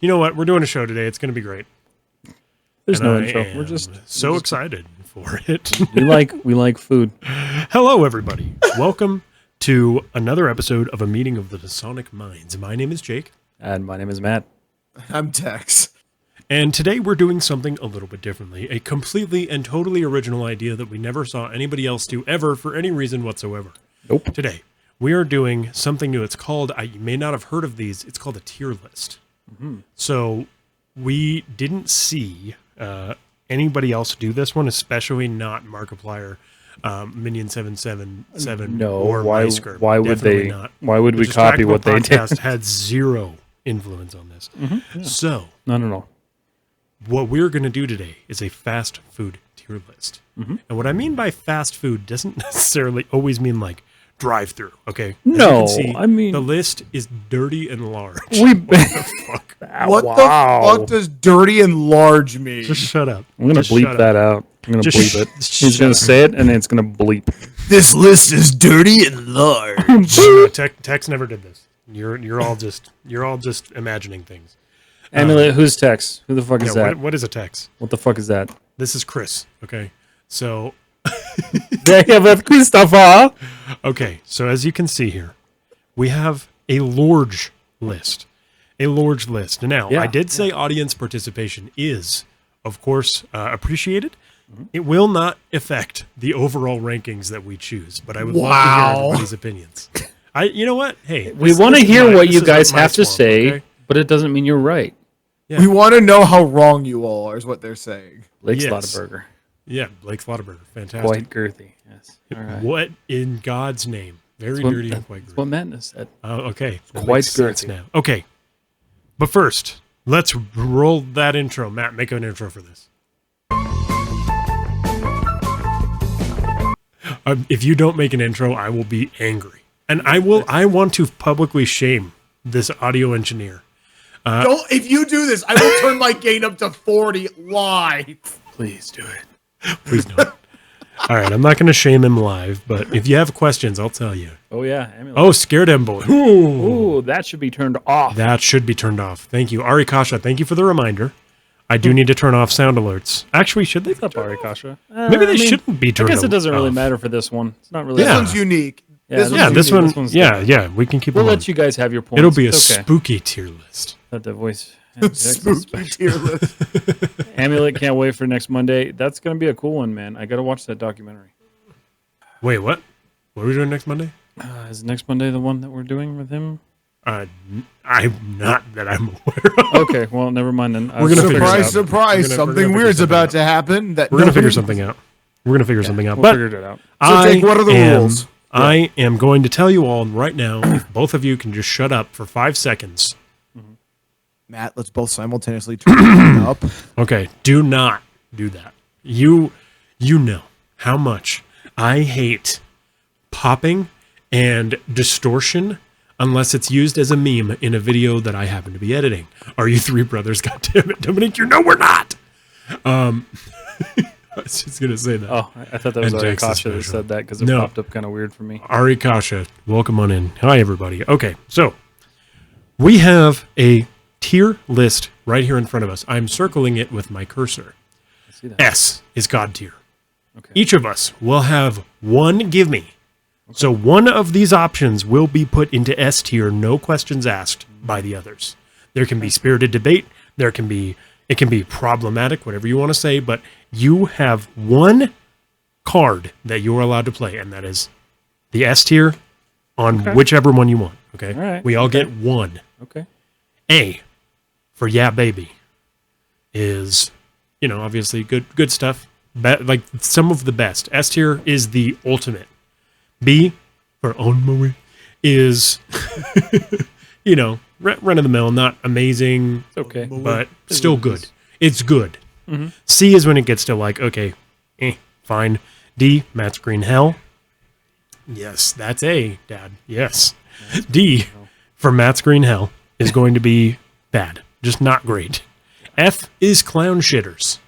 You know what? We're doing a show today. It's going to be great. There's And no I intro. am We're just excited for it. we like food. Hello, everybody. Welcome to another episode of A Meeting of the Messonic Minds. My name is Jake. And my name is Matt. I'm Tex. And today we're doing something a little bit differently. A completely and totally original idea that we never saw anybody else do ever for any reason whatsoever. Nope. Today, we are doing something new. It's called, you may not have heard of these, it's called a tier list. Mm-hmm. So we didn't see anybody else do this one, especially not Markiplier, Minion 777, No, or why Meisker. would Definitely they? not. Why would we copy what they did? Podcast had zero influence on this. Yeah. So No. what we're going to do today is a fast food tier list. Mm-hmm. And what I mean by fast food doesn't necessarily always mean like drive-through, okay? As No, you can see, I mean- the list is dirty and large. We What the fuck? What the fuck does dirty and large mean? Just shut up. I'm gonna Just bleep shut that up. out. I'm gonna Just bleep it. He's shut gonna up. say it, and then it's gonna bleep. This list is dirty and large. Tex never did this. You're all just imagining things. Amulet, who's Tex? Who the fuck is Yeah, that? what is a Tex? What the fuck is that? This is Chris, okay? So Christopher. okay, so as you can see here, we have a large list. A large list. Now, Yeah, I did say audience participation is, of course, appreciated. It will not affect the overall rankings that we choose, but I would love to hear everybody's opinions. You know what? Hey, We this- want to this is hear my- what this you is guys my have to swamp, say, okay? but it doesn't mean you're right. Yeah. We want to know how wrong you all are, is what they're saying. Blake Yes. Slaughterburger. Yeah, Blake Slaughterburger, fantastic. Quite girthy. Yes. All right. What in God's name? Very That's what- dirty and quite That's good. what Matt said. Okay, that Quite makes sense girthy. now. Okay, but first, let's roll that intro. Matt, make an intro for this. If you don't make an intro, I will be angry, and I want to publicly shame this audio engineer. Don't. If you do this, I will turn my gain up to 40 live. Please do it. Please don't. All right, I'm not going to shame him live, but if you have questions, I'll tell you. Oh yeah. Amulet. Oh, scared him boy. Ooh. Ooh, that should be turned off. That should be turned off. Thank you. Ari Kasha, thank you for the reminder. I do need to turn off sound alerts. Actually, should they? What's up, Ari Kasha? Maybe they shouldn't be I turned guess it doesn't really off. matter for this one. It's not really. This Yeah. one's unique. Yeah, This Yeah, one's this unique. one. one's Yeah, we can keep We'll it on. let you guys have your points. It'll be a It's okay. spooky tier list. Let the voice. Spooky tier list. Amulet can't wait for next Monday. That's gonna be a cool one, man. I gotta watch that documentary. Wait, what? What are we doing next Monday? Is next Monday the one that we're doing with him? I'm not that I'm aware of. Okay, well, never mind then. We're gonna figure it out. Surprise, surprise. We're gonna Something figure weird's something about out. to happen. That We're gonna figure nobody- something out. We're gonna figure something out. We'll But figure it out. So, Jake, what are the rules? I am going to tell you all right now. If both of you can just shut up for 5 seconds. Matt, let's both simultaneously turn it up. Okay, do not do that. You know how much I hate popping and distortion unless it's used as a meme in a video that I happen to be editing. Are you three brothers? God damn it, Dominic, you know we're not. I was just gonna say that. Oh, I thought that was And Ari Jake's the Kasha that special. said that because it No. popped up kind of weird for me. Ari Kasha, welcome on in. Hi, everybody. Okay, so we have a tier list right here in front of us. I'm circling it with my cursor. I see that. S is God tier. Okay. Each of us will have one give me. So one of these options will be put into S tier, no questions asked by the others. There can be spirited debate. It can be problematic, whatever you want to say, but you have one card that you're allowed to play, and that is the S tier on whichever one you want. Okay. All right. We all get one. Okay. A for Yeah Baby is, obviously good stuff. Like some of the best. S tier is the ultimate. B for On My Way is, run of the mill, not amazing, It's okay. but still good. It's good. C is when it gets to like, okay, fine. D, Matt's Green Hell. Yes, that's A, Dad. Yes. D for Matt's Green Hell is going to be bad, just not great. F is Clown Shitters.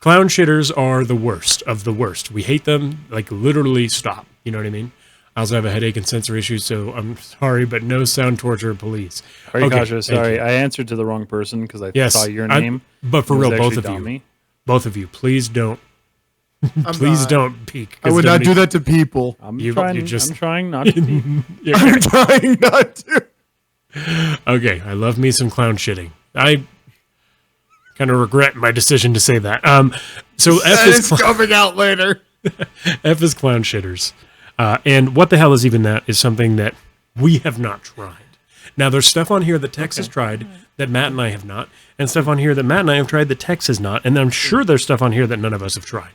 Clown shitters are the worst of the worst. We hate them, like literally stop. You know what I mean? I also have a headache and sensory issues, so I'm sorry, but no sound torture, please. Harikasha, thank sorry, you. I answered to the wrong person because I Yes, saw your name. but for It was real, both actually of you, Dami. both of you, please don't, don't peek. I would not do that to people. I'm You trying. just- I'm trying not to. Be. I'm trying not to. Okay, I love me some clown shitting. I kind of regret my decision to say that. So F That is is coming out later. F is clown shitters. And what the hell is even that is something that we have not tried. Now, there's stuff on here that Tex has tried that Matt and I have not, and stuff on here that Matt and I have tried that Tex has not, and I'm sure there's stuff on here that none of us have tried.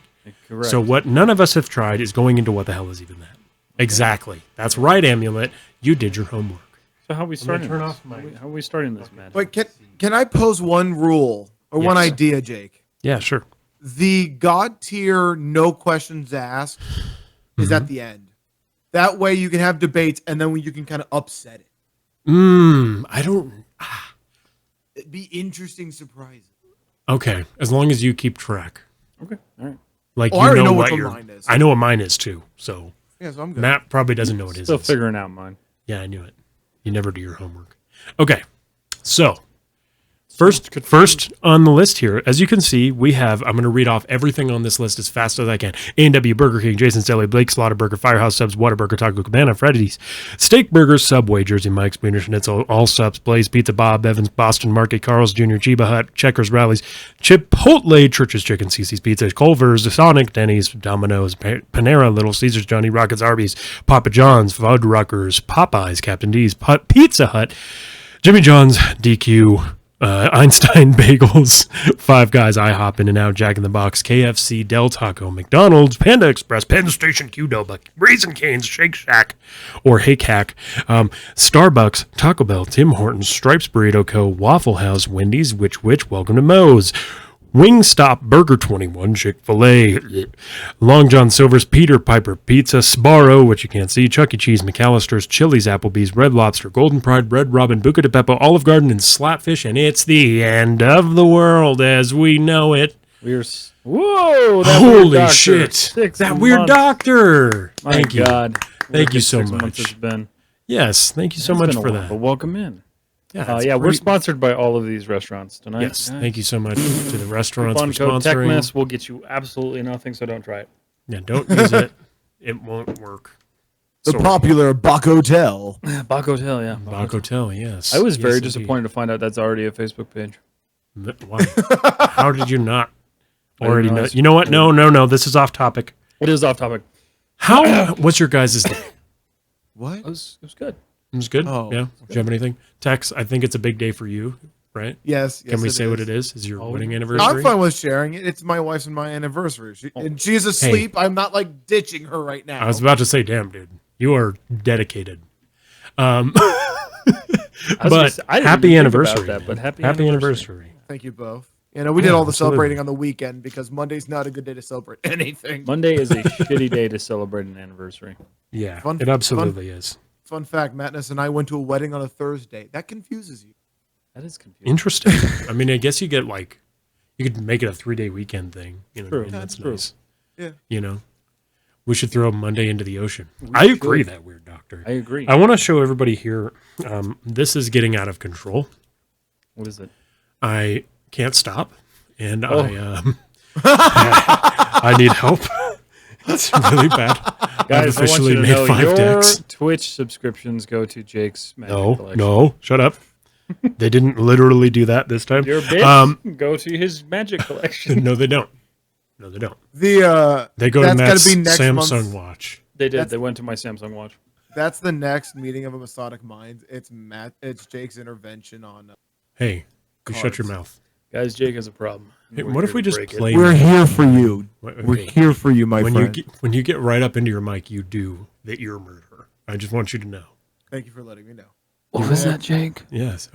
Correct. So what none of us have tried is going into what the hell is even that. Exactly. That's right, Amulet. You did your homework. So how are we starting? turn this? off my- How are we starting this, man? But can I pose one rule or one Yes. idea, Jake? Yeah, sure. The God tier, no questions asked, is at the end. That way you can have debates, and then you can kind of upset it. I don't... It'd be interesting, surprising. Okay, as long as you keep track. Okay, all right. Like, Oh, I you already know know what what your... mine is. I know what mine is, too. So Yeah, so I'm good. Matt probably doesn't know what his Still is. figuring out mine. Yeah, I knew it. You never do your homework. Okay, so first on the list here, as you can see, we have, I'm going to read off everything on this list as fast as I can. A&W, Burger King, Jason's Deli, Blake's Slaughterburger, Firehouse Subs, Whataburger, Taco Cabana, Freddys, Steak Burgers, Subway, Jersey Mike's, Wiener Schnitzel, All Subs, Blaze, Pizza, Bob, Evans, Boston Market, Carl's Jr., Chiba Hut, Checkers, Rallies, Chipotle, Church's Chicken, CC's Pizza, Culvers, Sonic, Dennys, Domino's, Panera, Little Caesars, Johnny Rockets, Arby's, Papa John's, Fuddruckers, Popeyes, Captain D's, Pizza Hut, Jimmy John's, DQ, Einstein Bagels, Five Guys, IHOP, In-N-Out, Jack in the Box, KFC, Del Taco, McDonald's, Panda Express, Penn Station, Qdoba, Raisin Cane's, Shake Shack, or Hake Hack, Starbucks, Taco Bell, Tim Hortons, Stripes Burrito Co., Waffle House, Wendy's, Which, welcome to Moe's, Wingstop, Burger 21, Chick-fil-A, Long John Silver's, Peter Piper Pizza, Sbarro, which you can't see, Chuck E. Cheese, McAllister's, Chili's, Applebee's, Red Lobster, Golden Pride, Red Robin, Buca de Beppo, Olive Garden, and Slapfish, and it's the end of the world as we know it. Whoa! That weird Holy doctor. shit! 6 That weird months. doctor! My Thank you. God. Thank you so 6 months much. it's been. Yes, thank you so It's much been a for while, that. But welcome in. Yeah, Yeah, we're great. sponsored by all of these restaurants tonight. Yes, thank you so much to the restaurants for Coupon code sponsoring. TechMess will get you absolutely nothing, so don't try it. Yeah, don't use it. It won't work. The Sort of. popular Bach Hotel. Bach Hotel, yeah. Bach Hotel, yes. I was very Yes, disappointed to find out that's already a Facebook page. indeed. Why? How did you not already know? realize. You know what? No. This is off topic. It is off topic. How was your guys' day? What? It was good. It was good. Oh, Yeah. Do you have anything? Tex, I think it's a big day for you, right? Yes. Can we say what it is? Is your wedding I'm anniversary? fine with sharing it. It's my wife's and my anniversary. And she's asleep. I'm not like ditching her right now. I was about to say, damn, dude, you are dedicated. But happy anniversary. But man. happy anniversary. Thank you both. You know, we did Yeah, all the absolutely. celebrating on the weekend because Monday's not a good day to celebrate anything. Monday is a shitty day to celebrate an anniversary. Yeah, Fun- it absolutely is. Fun fact, Mattness and I went to a wedding on a Thursday. That confuses you. That is confusing. Interesting. I mean, I guess you get like, you could make it a 3-day weekend thing. You know, what I True. mean? That's True. nice. Yeah. You know, we should throw Monday into the ocean. I agree, that weird doctor. I agree. I want to show everybody here. This is getting out of control. What is it? I can't stop, and Oh. I need help. It's really bad. Guys, I've officially I want made you to know 5 your decks. Twitch subscriptions go to Jake's Magic No, Collection. no, shut up. They didn't literally do that this time. Your bitch go to his Magic Collection. No, they don't. No, they don't. The They go to that's Matt's gotta be next Samsung month's- watch. They did. That's- They went to my Samsung watch. That's the next meeting of a Masonic Minds. It's Jake's intervention on. Hey, you shut your Cards. mouth. Guys, Jake has a problem. Hey, We're what if here we to just break it. play? We're here for you. Okay. We're here for you, my when friend. when you get right up into your mic, you do the ear murder. I just want you to know. Thank you for letting me know. What was that, Jake? Yes,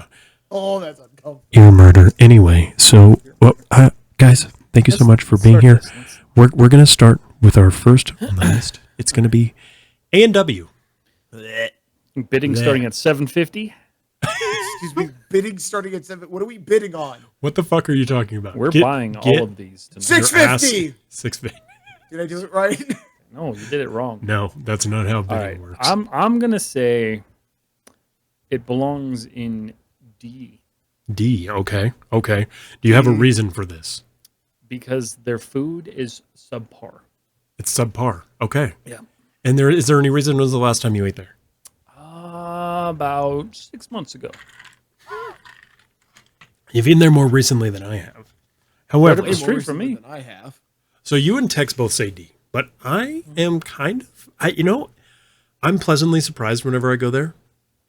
Oh, that's uncomfortable. ear murder. Anyway, so guys, thank you so much for being here. We're gonna start with our first on the list. It's gonna be A&W. Bidding Yeah. starting at $7.50. Excuse me. Bidding starting at 7. What are we bidding on? What the fuck are you talking about? We're buying all of these tonight. Six- 650. 650. Did I do it right? No, you did it wrong. No, that's not how All bidding right. works. I'm gonna say it belongs in D D. Okay. Okay. Do you have a reason for this? because their food is subpar. It's subpar. Okay. Yeah. And is there any reason? When was the last time you ate there? About 6 months ago. You've eaten there more recently than I have. However, Right up the street from More me. than I have. so you and Tex both say D, but I am kind of, I'm pleasantly surprised whenever I go there.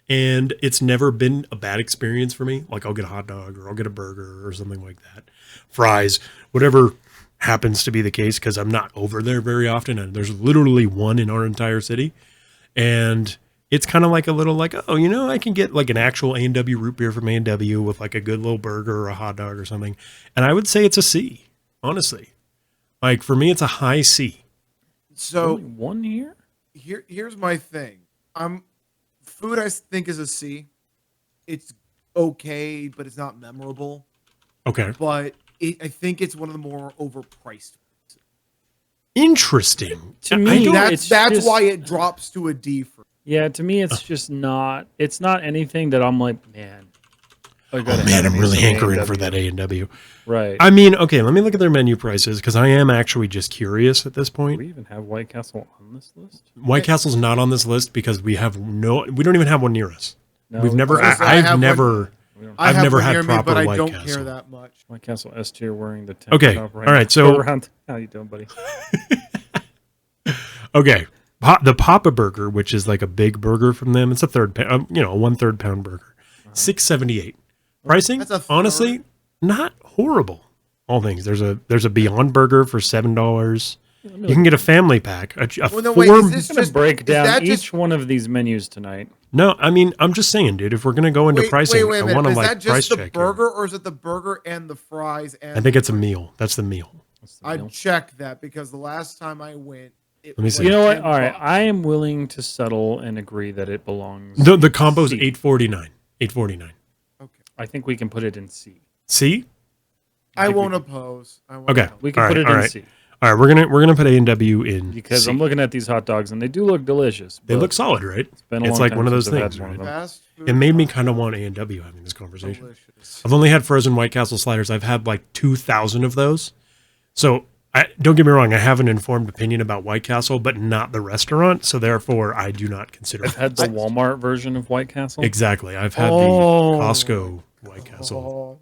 And it's never been a bad experience for me. Like I'll get a hot dog or I'll get a burger or something like that. Fries, whatever happens to be the case, because I'm not over there very often. And there's literally one in our entire city. And it's kind of like a little like, oh, I can get like an actual A&W root beer from A&W with like a good little burger or a hot dog or something. And I would say it's a C, honestly. Like for me, it's a high C. So Only one here? here's my thing. Food I think is a C. It's okay, but it's not memorable. Okay. But I think it's one of the more overpriced. Interesting. To me, That's just- why it drops to a D for. Yeah, to me, it's just not. It's not anything that I'm like, man. I Oh gotta man, have I'm me really some hankering A&W. for that A&W. Right. I mean, okay, let me look at their menu prices because I am actually just curious at this Do point. we even have White Castle on this list? White Castle's not on this list because we don't even have one near us. No, We've never, I was gonna say, I have I've one- never, we don't I I've have never one had near me, proper but I White don't Castle. care that much. White Castle S tier wearing the tank Okay, top right all right, now. so- Go around. How you doing, buddy? okay. The Papa Burger, which is like a big burger from them, it's a third pound, a 1/3 pound burger, $6.78. Pricing, That's a third. honestly, not horrible. All things. There's a Beyond Burger for $7. You can get a family pack. Well, no, wait, is this I'm gonna just break down that each just- one of these menus tonight. No, I mean, I'm just saying, dude, if we're going to go into pricing, wait a I minute. want to Is like that price just the check here. burger, or is it the burger and the fries? And I think it's a meal. That's the meal. What's the I deal? checked that because the last time I went, it Let me was see. You know what? 10 All right, bucks. I am willing to settle and agree that it belongs. The combo's C. $8.49. $8.49. Okay. I think we can put it in C. See? I think we won't can- oppose. Okay. We can All put right, it all in right. C All right, we're gonna put A&W in because C. I'm looking at these hot dogs and they do look delicious. They but look solid, right? been a It's long like time one of those since I've had things, one of right? them. Fast food It made me hot kind of dog, want A&W having this conversation. delicious. I've only had frozen White Castle sliders. I've had like 2,000 of those. So don't get me wrong. I have an informed opinion about White Castle, but not the restaurant. So therefore, I do not consider I've had the Walmart version of White Castle. exactly. I've had Oh. the Costco White Castle.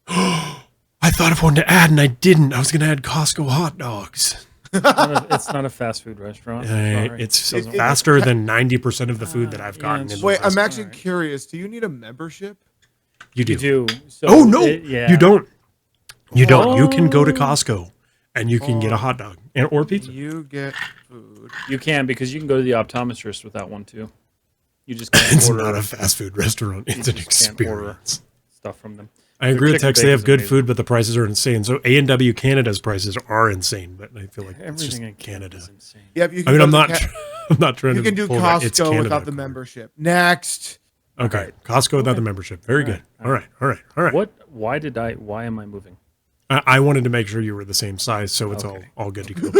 Oh, I thought of one to add, and I didn't. I was going to add Costco hot dogs. It's not a fast food restaurant. Sorry. It's Doesn't- faster than 90% of the food that I've yeah, gotten. it's- in wait, those I'm restaurants. actually curious. Do you need a membership? You do. You do. So Oh no, yeah. you don't. You don't. You can go to Oh. Costco and you can get a hot dog or pizza. You get food. You can because you can go to the optometrist with that one too. You just can't It's order not a fast food restaurant. It's an just can't order. experience. stuff from them. I Their agree with chicken Tex. They have bacon's good amazing. food, but the prices are insane. So A&W Canada's prices are insane, but I feel like it's Everything just in Canada. is insane. Yep, you I can mean, go I'm to not. Ca- I'm not trying you to. can do pull that. It's Costco Canada without the card. membership. Next. Okay, Costco without the membership. Very good. All right. All right. What? Why did I? Why am I moving? I wanted to make sure you were the same size, so it's Okay. all good to go.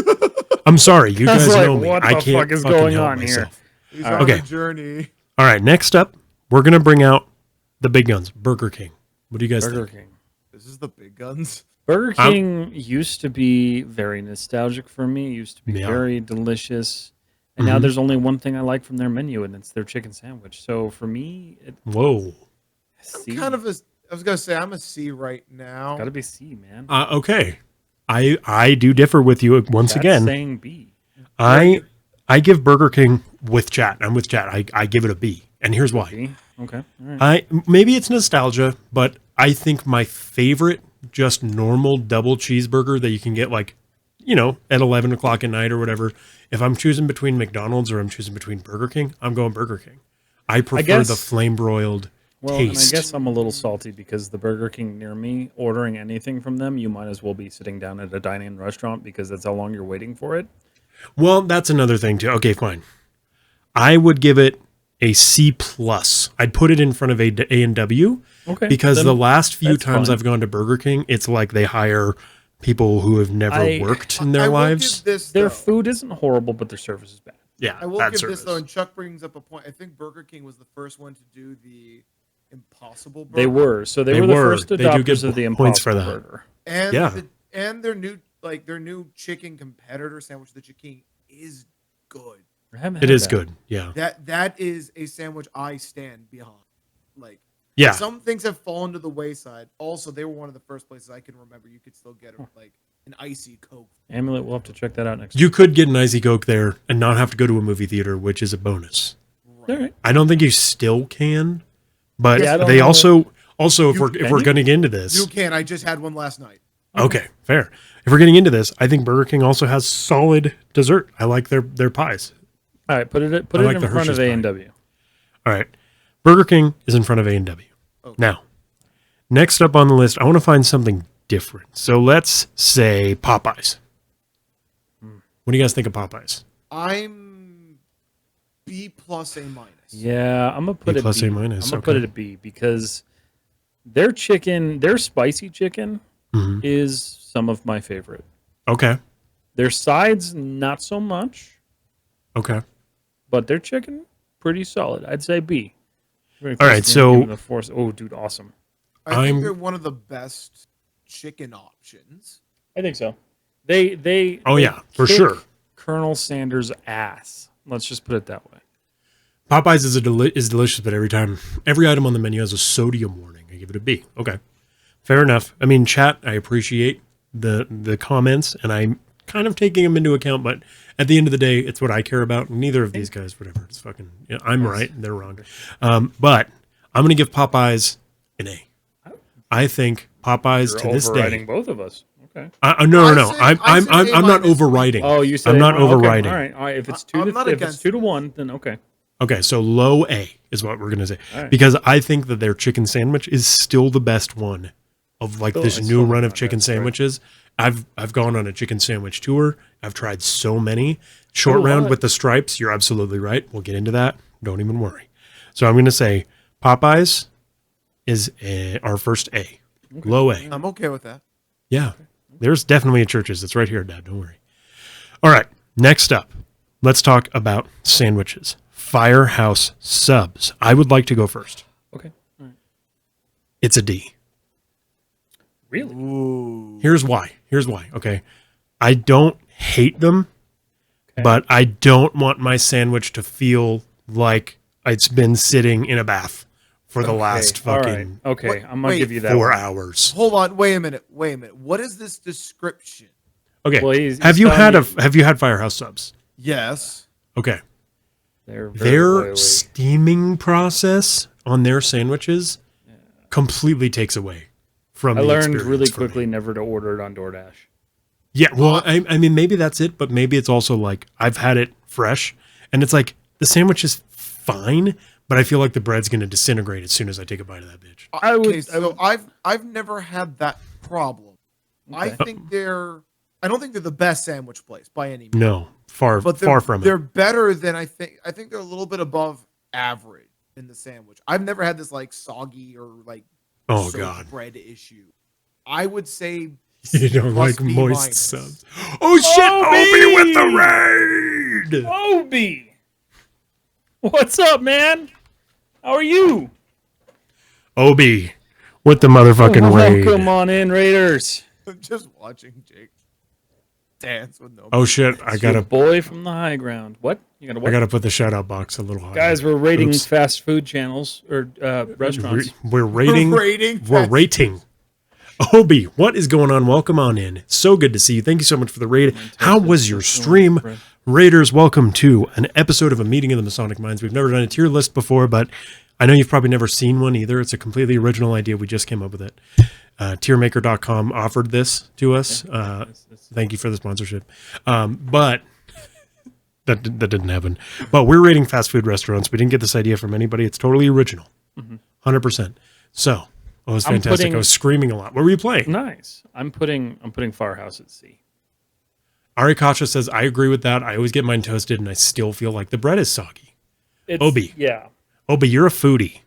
I'm sorry, you I was guys like, know me. what I the can't fuck is fucking going help on here? myself. He's All on right. a journey. All right, next up, we're gonna bring out the big guns, Burger King. What do you guys Burger think? King. This is the big guns. Burger King used to be very nostalgic for me. It used to be Yeah. very delicious. And now Mhm. there's only one thing I like from their menu, and it's their chicken sandwich. So for me, it Whoa. C. Kind of I was gonna say I'm a C right now. Gotta be C, man. Okay, I do differ with you once That's again. saying B. I give Burger King with chat. I'm with chat. I give it a B, and here's why. B. Okay. All right. Maybe it's nostalgia, but I think my favorite just normal double cheeseburger that you can get at 11 o'clock at night or whatever. If I'm choosing between McDonald's or I'm choosing between Burger King, I'm going Burger King. I prefer guess- the flame broiled Well, and I taste. guess I'm a little salty because the Burger King near me, ordering anything from them, you might as well be sitting down at a dining restaurant because that's how long you're waiting for it. Well, that's another thing too. Okay, fine. I would give it a C plus. I'd put it in front of A&W Okay. because then the last few that's times fine. I've gone to Burger King, it's like they hire people who have never worked in their I will lives. give this, Their though. food isn't horrible, but their service is bad. Yeah, I will bad give service. this though, and Chuck brings up a point. I think Burger King was the first one to do the Impossible Burger. They were. So they They were the were. first They do adopters get of the points for Impossible that. Burger. and Yeah. and their new chicken competitor sandwich, the chicken, is good. I haven't It had is that. good. Yeah. That is a sandwich I stand behind. Like, Yeah. some things have fallen to the wayside. Also, they were one of the first places I can remember you could still get like an icy Coke. Amulet, we'll have to check that out next You could get an icy Coke there and not have to go to a movie theater, which is a bonus. All right. I don't think you still can, but Yeah, I don't they know. also if You- we're going to get into this, You can. I just had one last night. okay, fair. If we're getting into this, I think Burger King also has solid dessert. I like their pies. All right, put it I in like the front Hershey's of pie. A&W. All right, Burger King is in front of A&W. Okay. Now, next up on the list, I want to find something different. So let's say Popeyes. What do you guys think of Popeyes? I'm B plus A minus. Yeah, I'm gonna put B it plus B. A minus, I'm gonna put okay. it at B because their chicken, their spicy chicken, Mhm. is some of my favorite. Okay, Their sides, not so much, okay. but their chicken, pretty solid. I'd say B. All right, so- the force. Oh, dude, awesome. I I'm- think they're one of the best chicken options. I think so. They. Oh, they yeah, for kick sure. Colonel Sanders' ass. Let's just put it that way. Popeyes is delicious, but every item on the menu has a sodium warning. I give it a B. Okay, fair enough. I mean, chat, I appreciate the comments, and I'm kind of taking them into account. But at the end of the day, it's what I care about. Neither of these guys, whatever. It's fucking. Yeah, I'm right, and they're wrong. But I'm gonna give Popeyes an A. I think Popeyes You're to this overriding day. both of us. Okay. No. I I'm said I'm not A-minus. overriding. Oh, you said I'm not A-. Okay, overriding. All right, all right. If it's I'm not if it's against 2-1, then okay. Okay, so low A is what we're gonna say, All right. because I think that their chicken sandwich is still the best one of like this it's new still run of not chicken bad, right. sandwiches. I've gone on a chicken sandwich tour. I've tried so many. Short Oh, round what? with the stripes. You're absolutely right. We'll get into that. Don't even worry. So I'm gonna say Popeyes is our first A, low A. I'm okay with that. Yeah, there's definitely a Church's. It's right here, Dad. Don't worry. All right, next up, let's talk about sandwiches. Firehouse Subs. I would like to go first. Okay. All right. It's a D. Really? Ooh. Here's why. Okay, I don't hate them, Okay. but I don't want my sandwich to feel like it's been sitting in a bath for the last All right. fucking Okay. Wait, I'm gonna wait, give you that. 4 one. hours. Hold on. Wait a minute. What is this description? Okay, Well, he's have you telling had Firehouse Subs? Yes. Okay. They're very Their oily. steaming process on their sandwiches completely takes away from I the learned experience really for me. quickly never to order it on DoorDash. Yeah, well, I mean, maybe that's it, but maybe it's also like I've had it fresh, and it's like the sandwich is fine, but I feel like the bread's going to disintegrate as soon as I take a bite of that bitch. I would- Okay, so I've never had that problem. I Okay. think I don't think they're the best sandwich place by any means. No, far But far from they're it. better than I think they're a little bit above average in the sandwich. I've never had this like soggy or like Oh soaked God, bread issue. I would say you don't plus like B moist minus. subs. Oh shit, Obi with the raid. Obi, what's up, man? How are you? Obi with the motherfucking raid. Welcome on in, Raiders. Just watching Jake dance with no. Oh shit, I It's your gotta boy from the high ground. What? You gotta what? I gotta put the shout out box a little higher. Guys, we're rating Oops. fast food channels or restaurants. We're rating. rating. We're rating. Obi, what is going on? Welcome on in. So good to see you. Thank you so much for the raid. How was your stream? Raiders, welcome to an episode of A Meeting of the Masonic Minds. We've never done a tier list before, but I know you've probably never seen one either. It's a completely original idea. We just came up with it. Tiermaker.com offered this to us. Thank you for the sponsorship. But that didn't happen. But we're rating fast food restaurants. We didn't get this idea from anybody. It's totally original. 100%. So, it was I'm fantastic. putting- I was screaming a lot. What were you playing? Nice. I'm putting Firehouse at C. Ari Kasha says, I agree with that. I always get mine toasted and I still feel like the bread is soggy. It's, Obi. Yeah. Obi, you're a foodie.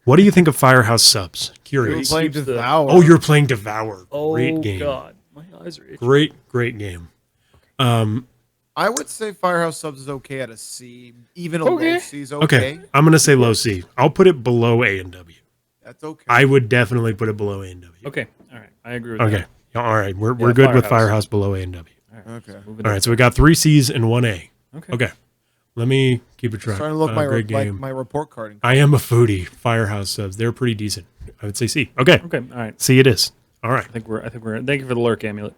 What do you think of Firehouse Subs? You're Curious. playing Keeps the- Devour. Oh, you're playing Devour. Oh Great game. God. My eyes are itchy. Great game. I would say Firehouse Subs is okay at a C. Even a low C is Okay, okay. I'm gonna say low C. I'll put it below A and W. That's okay. I would definitely put it below A and W. Okay, all right, I agree with Okay. that. Yeah, all right. We're good with Firehouse below A and W. All right, Okay. moving All right, so we got 3 C's and 1 A. Okay. Okay. Let me keep a track. Starting to look Great game. my report card. I am a foodie. Firehouse Subs. They're pretty decent. I would say C. Okay. Okay, all right. C it is. All right. I think we're. Thank you for the lurk, Amulet.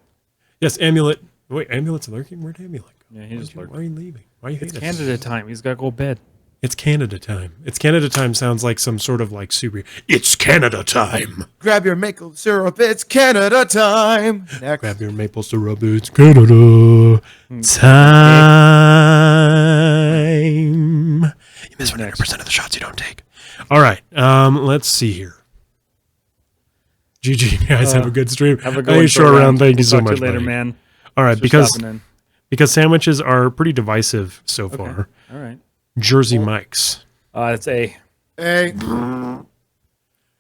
Yes, Amulet. Wait, Amulet's lurking? Where'd Amulet go? Yeah, he just lurked. Why are you leaving? Why are you It's hating us? Canada time. He's got to go to bed. It's Canada time. It's Canada time sounds like some sort of like super. It's Canada time. Grab your maple syrup. It's Canada time. Next. Grab your maple syrup. It's Canada time. You miss 100% of the shots you don't take. All right. Let's see here. GG, guys. Have a good stream. Have a good one, short round. Thank you so Talk to much, later, buddy. man. All right, Thanks for stopping because sandwiches are pretty divisive so in. far. All right. Jersey Mike's. That's A. Hey,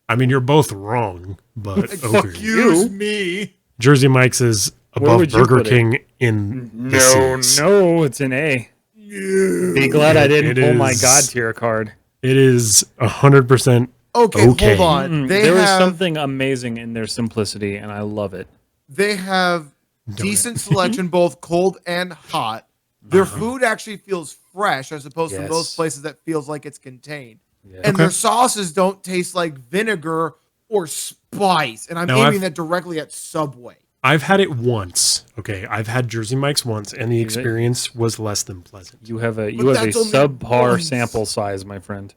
I mean, you're both wrong, but okay. excuse me. Jersey Mike's is Where above would you Burger put it? King in the C's. No, it's an A. Be glad I didn't It pull my is- God tier card. It is 100%. Okay, Okay. hold on. They There is have something amazing in their simplicity, and I love it. they have decent selection, both cold and hot. Their food actually feels fresh, as opposed to Yes. most places that feels like it's contained. Yeah. And Okay. their sauces don't taste like vinegar or spice. And I'm Now, aiming I've- that directly at Subway. I've had it once. Okay, I've had Jersey Mike's once, and the experience was less than pleasant. You have a But that's only subpar once. sample size, my friend.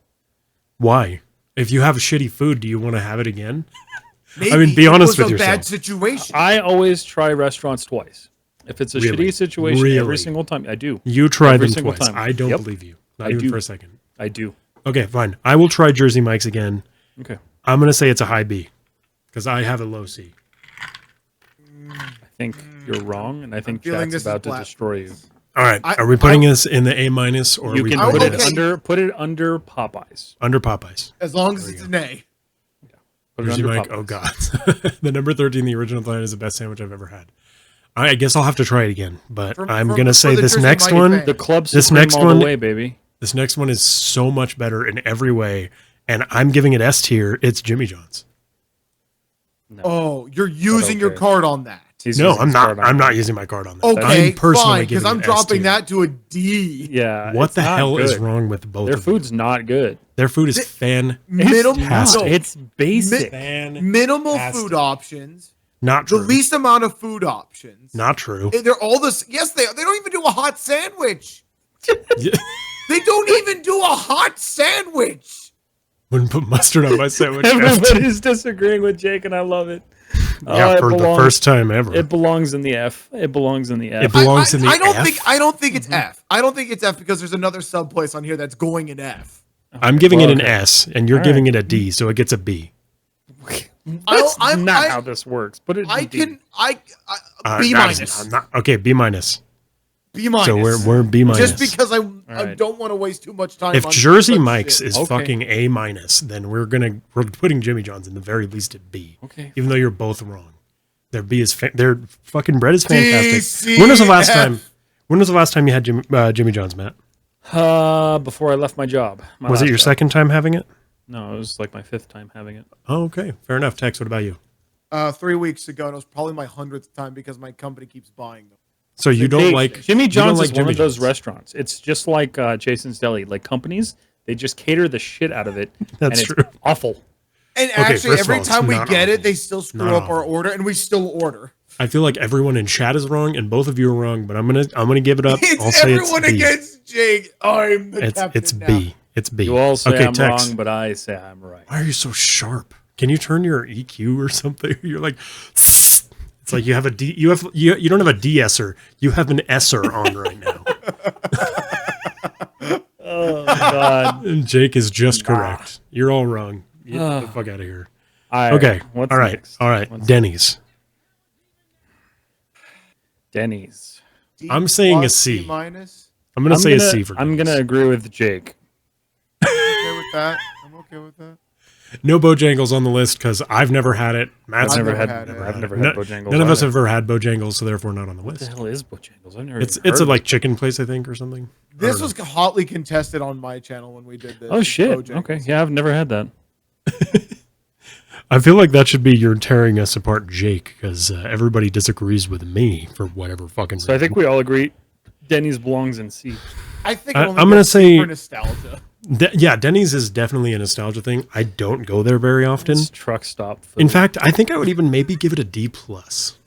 Why? If you have shitty food, do you want to have it again? Maybe be honest it with was a bad yourself. situation. I always try restaurants twice. If it's a Really? shitty situation Really? every single time, I do. You tried Every them single twice. time. I don't Yep. believe you. Not I even do. for a second. I do. Okay, fine. I will try Jersey Mike's again. Okay. I'm going to say it's a high B because I have a low C. I think you're wrong, and I think feeling chat's this is about to black. destroy you. All right. I- Are we putting this in the A minus or You are we can putting put it it put it under Popeyes. under Popeyes? As long as it's an A. Put it Jersey under Mike. Popeyes. Oh, God. The number 13, the original plan, is the best sandwich I've ever had. I guess I'll have to try it again, but I'm going to say the this Jersey next Mike one. fan. The club This supreme next all one- the way, baby. This next one is so much better in every way, and I'm giving it S tier. It's Jimmy John's. No. Oh, you're using your okay. card on that. He's No, using I'm his not. card on I'm it. not using my card on that. Okay, I'm personally fine, because giving I'm it S dropping tier. that to a D. Yeah. What it's the not hell is good. wrong with both Their of them? food's not good. Their food is fan. Minimal, fantastic. no, It's basic. minimal Fantastic. food options. Not The true. least amount of food options. Not true. They're all this. Yes, they don't even do a hot sandwich. Yeah. They don't even do a hot sandwich. Wouldn't put mustard on my sandwich. S tier. Everybody's disagreeing with Jake, and I love it. Yeah, It for the belongs- first time ever. It belongs in the F. It belongs in the F. It belongs in the I don't F? think. I don't think it's F. I don't think it's F because there's another sub place on here that's going in F. I'm giving well, it an okay. S, and you're All giving right. it a D, so it gets a B. That's I'm- not I- how this works. Put it in I D. can. Uh, B guys, minus. I'm not- okay, B minus. B minus. So we're B minus. just because I right. don't want to waste too much time. If on Jersey such Mike's shit. is Okay. fucking A minus, then we're putting Jimmy John's in the very least at B. Okay. Even though you're both wrong. Their B is their fucking bread is fantastic. DCF. When was the last time? When was the last time you had Jimmy John's, Matt? Before I left my job. My Was it last your job. second time having it? No, it was like my 5th time having it. Oh, okay, fair enough. Tex, what about you? 3 weeks ago, and it was probably my 100th time because my company keeps buying them. So you don't like Jimmy you don't John's like is one Jimmy of those John's. restaurants. It's just like Jason's Deli. Like companies, they just cater the shit out of it. That's and true. It's awful. And Okay, actually, first of every all, it's time we not get awful. it, they still screw Not up our awful. order, and we still order. I feel like everyone in chat is wrong, and both of you are wrong. But I'm gonna give it up. I'll It's say everyone it's B. against Jake. I'm the captain It's now. B. It's B. You all say okay, I'm Tex. wrong, but I say I'm right. Why are you so sharp? Can you turn your EQ or something? You're like, it's like you have a D. You don't have a de-esser. You have an esser on right now. Oh God. And Jake is just correct. You're all wrong. Get the fuck out of here. All right, Okay. What's all right. next? All right. What's Denny's. Dennys. D I'm saying a plus, C. D minus. I'm gonna say a gonna- C for. I'm Denny's. gonna agree with Jake. I'm okay with that. I'm okay with that. No Bojangles on the list because I've never had it. Matt's I've never never had. had it. I've never had Bojangles. None of us either. have ever had Bojangles, so therefore not on the What the list. hell is Bojangles? I've never. It's even a heard like of it. chicken place, I think, or something. This was hotly contested on my channel when we did this. Oh shit! Bojangles. Okay, yeah, I've never had that. I feel like that should be you're tearing us apart, Jake, because everybody disagrees with me for whatever fucking reason. So I think we all agree Denny's belongs in C. I think I- it only I'm gonna gets say- for nostalgia. Yeah, Denny's is definitely a nostalgia thing. I don't go there very often. It's truck stop. Food. In fact, I think I would even maybe give it a D plus.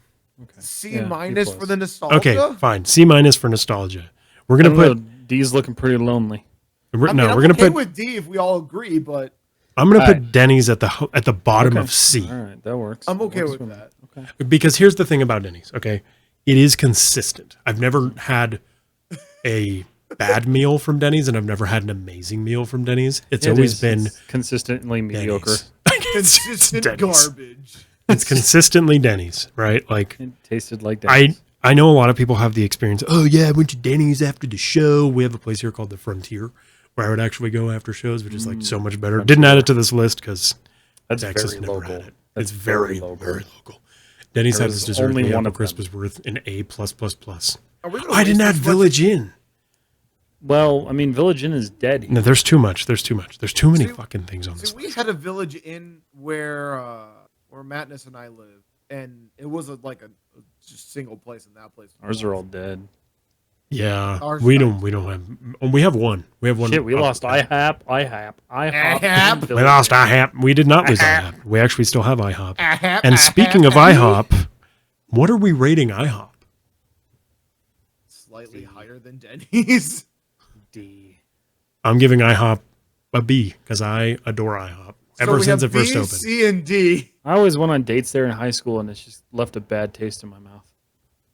okay. C Yeah, minus D+. for the nostalgia. Okay, fine. C minus for nostalgia. We're I gonna don't put know, D's looking pretty lonely. we're, I mean, no. I'm We're gonna okay put. with D if we all agree, but I'm gonna put Alright. Denny's at the bottom Okay. of C. All right, that works. I'm That okay works with for me. that. Okay. Because here's the thing about Denny's. Okay, it is consistent. I've never had a bad meal from Denny's, and I've never had an amazing meal from Denny's. It's It always is. been It's consistently mediocre. Denny's. Consistent Denny's. garbage. It's consistently Denny's, right? Like It tasted like Denny's. I know a lot of people have the experience. Oh yeah, I went to Denny's after the show. We have a place here called the Frontier, where I would actually go after shows, which is like so much better. Didn't add it to this list because That's Texas very never local. had it. That's It's very local. very local. Denny's There had was this dessert. only The one apple of crisp them. was worth an A plus plus plus. Are we gonna I didn't waste add this much- Village Inn. Well, I mean, Village Inn is dead. No, there's too much. There's too much. There's too many See- fucking things on this. See, we had a Village Inn where Mattness and I live, and it was like a just single place, and that place. Ours are all dead. Yeah, Ours we are- don't have. We have one. We have one. Shit, we off lost the bat. IHOP. IHOP. We lost IHOP. We did not lose IHOP. IHOP. We actually still have IHOP. And speaking of IHOP, what are we rating IHOP? Slightly higher than Denny's. D. I'm giving IHOP a B because I adore IHOP ever we since have it first B, opened. C, and D. I always went on dates there in high school, and it's just left a bad taste in my mouth.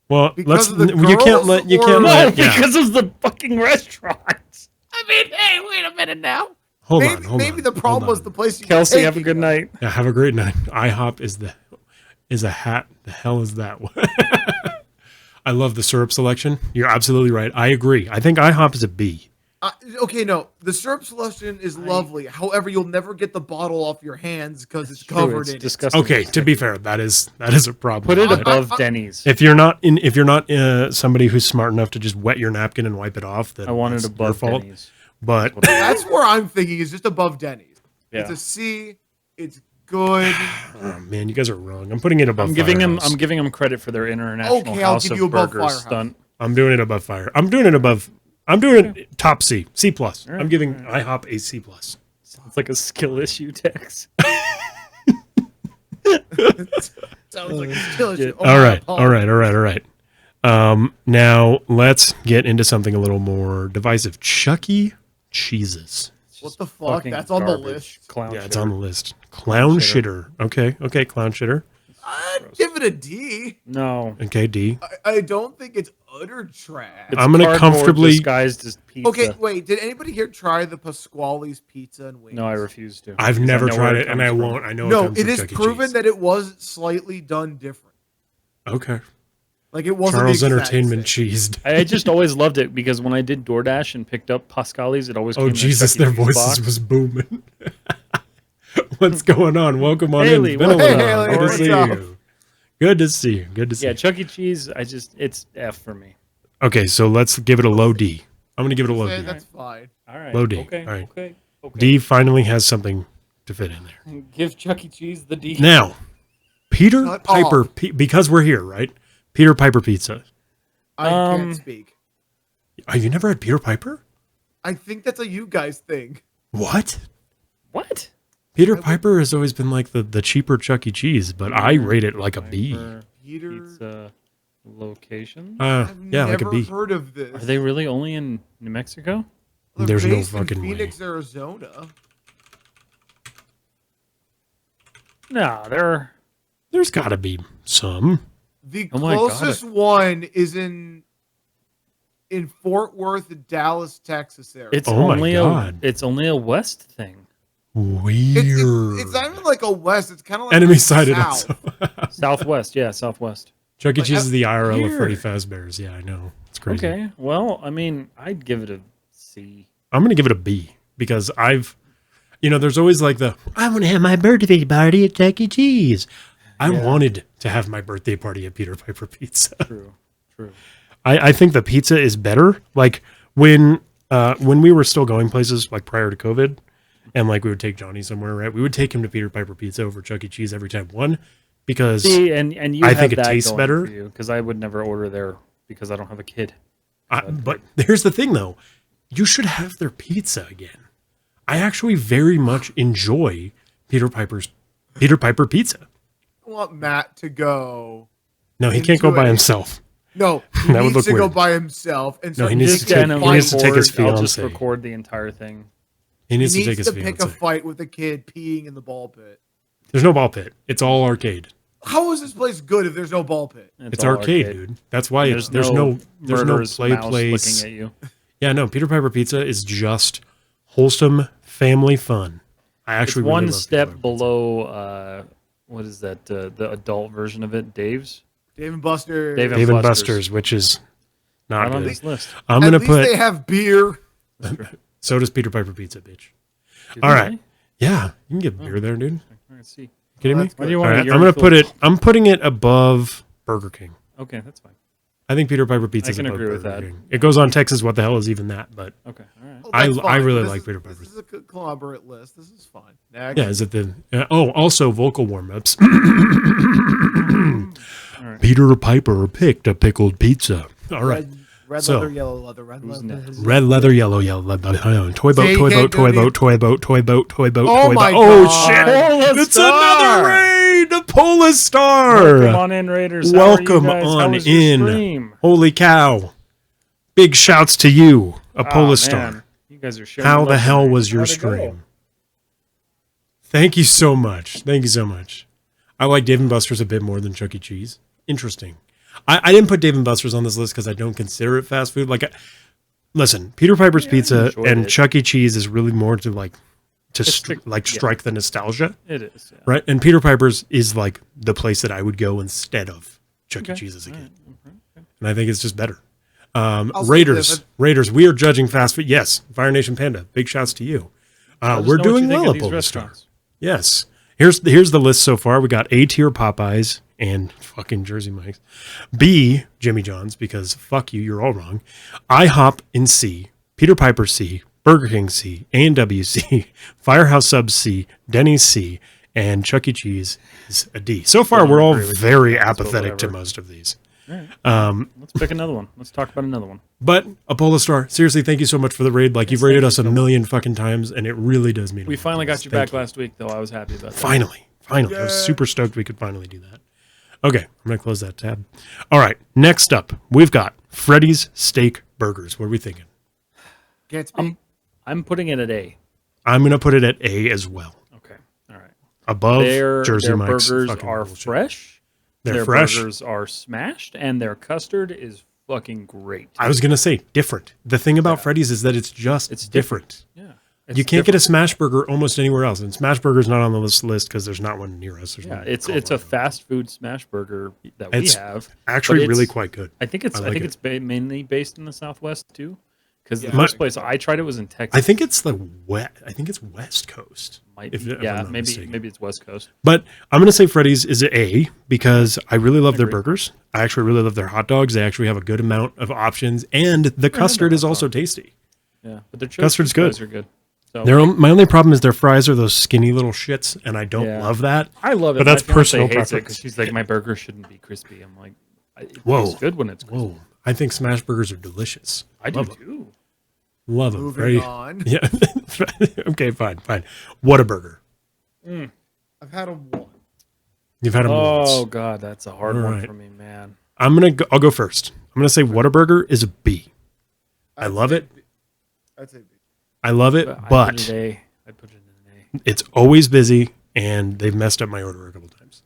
Well, Because let's. of the You can't girls let. You or- can't No, let. Yeah. because of the fucking restaurant. I mean, hey, wait a minute now. Hold maybe on. Hold maybe on, the problem hold was on. the place you Kelsey, were have a good taking night. Yeah, have a great night. IHOP is a hat. The hell is that? I love the syrup selection. You're absolutely right. I agree. I think IHOP is a B. Okay, no, the syrup selection is lovely. However, you'll never get the bottle off your hands because it's True, covered it's in it. disgusting. Okay, to be fair, that is a problem. Put it But above Denny's. if you're not somebody who's smart enough to just wet your napkin and wipe it off, then I want it that's above your fault. Denny's. But That's where I'm thinking is just above Denny's. Yeah. It's a C. It's good. oh, man, you guys are wrong. I'm putting it above. I'm giving Firehouse. them credit for their international Okay, I'll House give of you above Burgers Firehouse. stunt. I'm doing it above Fire. I'm doing it above. I'm doing it top C, C plus. right, I'm giving IHOP a C plus. Sounds like a skill issue, Tex. Sounds like a skill issue. Oh, All my right, apologies. all right. Now let's get into something a little more divisive. Chuck E. Cheeses. What the fuck? Fucking That's on the garbage. list. Clown Yeah, it's shitter. on the list. Clown shitter. Okay, clown shitter. I'd give it a D. No. Okay, D. I don't think it's utter trash. It's I'm gonna cardboard comfortably- disguised as pizza. Okay, wait. Did anybody here try the Pasquale's pizza and wings? No, I refuse to. I've Because I never know tried where it, and I comes from. won't. I know No, comes it from is Chuck E. proven Cheese. that it was slightly done different. Okay. Like it wasn't Charles the exact Entertainment same. cheesed. I just always loved it because when I did DoorDash and picked up Pascali's, it always came Oh in a Jesus, Chuck E. their Cheese voices box. was booming. What's going on? Welcome on Haley, in. Been a what's while. up? Good to What's see up? you. Good to see you. Good to see Yeah, you. Chuck E. Cheese. It's F for me. Okay, so let's give it a low D. I'm going to give it a low Okay, D. that's fine. All right. Low D. Okay. All right. Okay. Okay. D finally has something to fit in there. Give Chuck E. Cheese the D. Now, Peter Shut Piper, up. because we're here, right? Peter Piper Pizza. I can't speak. Oh, you never had Peter Piper? I think that's a you guys thing. What? What? Peter Piper has always been like the cheaper Chuck E. Cheese, but I rate it like a B. Piper Peter, Pizza location. I've Yeah, never like a B. heard of this. Are they really only in New Mexico? They're There's no based in fucking way. Phoenix, Arizona. No, they're. There's got to be some. The Oh my God. closest one is in Fort Worth, Dallas, Texas area. It's Oh my only God. It's only a West thing. Weird. it's not even like a west. It's kind of like Enemy a sighted south. us. Southwest, yeah, Southwest. Chuck E. Like, Cheese is the IRL of here. Freddy Fazbear's. Yeah, I know. It's crazy. Okay, well, I mean, I'd give it a C. I'm going to give it a B because there's always like I want to have my birthday party at Chuck E. Cheese. I wanted to have my birthday party at Peter Piper Pizza. True. I think the pizza is better. Like when we were still going places like prior to COVID, and like we would take Johnny somewhere, right? We would take him to Peter Piper Pizza over Chuck E. Cheese every time. One, because and you I have think it that tastes going better. because I would never order there because I don't have a kid. But here's the thing, though. You should have their pizza again. I actually very much enjoy Peter Piper Pizza. I want Matt to go. No, he can't go by himself. No, he That would needs look to go weird. by himself. And No, so he needs Just to take- then he needs to take his I'll just fiance. record the entire thing. He needs he to take needs his to pick fiance. a fight with a kid peeing in the ball pit. There's no ball pit. It's all arcade. How is this place good if there's no ball pit? It's all arcade, dude. That's why there's no murderous play mouse place. looking at you. Yeah, no. Peter Piper Pizza is just wholesome family fun. I It's actually really one love step Peter Piper Pizza. below. What is that? The adult version of it, Dave's. Dave and Buster. Dave Dave and Buster's. Buster's, which is not Not on good. this list. I'm At gonna least put. they have beer. So does Peter Piper Pizza, bitch. Do All they right. really? Yeah, you can get beer there, dude. All right, see. Kidding me? That's Why do you All want right, to? I'm gonna put it. I'm putting it above Burger King. Okay, that's fine. I think Peter Piper Pizza is I can above agree with Burger that. King. It goes on Texas. What the hell is even that? But Okay, all right. Oh, I that's I fine. really This like is- Peter Piper. This is a collaborate list. This is fine. Next. Yeah, is it the? Also vocal warm ups. right. Peter Piper picked a pickled pizza. All right. Red So- leather, yellow leather, red Who's leather. next? Red leather, yellow leather. Toy boat, Jay toy boat, can't toy go boat, toy boat, toy boat, toy boat, Oh toy my boat. Oh God. shit! Polar It's Star! another raid. The Polar Star. Welcome on in, Raiders. How are you Welcome guys? How on was your in. stream? Holy cow! Big shouts to you, a Polar Oh, Star. man. You guys are sharing. How the love hell tonight. was your How'd it go? stream? Thank you so much. Thank you so much. I like Dave and Buster's a bit more than Chuck E. Cheese. Interesting. I didn't put Dave and Buster's on this list because I don't consider it fast food. Listen, Peter Piper's Pizza enjoyed and it. Chuck E. Cheese is really more to yeah. strike the nostalgia, It is. Yeah. right? And Peter Piper's is like the place that I would go instead of Chuck E. Okay. Cheese as a All kid, right. Okay. and I think it's just better. say Raiders, this. we are judging fast food. Yes, Fire Nation Panda. Big shouts to you. Let us We're know what doing you think well of at these Polar Star. restaurants. Yes. Here's the list so far. We got A tier Popeyes and fucking Jersey Mike's. B, Jimmy John's, because fuck you, you're all wrong. IHOP in C, Peter Piper C, Burger King C, A&W C, Firehouse Subs C, Dennys C, and Chuck E. Cheese is a D. So far, Don't we're all agree with very you, but apathetic to whatever. most of these. Let's pick another one. Let's talk about another one. But Apollo Star, seriously, thank you so much for the raid. Like, you've raided us a million fucking times, and it really does mean a We lot finally to us. got you Thank back last week, though. I was happy about that. Finally. I was super stoked we could finally do that. Okay, I'm going to close that tab. All right, next up, we've got Freddys Steak Burgers. What are we thinking? Can't speak. I'm putting it at A. I'm going to put it at A as well. Okay. All right. Above Jersey their Mike's. burgers fucking are bullshit. fresh. They're their fresh. burgers are smashed, and their custard is fucking great. I was going to say different. The thing about Freddys is that it's just different. Yeah. You can't get a Smashburger almost anywhere else. And Smashburger's not on the list because there's not one near us. There's Yeah, one it's in a Colorado. fast food smash burger that It's we have. Actually, but it's- really quite good. I think it's I I, like think it. it's mainly based in the Southwest too, because the Yeah. first place I tried it was in Texas. I think it's I think it's West Coast. Might if- be. if I'm Yeah, not mistaken. maybe it's West Coast. But I'm going to say Freddy's is an A because I really love their Agreed. burgers. I actually really love their hot dogs. They actually have a good amount of options, and the custard is also tasty. Yeah, but their Custard's good. fries are good. So My only problem is their fries are those skinny little shits, and I don't Yeah. love that. I love it. but that's My fiancé personal hates it preference. because she's like, my burger shouldn't be crispy. I'm like, it Whoa. tastes good when it's crispy. Whoa, I think smash burgers are delicious. I do love 'em. too. Love them. Moving on. Yeah. Okay, fine. What a burger. I've had them once. You've had them Oh once. god, that's a hard All one right. for me, man. I'll go first. I'm gonna say Whataburger is a B. I love it. I'd say B. I love it, I put but it A. I put it in an it's always busy, and they've messed up my order a couple times.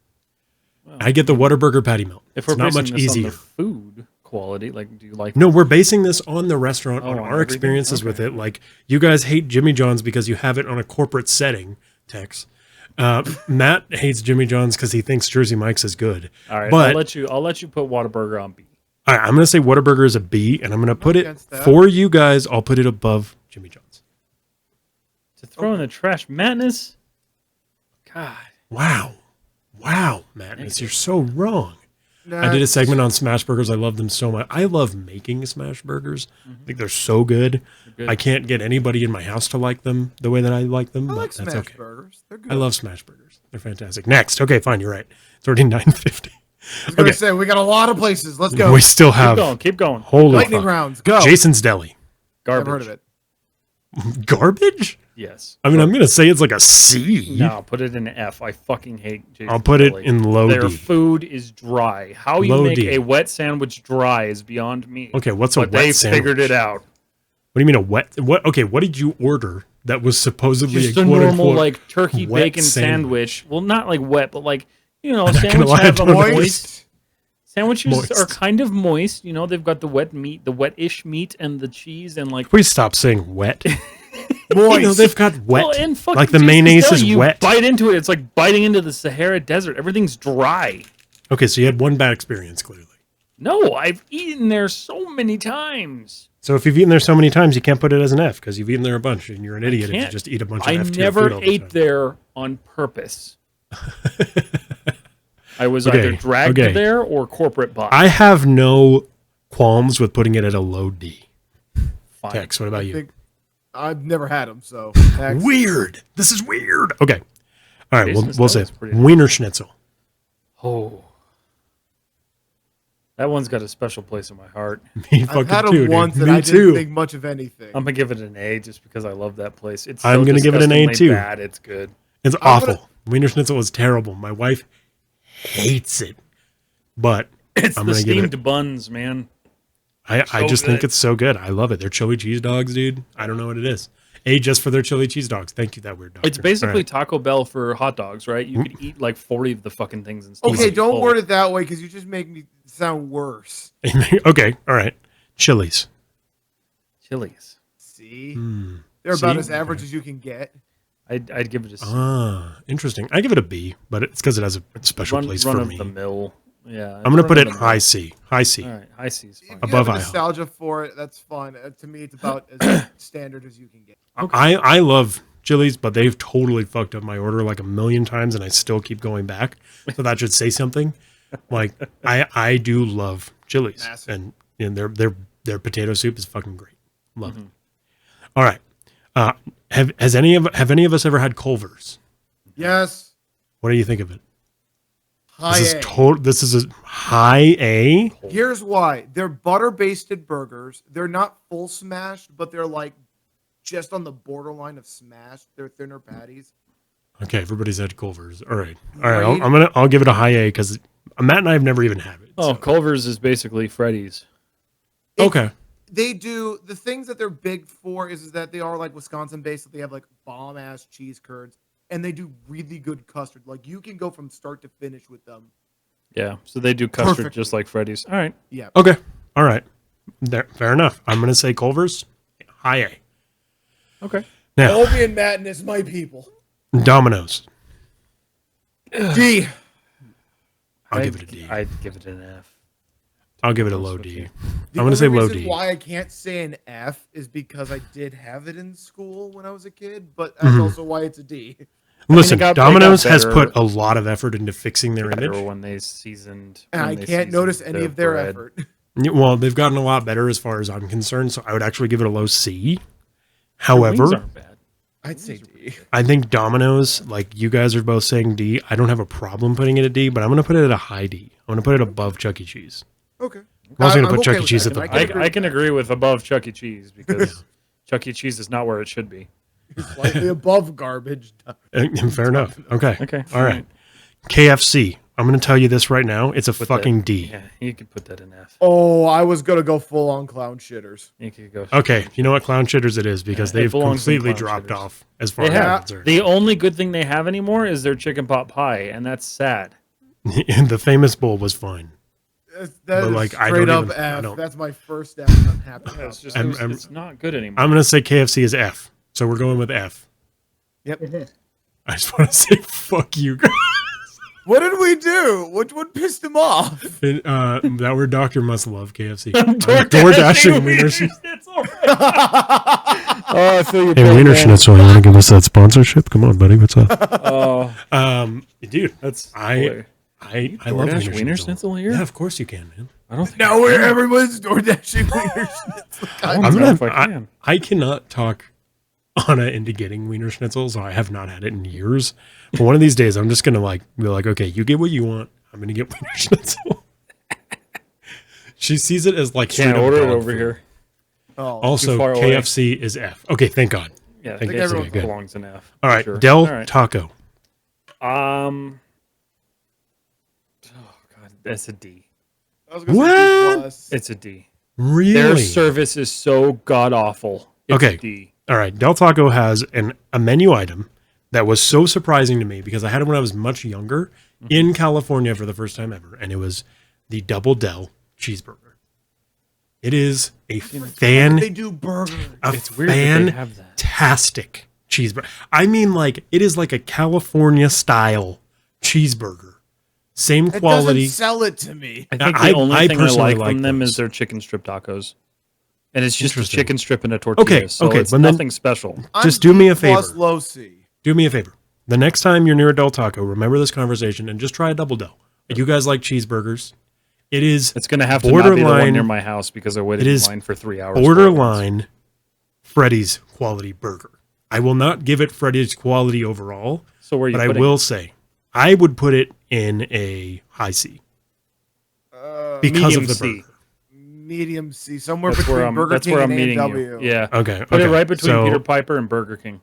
A. Well, I get the Whataburger patty melt. if we're It's not basing much this on easier. the food quality, like, do you like? No, we're basing this on the restaurant, on on our everything? experiences with Okay. it. Like, you guys hate Jimmy John's because you have it on a corporate setting, Tex. Matt hates Jimmy John's because he thinks Jersey Mike's is good. All right, but I'll let you put Whataburger on B. all right, I'm going to say Whataburger is a B, and I'm going to put it against that. for you guys. I'll put it above Jimmy John's. To throw in the trash. Madness? God. Wow, Madness, you're so wrong. Nah, I did a segment on Smashburgers. I love them so much. I love making Smashburgers. I think they're so good. I can't get anybody in my house to like them the way that I like them, I but like that's smash okay. burgers. They're good. I love Smashburgers. They're fantastic. Next. Okay, fine, you're right. It's already 9:50. I was gonna say we got a lot of places. Let's go. We still have Keep going. holy Lightning fuck. rounds. Go. Jason's Deli. Garbage. Never heard of it. Garbage? Yes. I mean, I'm going to say it's like a C. No, put it in an F. I fucking hate Jason's I'll put it Deli. in low Their D. food is dry. How you Low make D. a wet sandwich dry is beyond me. Okay, what's a but wet they sandwich? figured it out. What do you mean a wet? What? Okay, what did you order that was supposedly Just a a quote normal unquote like turkey wet bacon sandwich. Well, not like wet, but like not gonna sandwiches lie, I have a don't know. moist. Sandwiches Moist. are kind of moist. You know, they've got the wet meat, the wet-ish meat, and the cheese, and like. Please stop saying wet. Moist. You know, they've got wet. Well, and fucking like the Jason's mayonnaise Deli, is you wet. bite into it, it's like biting into the Sahara Desert. Everything's dry. Okay, so you had one bad experience, clearly. No, I've eaten there so many times. So if you've eaten there so many times, you can't put it as an F because you've eaten there a bunch and you're an idiot if you can't. just eat a bunch of I F tier never food all the ate time. there on purpose. I was Okay, either dragged okay. there or corporate bought. I have no qualms with putting it at a low D. Fine. Tex, what about I you? think I've never had them, so next. Weird. This is weird. Okay. All right, Jason's we'll say Deli is pretty Wiener Schnitzel. Oh. That one's got a special place in my heart. Me I've fucking had them too, dude. once, and Me I too. didn't think much of anything. I'm gonna give it an A just because I love that place. It's I'm so gonna give it an A disgustingly too. Bad. It's good. It's I'm awful. gonna- Wiener Schnitzel is terrible. My wife hates it, but It's I'm the gonna give it. steamed buns, man. I so just think good. it's so good. I love it. They're chili cheese dogs, dude. I don't know what it is. A just for their chili cheese dogs. Thank you, that weird doctor. It's basically All right. Taco Bell for hot dogs, right? You could eat like 40 of the fucking things and still Okay, be don't full. word it that way because you just make me sound worse. Okay, all right. Chili's. Chili's. See, Hmm. they're about See? as average Okay. as you can get. I'd give it a C. Ah, interesting. I give it a B, but it's because it has a special place run for of me. the mill. Yeah. I'm gonna put it run of the high mill. C. High C. All right, high C's fine. If you Above have IHOP. nostalgia for it, that's fine. To me, it's about as standard as you can get. I love Chili's, but they've totally fucked up my order like a million times, and I still keep going back. So that should say something. Like I do love Chili's, Massive. and their potato soup is fucking great. Love it. All right. Have any of us ever had Culvers? Yes, What do you think of it? high This A. is This is a high A. Here's why: they're butter basted burgers. They're not full smashed, but they're like just on the borderline of smashed. They're thinner patties. Okay, everybody's had Culvers. All right. Great. I'll give it a high A because Matt and I have never even had it. Oh, so- Culvers is basically Freddys. okay. They do the things that they're big for is that they are like Wisconsin based. So they have like bomb ass cheese curds, and they do really good custard. Like you can go from start to finish with them. Yeah, so they do custard Perfect. just like Freddys. All right. Yeah. Okay. All right. There, fair enough. I'm gonna say Culver's high A. Okay. Now Obi and Madness, my people. Domino's. D. I'll give it a D. I'd give it an F. I'll give it a low D. The I'm gonna say only low reason D. Why I can't say an F is because I did have it in school when I was a kid, but that's also why it's a D. Listen, they got Domino's has better- put a lot of effort into fixing their Better image. when they seasoned. And when I they can't notice seasoned any of their bread. effort. Well, they've gotten a lot better as far as I'm concerned, so I would actually give it a low C. Their However, wings aren't bad. I'd say D. I think Domino's, like you guys are both saying D, I don't have a problem putting it at D, but I'm going to put it at a high D. I'm going to put it above Chuck E. Cheese. Okay. I'm also going to I'm put Chuck okay E. with Cheese that. at the I can agree with above Chuck E. Cheese because Chuck E. Cheese is not where it should be. Slightly above garbage. Fair enough. Okay. Okay. All right. KFC. I'm going to tell you this right now. It's a Put fucking that- D. Yeah, you could put that in F. Oh, I was gonna go full on clown shitters. You could go. Okay. You know what? Clown shitters it is because Yeah, it they've belongs in completely clown dropped shitters. off as far They as I'm have concerned. the only good thing they have anymore is their chicken pot pie, and that's sad. The famous bowl was fine. That But, is like, I straight don't up even- I F. don't- That's my first F. And I'm happy. About It's just that. it's not good anymore. I'm going to say KFC is F. So we're going with F. Yep. I just want to say fuck you guys. What did we do? Which one pissed him off? And, that word doctor must love KFC. I'm door dashing wieners. It's all right. Oh, I feel your Hey, pain, Wiener man. Schnitzel, you want to give us that sponsorship? Come on, buddy. What's up? Oh, Dude, that's I hilarious. I love DoorDash Wiener Schnitzel. Schnitzel here? Yeah, of course you can, man. I don't think Now I where can. everyone's door dashing Wiener Schnitzel. I God don't know if I I, can. I cannot talk Anna into getting Wiener Schnitzel, so I have not had it in years. But one of these days, I'm just gonna be like, okay, you get what you want. I'm gonna get Wiener Schnitzel. She sees it as like Can't straight up order it dog over food. here. Oh, Also, Too far away. KFC is F. Okay, thank God. Yeah, I Thank think you. everyone Okay, good. belongs in F. All for right, sure. Del All right. Taco. Oh God, that's a D. I was gonna say What? B plus. It's a D. Really? Their service is so god awful. It's Okay. a D. All right, Del Taco has a menu item that was so surprising to me because I had it when I was much younger in California for the first time ever, and it was the Double Del cheeseburger. It is a They do burgers. It's weird that they have that. fantastic cheeseburger. I mean, like it is like a California style cheeseburger, same It quality. doesn't sell it to me. I think I the only thing I personally like like from them those. is their chicken strip tacos. And it's just a Interesting. chicken strip and a tortilla. Okay, so okay, it's but then- nothing special. Just I'm do me a B plus favor. low C. Do me a favor. The next time you're near a Del Taco, remember this conversation and just try a Double Del. You guys like cheeseburgers? It is It's going to have to not be the one borderline- near my house because I waited It in is line for 3 hours. for it. borderline Freddys quality burger. I will not give it Freddys quality overall, So where are you but I putting will it? say I would put it in a high C because medium of the C. burger. Medium C, somewhere That's between where I'm, Burger that's King where I'm and meeting A&W. you. Yeah. Okay, Put it okay. right between So, Peter Piper and Burger King.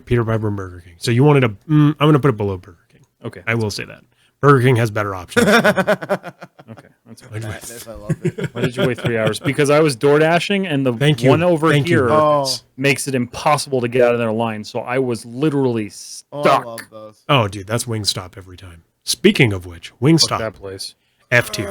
Peter Piper and Burger King. So you wanted a? I'm going to put it below Burger King. Okay. I will say that Burger King has better options. Okay. That's fine. Madness, I love it. Why did you wait 3 hours? Because I was door dashing and the Thank you. one over Thank you, here Marcus. makes it impossible to get out of their line. So I was literally Oh, I stuck. love those. Oh, dude, that's Wingstop every time. Speaking of which, Fuck Wingstop that place. F tier.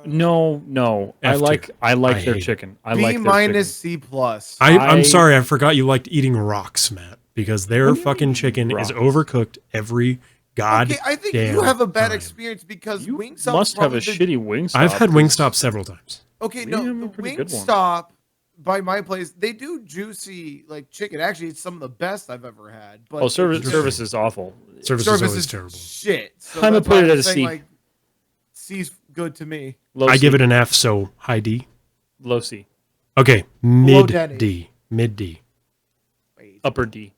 No. I F like tier. I I like their hate it. chicken. I B like their minus chicken. C plus. I'm I- sorry, I forgot you liked eating rocks, Matt, because their What do you fucking mean, chicken is rocks? overcooked every god. Okay, I think damn you have a bad time. experience because You Wingstop must have a probably shitty Wingstop. I've had 'cause- Wingstop several times. Okay, We no, have a the pretty good one. Wingstop by my place, they do juicy like chicken. Actually, it's some of the best I've ever had. But Oh, service it's- service is awful. Service is service always is terrible. shit. So I'm gonna that's put why it I'm at a saying, C. Like, C's good to me. Low I C. give it an F, so high D. low C, Okay, Below mid Dennys. D. Mid D. Wait, upper D.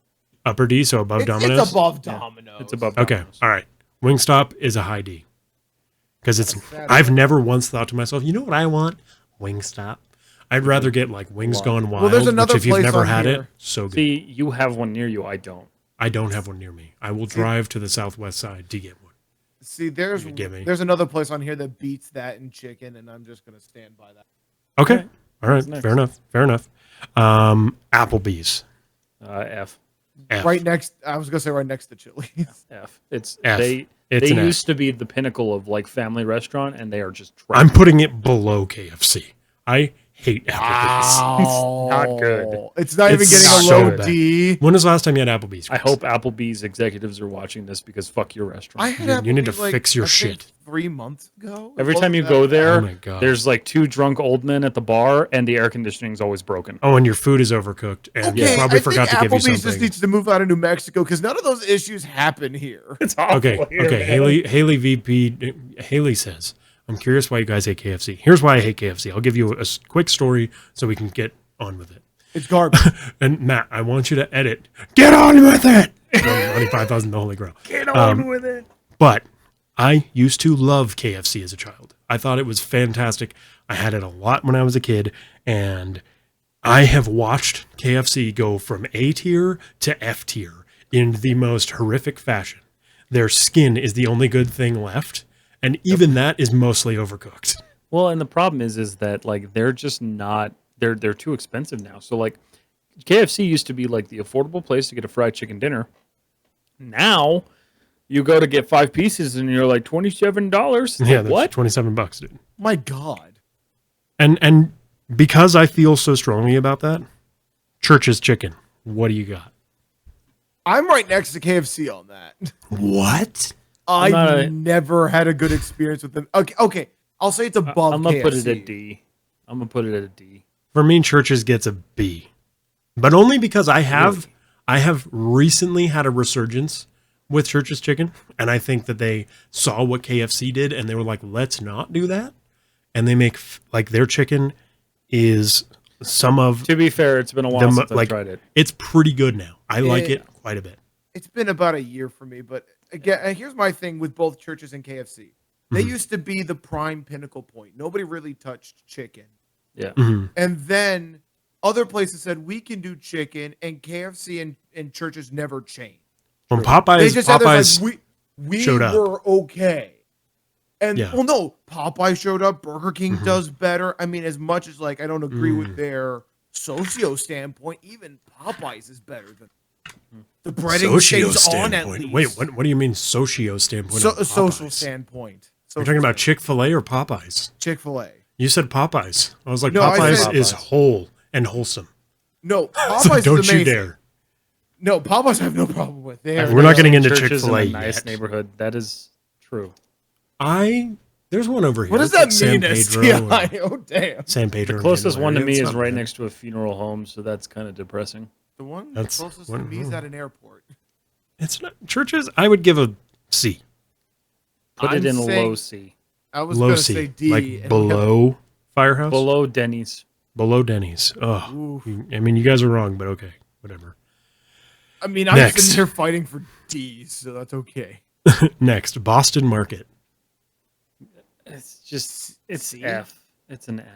Upper D, so above Domino's. It's above Yeah, Domino's. It's above. Okay, Domino's. all right. Wingstop is a high D. Because it's, sad. I've never once thought to myself, you know what I want? Wingstop. I'd rather get like Wings Gone Wild, there's another which if you've place never on had here. it, so good. See, you have one near you. I don't. I don't have one near me. I will drive to the southwest side to get one. See, there's You get me. there's another place on here that beats that in chicken, and I'm just gonna stand by that. Okay. Okay. All right. What's next? Fair enough. Fair enough. Applebee's. F. F. Right next, I was gonna say right next to Chili's. F. It's F. they. It's they an F. used to be the pinnacle of like family restaurant, and they are just. I'm trash. putting it below KFC. I hate Applebee's. not good. It's not even It's getting a so low bad. D. When was the last time you had Applebee's? I Chris? hope Applebee's executives are watching this because fuck your restaurant. I had You need to Applebee's, like, fix your I think shit. 3 months ago. Every It time you wasn't go that bad. there, Oh my God. there's like two drunk old men at the bar, and the air conditioning's always broken. Oh, and your food is overcooked, and you Okay, probably I forgot to think give you Applebee's just something. needs to move out of New Mexico because none of those issues happen here. It's awful. Okay, here, okay. man. Haley VP. Haley says, "I'm curious why you guys hate KFC. Here's why I hate KFC. I'll give you a quick story so we can get on with it." It's garbage. And Matt, I want you to edit. Get on with it. 95,000 the Holy Grail. Get on with it. But I used to love KFC as a child. I thought it was fantastic. I had it a lot when I was a kid, and I have watched KFC go from A tier to F tier in the most horrific fashion. Their skin is the only good thing left, and even that is mostly overcooked. Well, and the problem is that like they're just not. They're too expensive now. So like, KFC used to be like the affordable place to get a fried chicken dinner. Now, you go to get 5 pieces and you're like $27. Yeah, Like, that's what? $27, dude. My God. And because I feel so strongly about that, Church's Chicken. What do you got? I'm right next to KFC on that. What? I'm not I've a- never had a good experience with them. Okay. I'll say it's above I'm gonna KFC. put it at D. I'm gonna put it at a D. For me, Church's gets a B. but only because I have recently had a resurgence with Church's Chicken, and I think that they saw what KFC did, and they were like, let's not do that. And they make like their chicken is some of. To be fair, it's been a while since I've tried it. It's pretty good now. I like it quite a bit. It's been about a year for me, but again, here's my thing with both Church's and KFC. They used to be the prime pinnacle point. Nobody really touched chicken. Yeah. Mm-hmm. And then other places said we can do chicken, and KFC and Church's never changed. When Popeyes we showed up. were okay. And Yeah. well, no, Popeye showed up. Burger King does better. I mean, as much as like I don't agree with their socio standpoint, even Popeyes is better than the breading stays on at least. Wait, what do you mean socio standpoint? A social standpoint. You're talking about Chick-fil-A or Popeyes? Chick-fil-A. You said Popeyes. I was like, No, I Popeyes said is Popeyes. whole and wholesome. No, Popeyes So is don't amazing. you dare. No, Popeyes I have no problem with. We're not getting into Churches Chick-fil-A in a nice yet. neighborhood. That is true. There's one over here. What does It's that like mean, San Pedro or STI? Oh, damn. San Pedro. The closest one to me It's is not right bad. next to a funeral home, so that's kind of depressing. The one That's closest to one- me is at an airport. It's not Churches. I would give a C. Put I'm it in a saying- low C. I was Low going to C. say D. Like and below Firehouse? Below Dennys. Below Dennys. Oh, I mean, you guys are wrong, but okay. Whatever. I mean, I'm Next. sitting here fighting for D's, so that's okay. Next, Boston Market. It's just, it's C? F. It's an F.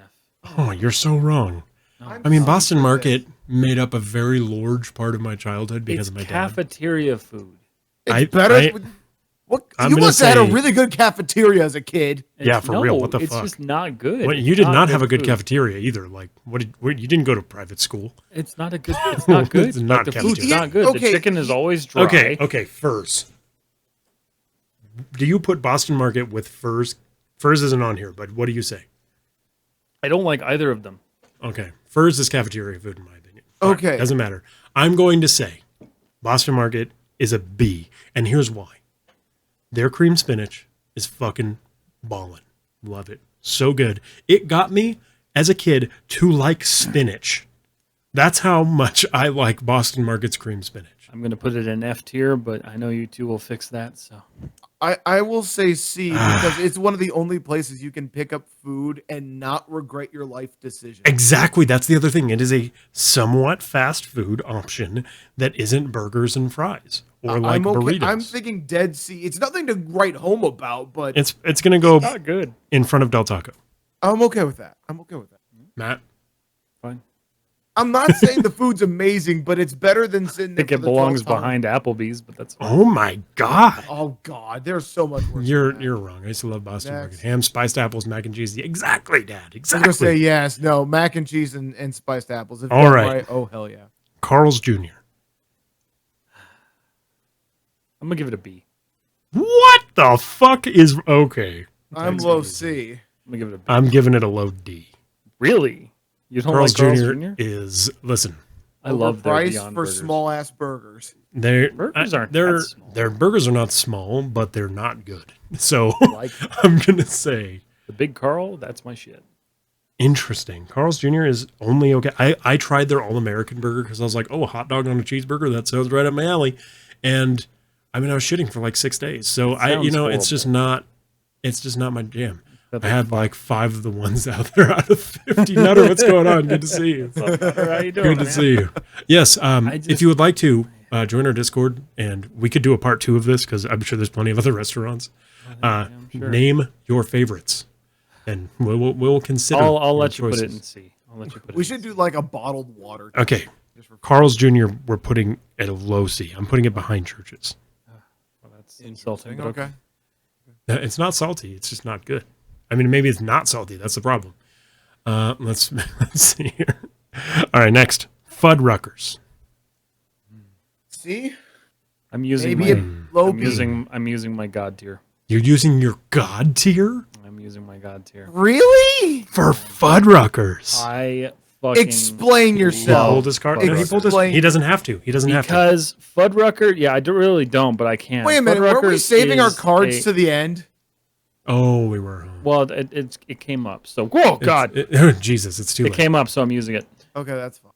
Oh, you're so wrong. I'm I mean, sorry Boston for Market this. made up a very large part of my childhood because It's of my dad. cafeteria food. It's better. What I'm you gonna must have had a say- really good cafeteria as a kid. Yeah, for real. What the it's fuck? just not good. Well, It's you did not have a good good food. cafeteria either. Like, you didn't go to private school. It's not a good. It's not good. It's not Like, the food's cafeteria. not good. Okay. The chicken is always dry. Okay, Furs. Do you put Boston Market with Furs? Furs isn't on here, but what do you say? I don't like either of them. Okay, Furs is cafeteria food in my opinion. Fine, Okay. doesn't matter. I'm going to say Boston Market is a B, and here's why. Their cream spinach is fucking ballin'. Love it. So good. It got me as a kid to like spinach. That's how much I like Boston Market's cream spinach. I'm gonna put it in F tier, but I know you two will fix that. So I will say C because it's one of the only places you can pick up food and not regret your life decision. Exactly. That's the other thing. It is a somewhat fast food option that isn't burgers and fries or like I'm okay. burritos. I'm thinking dead C. It's nothing to write home about, but It's going to go not good. in front of Del Taco. I'm okay with that. Matt? Fine. I'm not saying the food's amazing, but it's better than sitting I there think for it the belongs 12th time. behind Applebee's, but that's fine. Oh my God. Oh God, there's so much worse. You're than that. you're wrong. I used to love Boston Next. Market. Ham, spiced apples, mac and cheese. Exactly, Dad. I'm gonna Exactly. say yes. No, mac and cheese and spiced apples. If All done right. Oh hell yeah. Carl's Jr. I'm gonna give it a B. What the fuck is okay? I'm low C. I'm gonna give it a B. I'm giving it a low D. Really? You don't Carl's like Carl's Jr. Jr.? is listen. I love their price Beyond for Burgers. small ass burgers. Burgers aren't their that small. their burgers are not small, but they're not good. So Like I'm gonna say the Big Carl, that's my shit. interesting. Carl's Jr. is only okay. I tried their All American burger because I was like, oh, a hot dog on a cheeseburger, that sounds right up my alley. And I mean, I was shitting for like 6 days. So It sounds it's horrible. just not my jam. That's I had like 5 of the ones out there out of 50. Nutter, what's going on? Good to see you. How you doing? Good to man? see you. Yes. If just- you would like to join our Discord, and we could do a part 2 of this because I'm sure there's plenty of other restaurants. I'm sure. Name your favorites, and we'll consider. I'll your let you put it choices. in C. I'll let you put it. We in should C. do like a bottled water. Okay, Just for Carl's Jr. We're putting at a low C. I'm putting it behind Churches. Well, that's insulting. But okay. It's not salty. It's just not good. I mean, maybe it's not salty. That's the problem. Let's see here. All right, next Fuddruckers. See, I'm using maybe my, a low B. I'm using my God tier. You're using your God tier I'm using my God tier. Really? for Fuddruckers. I fucking Explain He yourself. pulled his card. Fuddruckers. He pulled his. Explain- He doesn't have to. He doesn't have to. because Fuddrucker. Yeah, really don't, but I can. Wait a minute. Were we Fuddruckers saving our is cards a- to the end? Oh, we were. Well, it came up. So whoa, God, Jesus, it's too it late. came up. So I'm using it. Okay, that's fine.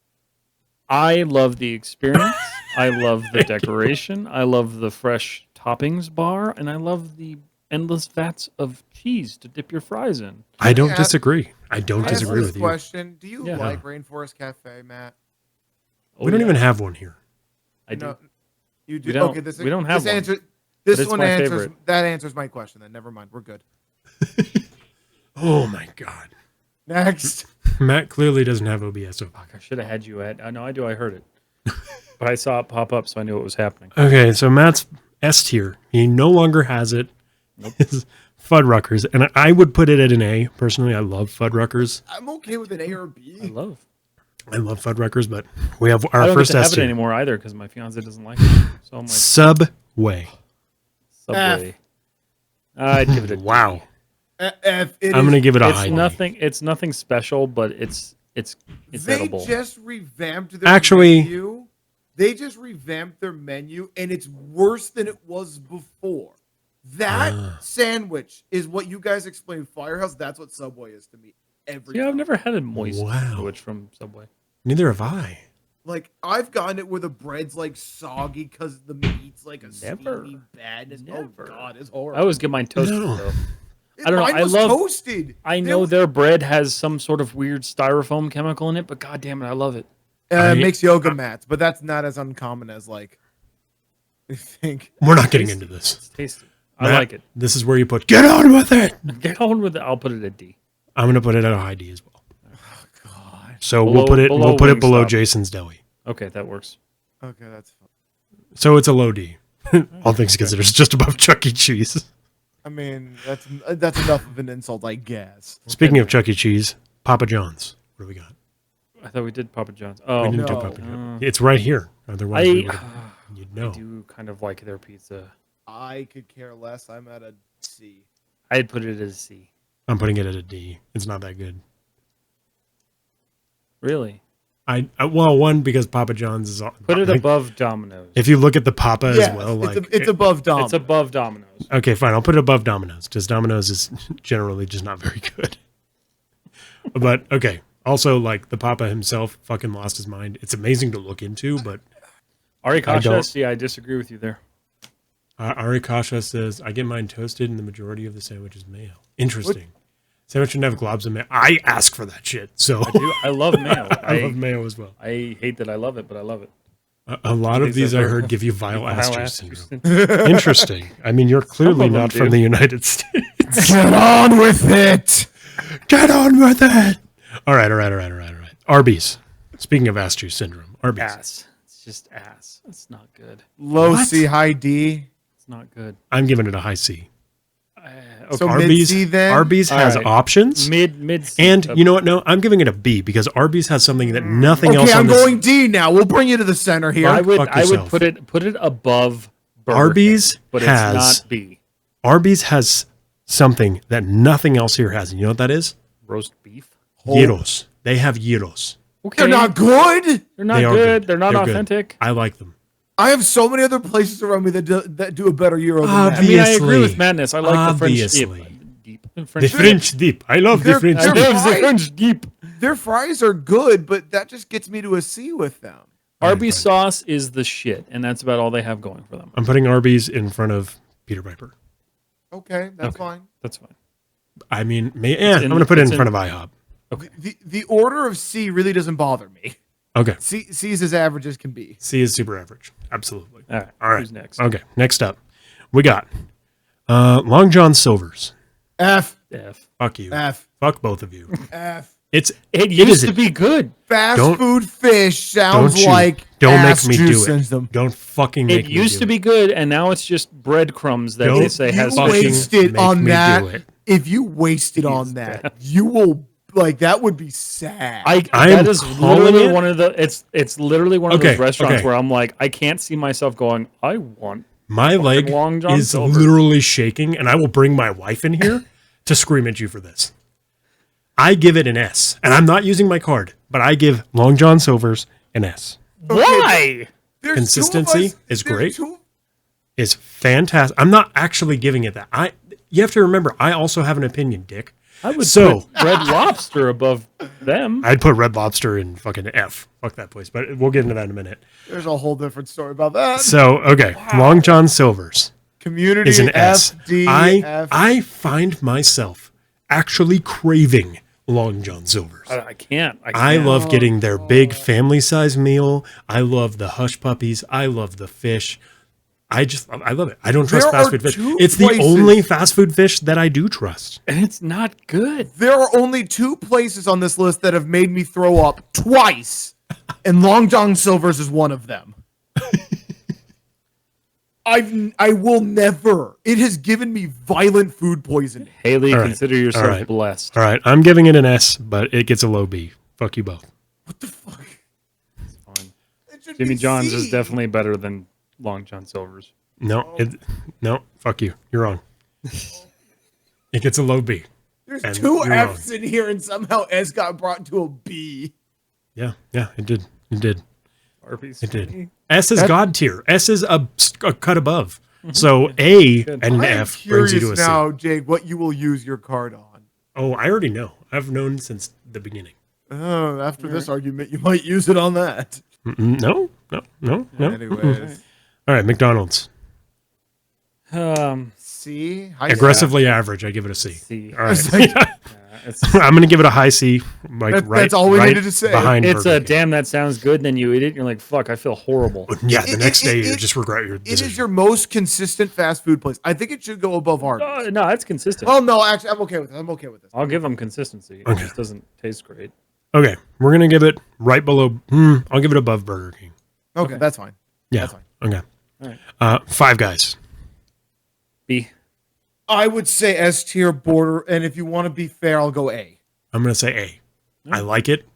I love the experience. I love the decoration. I love the fresh toppings bar, and I love the endless vats of cheese to dip your fries in. I don't disagree. I don't I disagree ask with this you. question. Do you Yeah. like Rainforest Cafe, Matt? We don't even have one here. I do. No, you do. We don't- Okay, this we don't have this one, answer. but This it's one my answers favorite. that answers my question. Then never mind. We're good. Oh my god. Next. Matt clearly doesn't have OBS open. Fuck, I should have had you at. I know I do. I heard it, but I saw it pop up, so I knew it was happening. Okay, so Matt's S tier. He no longer has it. It's Fuddruckers, and I would put it at an A. Personally, I love Fuddruckers. I'm okay with an A or I B. love. I love Fuddruckers, but we have I our don't first get to S have it tier. anymore either because my fiance doesn't like it. So I'm like Subway. Subway. I'd give it a D. Wow. F. It I'm is- going to give it a It's high D. nothing. It's nothing special, but it's They edible. just revamped their Actually- menu. They just revamped their menu, and it's worse than it was before. That sandwich is what you guys explained. Firehouse. That's what Subway is to me. Every Yeah, I've time. never had a moist Wow. sandwich from Subway. Neither have I. Like I've gotten it where the bread's like soggy because the meat's like a Never. steamy badness. Never. Oh God, it's I horrible. always get mine toasted No. though. I don't know, Mine I was love- toasted. I know their bread has some sort of weird styrofoam chemical in it, but god damn it, I love it. It makes yoga mats, but that's not as uncommon as like I think. We're not getting into this. It's tasty. I Matt, like it. This is where you put, get on with it. Get on with it. I'll put it at D. I'm going to put it at a high D as well. God. So Below- we'll put it below below Wingstop. Jason's Deli. Okay, that works. Okay, that's fine. So it's a low D. All things considered, it's just above Chuck E. Cheese. I mean, that's enough of an insult, I guess. Speaking of Chuck E. Cheese, Papa John's. What do we got? I thought we did Papa John's. We Oh, didn't do no. Papa John's. It's right here. Otherwise, we would've- you'd know. I do kind of like their pizza. I could care less. I'm at a C. I'd put it as C. I'm putting it at a D. It's not that good. Really? Well, one, because Papa John's is Put it like, above Domino's. if you look at the Papa Yes, as well, like it's above Dom. It's above Domino's. okay, fine. I'll put it above Domino's because Domino's is generally just not very good. But okay, also like the Papa himself fucking lost his mind. It's amazing to look into, but Ari don't- Kasha, see, I disagree with you there. Ari Kasha says I get mine toasted, and the majority of the sandwich is mayo. Interesting. Sandwich shouldn't have globs of mayo. I ask for that shit, so I love mayo. I love mayo as well. I hate that I love it, but I love it. A lot of These these are I very- heard give you vile ass Vile juice ass syndrome. juice. Interesting. I mean, you're clearly them not do. from the United States. Get on with it. Get on with it. All right. Arby's. Speaking of ass juice syndrome, Arby's. Ass. It's just ass. It's not good. Low What? C, high D. It's not good. I'm giving it a high C. Okay. So Arby's, mid-C then? Arby's has All right. options. mid. And you know what? No, I'm giving it a B because Arby's has something that nothing else Okay, on I'm this. going D now. We'll bring you to the center here. I would Fuck I would yourself. put it above Burger Arby's King, but has- it's not B. Arby's has something that nothing else here has. And you know what that is? Roast beef. Gyros. They have gyros. Okay. They're not good. They're not They are good. They're not They're good. authentic. I like them. I have so many other places around me that do a better Euro than that. I mean, I agree Obviously. with Madness. I like the French Obviously. deep. The French French dip. I love the They're- French they're dip. I love the fine. French deep. Their fries are good, but that just gets me to a C with them. Arby's sauce is the shit, and that's about all they have going for them. I'm putting Arby's in front of Peter Piper. Okay, that's Okay. fine. That's fine. I mean, I'm in- going to put it it's in in- front of IHOP. The order of C really doesn't bother me. Okay. C is as average as can be. C is super average. Absolutely. All right. All right. Who's next? Okay. Next up, we got Long John Silver's. F, F. Fuck you. F, Fuck both of you. F. It It is used to a- be good. Fast Don't- food fish sounds Don't you? like Don't ass make me do juice it. syndrome. Don't fucking make It me used do to be good, and now it's just breadcrumbs that Don't they say You has fucking wasted make on me that. do it. If you wasted on that, you will that would be sad. I am that is calling literally it- one of the it's literally one of Okay, those restaurants okay. where I'm like, I can't see myself going, I want My leg Long John is Silver. literally shaking, and I will bring my wife in here to scream at you for this. I give it an S, and I'm not using my card, but I give Long John Silver's an S. why? There's consistency two of us- is there's great. two- It's fantastic. I'm not actually giving it that. you have to remember, I also have an opinion, Dick. I would So- put Red Lobster above them. I'd put Red Lobster in fucking F. Fuck that place. But we'll get into that in a minute. There's a whole different story about that. So, okay. Long John Silver's Community is an S. F, D, I F. find myself actually craving Long John Silver's. I can't. I love getting their big family size meal. I love the hush puppies. I love the fish. I love it. I don't trust There fast are food fish. two It's the places- only fast food fish that I do trust. And it's not good. There are only 2 places on this list that have made me throw up twice, and Long John Silver's is one of them. I will never. It has given me violent food poisoning. Haley, All right. consider yourself All right. blessed. All right. I'm giving it an S, but it gets a low B. Fuck you both. What the fuck? It's fine. It should Jimmy be John's C. is definitely better than Long John Silver's. No, no, fuck you. You're wrong. It gets a low B. There's and 2 you're F's in here, and somehow S got brought to a B. Yeah, it did. It did. Arby's. It did. S is God tier. S is a cut above. So A and an I'm F brings you curious to a C. now, Jake, what you will use your card on. Oh, I already know. I've known since the beginning. Oh, after this argument, you might use it on that. No. Anyways, All right, McDonald's. C. Aggressively average. I give it a C. C. All right. It's I'm going to give it a high C. Like That's all we needed to say. Behind it's Burger a King. damn that sounds good. Then you eat it. And you're like, fuck. I feel horrible. Yeah, the next day you it- just regret your It decision. is your most consistent fast food place. I think it should go above Arby's. No, it's consistent. Oh no, actually, I'm okay with this. I'll give them consistency. It Okay. just doesn't taste great. Okay, we're going to give it right below. I'll give it above Burger King. Okay, that's fine. Yeah. That's fine. Okay. All right. Five Guys. B. I would say S tier border, and if you want to be fair, I'll go A. I'm going to say A. I like it.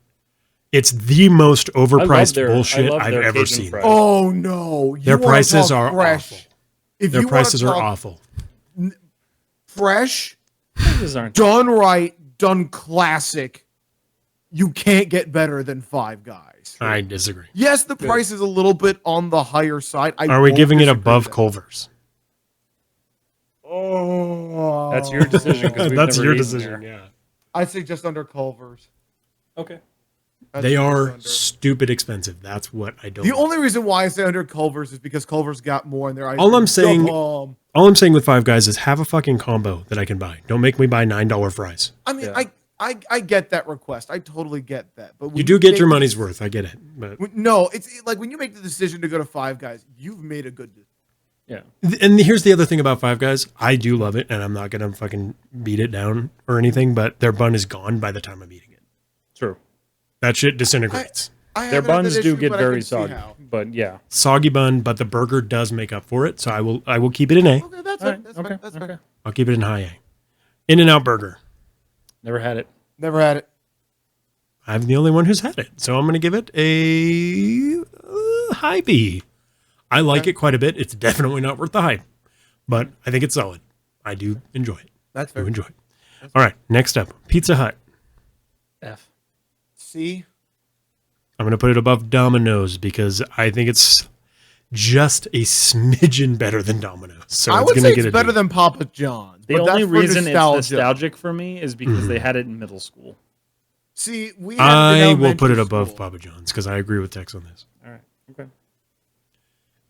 It's the most overpriced bullshit I've ever Cajun seen. fries. Oh no, Their wanna prices talk are fresh. awful. If Their you wanna prices are talk awful. fresh, These aren't. done right, done classic, you can't get better than Five Guys. I disagree. Yes, the price is a little bit on the higher side. Are we won't giving it disagree above with that. Culver's? Oh, That's your decision. 'cause we've That's never your eaten decision, there. yeah. I'd say just under Culvers. Okay. I'd They say are just under. stupid expensive. That's what I don't The like. only reason why I say under Culvers is because Culvers got more in their ice All cream. I'm saying- Dumb. All I'm saying with Five Guys is have a fucking combo that I can buy. Don't make me buy $9 fries. I mean, Yeah. I get that request. I totally get that. But when You do get your make- money's worth. I get it. But No, it's like when you make the decision to go to Five Guys, you've made a good decision. Yeah. and here's the other thing about Five Guys. I do love it, and I'm not gonna fucking beat it down or anything. But their bun is gone by the time I'm eating it. True. That shit disintegrates. I Their haven't had buns that do issue, get but I very can see soggy. how. But yeah. Soggy bun, but the burger does make up for it. So I will keep it in A. Okay, that's All it. right. That's Okay. fine. That's Okay. fine. I'll keep it in high A. In-N-Out Burger. Never had it. Never had it. I'm the only one who's had it, so I'm going to give it a high B. I like it quite a bit. It's definitely not worth the hype, but I think it's solid. I do enjoy it. That's I do fair. enjoy it. All right, next up, Pizza Hut. F. C. I'm going to put it above Domino's because I think it's just a smidgen better than Domino's. So I it's would going say to get it's a better D. than Papa John's. The but only that's for reason nostalgia. it's nostalgic for me is because they had it in middle school. See, we had it in I will put it elementary above school. Papa John's because I agree with Tex on this. All right. Okay.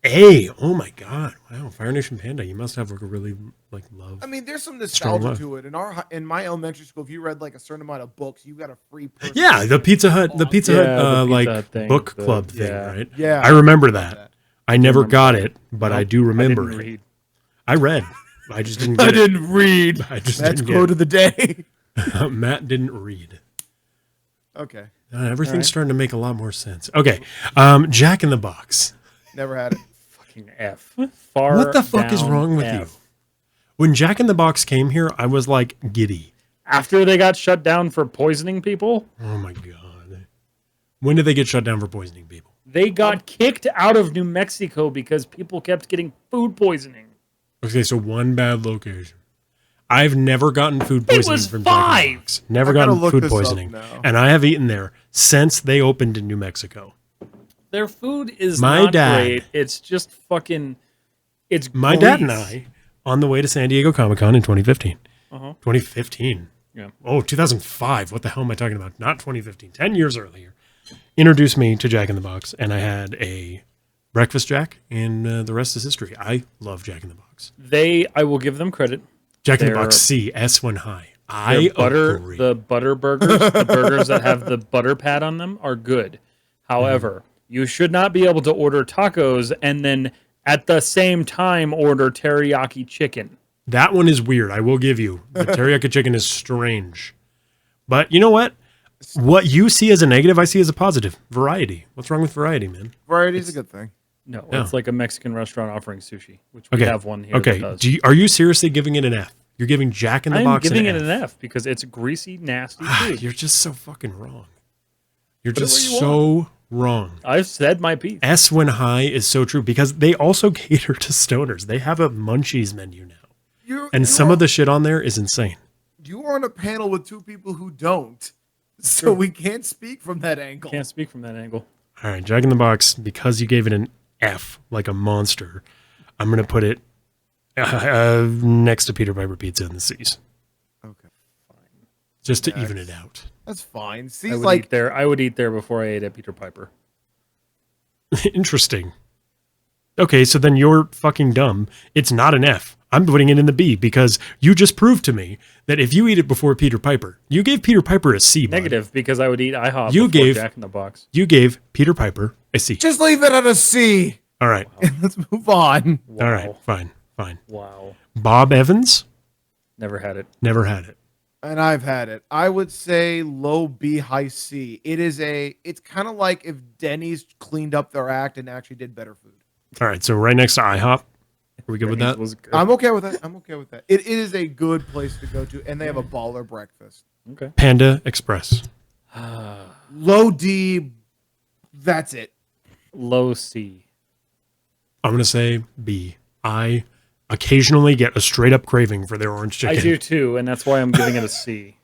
A. Oh my God! Wow, Fire Nation Panda. You must have like a really love. I mean, there's some Strong nostalgia love. to it. In my elementary school, if you read like a certain amount of books, you got a free. Yeah, the Pizza Hut, the Pizza Yeah, Hut, the Pizza like Hut thing, book the- club thing, yeah. right? Yeah, I remember that. I never remember got that. it, but I Nope, do remember didn't it. read. I read. I just didn't I get it. didn't read. I just That's didn't quote get of the day. it. Matt didn't read. Okay, Everything's right. starting to make a lot more sense. Okay, Jack in the Box. never had it. Fucking F. Far What the fuck is down wrong with F. you? When Jack in the Box came here, I was like giddy. After they got shut down for poisoning people, Oh my God. When did they get shut down for poisoning people? they got kicked out of New Mexico because people kept getting food poisoning. Okay, so one bad location. I've never gotten food It poisoning was from Jack in the 5. Box. Never I gotta gotten look food this up poisoning. now. And I have eaten there since they opened in New Mexico. Their food is My not dad- great. It's just fucking. It's My dad and grease. I on the way to San Diego Comic-Con in 2015. Uh-huh. 2015. Yeah. Oh, 2005. What the hell am I talking about? Not 2015. 10 years earlier. Introduced me to Jack in the Box, and I had a breakfast Jack, and the rest is history. I love Jack in the Box. I will give them credit. Jack in the Box C, S1 high. I agree. The butter burgers, the burgers that have the butter pad on them are good. However, you should not be able to order tacos and then at the same time order teriyaki chicken. That one is weird. I will give you. The teriyaki chicken is strange. But you know what? What you see as a negative, I see as a positive. Variety. What's wrong with variety, man? Variety is a good thing. No, Yeah. it's like a Mexican restaurant offering sushi, which we have one here. Okay. That does. Are you seriously giving it an F? You're giving Jack in the I'm Box giving an it F. an F because it's greasy, nasty food. You're just so fucking wrong. You're Put it just where you so wrong. I've said my piece. S when high is so true because they also cater to stoners. They have a munchies menu now. And some of the shit on there is insane. You are on a panel with two people who don't. So we can't speak from that angle. Can't speak from that angle. All right, Jack in the Box, because you gave it an F like a monster, I'm going to put it next to Peter Piper Pizza in the C's. Okay. Just to even it out. That's fine. I C's would like eat there. I would eat there before I ate at Peter Piper. Interesting. Okay, so then you're fucking dumb. It's not an F. I'm putting it in the B because you just proved to me that if you eat it before Peter Piper, you gave Peter Piper a C. Bud. Negative because I would eat IHOP You before gave- Jack in the Box. You gave Peter Piper a C. just leave it at a C. All right. Let's move on. Wow. All right. Fine. Wow. Bob Evans, Never had it. never had it. And I've had it. I would say low B, high C. It's kind of like if Denny's cleaned up their act and actually did better food. All right. So right next to IHOP. Are we good with that? Was good. I'm okay with that. It is a good place to go to, and they have a baller breakfast. Okay. Panda Express. Low D, that's it. Low C. I'm going to say B. I occasionally get a straight up craving for their orange chicken. I do too, and that's why I'm giving it a C.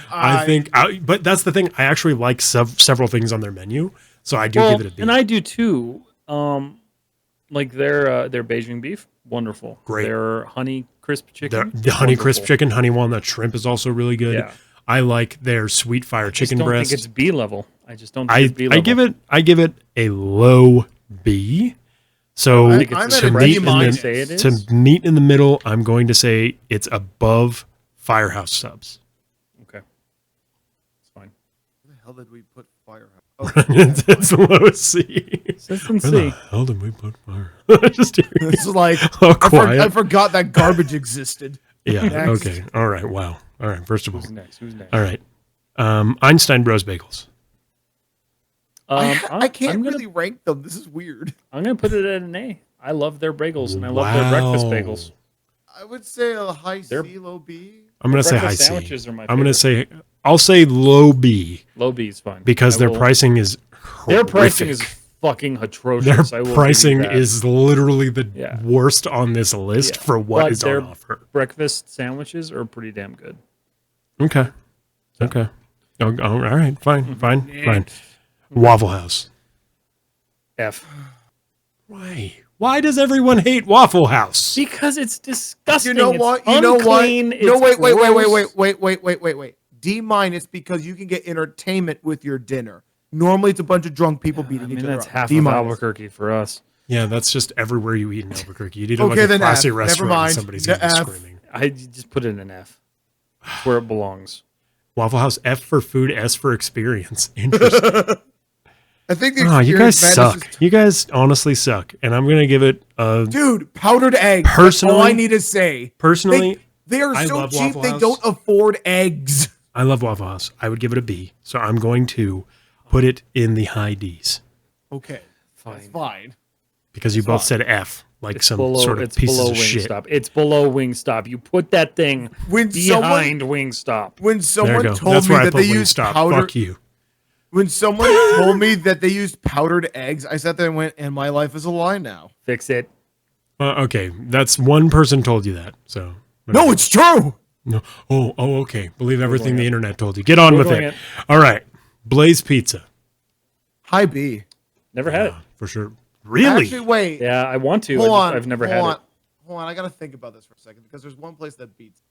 But that's the thing. I actually like several things on their menu, so I do give it a B. And I do too. Like their Beijing beef, wonderful. Great. Their honey crisp chicken, The honey crisp wonderful. chicken, honey walnut shrimp is also really good. Yeah. I like their sweet fire I just chicken don't breast. think it's B level. I just don't think it's B level. I give it a low B. So I think it's I'm a at a to D meet, in minus. the, Say it is. to meet in the middle, I'm going to say it's above Firehouse Subs. Okay, it's fine. Where the hell did we put Firehouse? It's low C. System Where the C. hell did we put Firehouse? Just here. This is like Oh, I quiet. forgot that garbage existed. Yeah. Next. Okay. All right. Wow. All right. First of all. Who's next? Who's next? All right. Einstein Bros Bagels. I can't I'm gonna, really rank them. This is weird. I'm gonna put it at an A. I love their bagels and I love their breakfast Wow. bagels. I would say a high They're- C, low B. I'm going to say high Breakfast C. sandwiches are my I'm going to favorite. say I'll say low B Low B is fine because I their will- pricing is Their pricing is horrific. fucking atrocious. Their I will give you pricing that. is literally the Yeah. worst on this list Yeah. for what But is on their offer. breakfast sandwiches are pretty damn good. Okay. Okay. Oh, all right. Fine. Waffle House. F. Why does everyone hate Waffle House? Because it's disgusting. You know It's what? You know what? unclean, No, it's wait. D minus because you can get entertainment with your dinner. Normally, it's a bunch of drunk people I beating mean, each other that's up. half D of minus. Albuquerque for us. Yeah, that's just everywhere you eat in Albuquerque. You eat at Okay, like a then classy F. Never restaurant mind. and somebody's The gonna be F. screaming. I just put it in an F. It's where it belongs. Waffle House, F for food, S for experience. Interesting. I think the Oh, you guys experience madness suck. is- You guys honestly suck. And I'm going to give it a... Dude, powdered eggs. Personally- That's all I need to say. Personally, They are I so love cheap Waffle they House. don't afford eggs. I love Waffle House. I would give it a B. So I'm going to put it in the high D's. Okay, Fine. fine. Because you both fine. said F, like It's some below, sort of it's pieces below of shit. Wingstop. It's below Wingstop. You put that thing When behind Wingstop. When There someone you go. told That's me where I that put they used Wingstop. powder, Fuck you. when someone told me that they used powdered eggs, I sat there and went, "And my life is a lie now." Fix it. Okay, that's one person told you that. So No, it's true. No. Oh, okay. Believe everything the internet told you. Get on with Googling it. it. All right. Blaze Pizza. High B. Never had it. For sure. Really? Actually, wait. Yeah, I want to. Hold on. I've never hold had on, it. hold on. I gotta think about this for a second because there's one place that beats.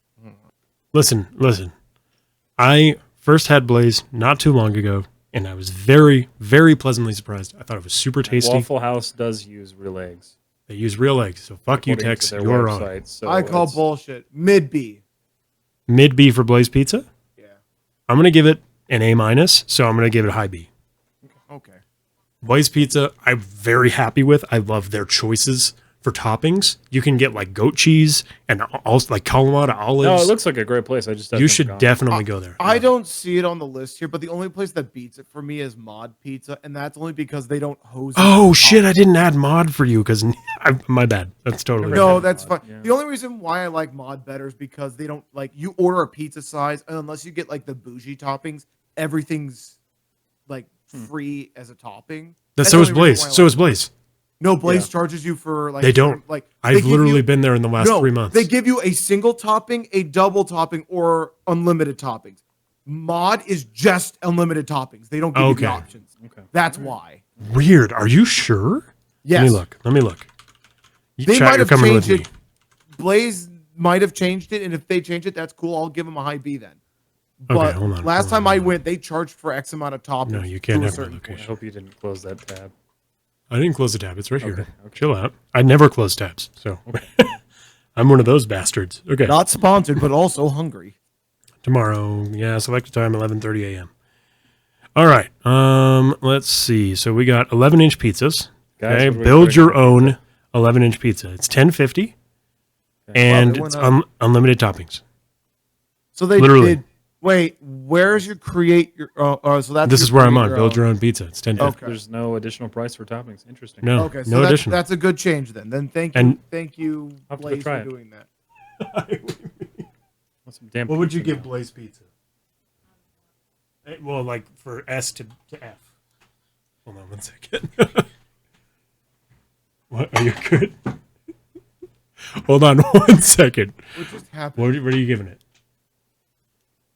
Listen. I first had Blaze not too long ago, and I was very, very pleasantly surprised. I thought it was super tasty. Waffle House does use real eggs. They use real eggs, so fuck you, according to Tex. their You're wrong. website, so I call it's- bullshit. Mid B. Mid B for Blaze Pizza. Yeah. I'm gonna give it an A-, so I'm gonna give it high B. Okay. Blaze Pizza, I'm very happy with. I love their choices for toppings. You can get like goat cheese and also like Kalamata olives. No, it looks like a great place. I just you haven't should gone. definitely go there. I don't see it on the list here, but the only place that beats it for me is Mod Pizza, and that's only because they don't hose. it Oh with shit! I toppings. didn't add mod for you because my bad. That's totally Never right. No, had that's Mod, fine. yeah. The only reason why I like Mod better is because they don't like you order a pizza size, and unless you get like the bougie toppings, everything's like free as a topping. That's That's so the is only reason Blaze. why I So like is Blaze. No, Blaze Yeah. charges you for like They don't. like they I've give literally you- been there in the last 3 months. They give you a single topping, a double topping, or unlimited toppings. Mod is just unlimited toppings. They don't give you Okay. the options. Okay. That's why. Weird. Are you sure? Yes. Let me look. You They chat, might you're have coming with changed me. it. Blaze might have changed it, and if they change it, that's cool. I'll give them a high B then. But hold on, last hold time on, I hold on. went, they charged for X amount of toppings. No, you can't to a have my certain location. I point. hope you didn't close that tab. I didn't close the tab. It's right here. Okay. Chill out. I never close tabs. So I'm one of those bastards. Okay. Not sponsored, but also hungry. Tomorrow. Yeah, selected time 11:30 a.m. All right. Let's see. So we got 11-inch pizzas. Guys, Okay. what do we Build put your on own 11-inch pizza. It's $10.50 and Wow, they it's went up. unlimited toppings. So they Literally. did. Wait, where's your create your? So that's This your is where I'm create on. Build your own pizza. It's $10.50. Okay. There's no additional price for toppings. Interesting. No, Okay, so no that's, additional. that's a good change then. Then thank you, I'll have to go Blaze, try for it. doing that. Want some damn What would you pizza give now. Blaze Pizza? Well, like for S to F. Hold on 1 second. What? Are you good? Hold on 1 second. What just happened? What are you giving it?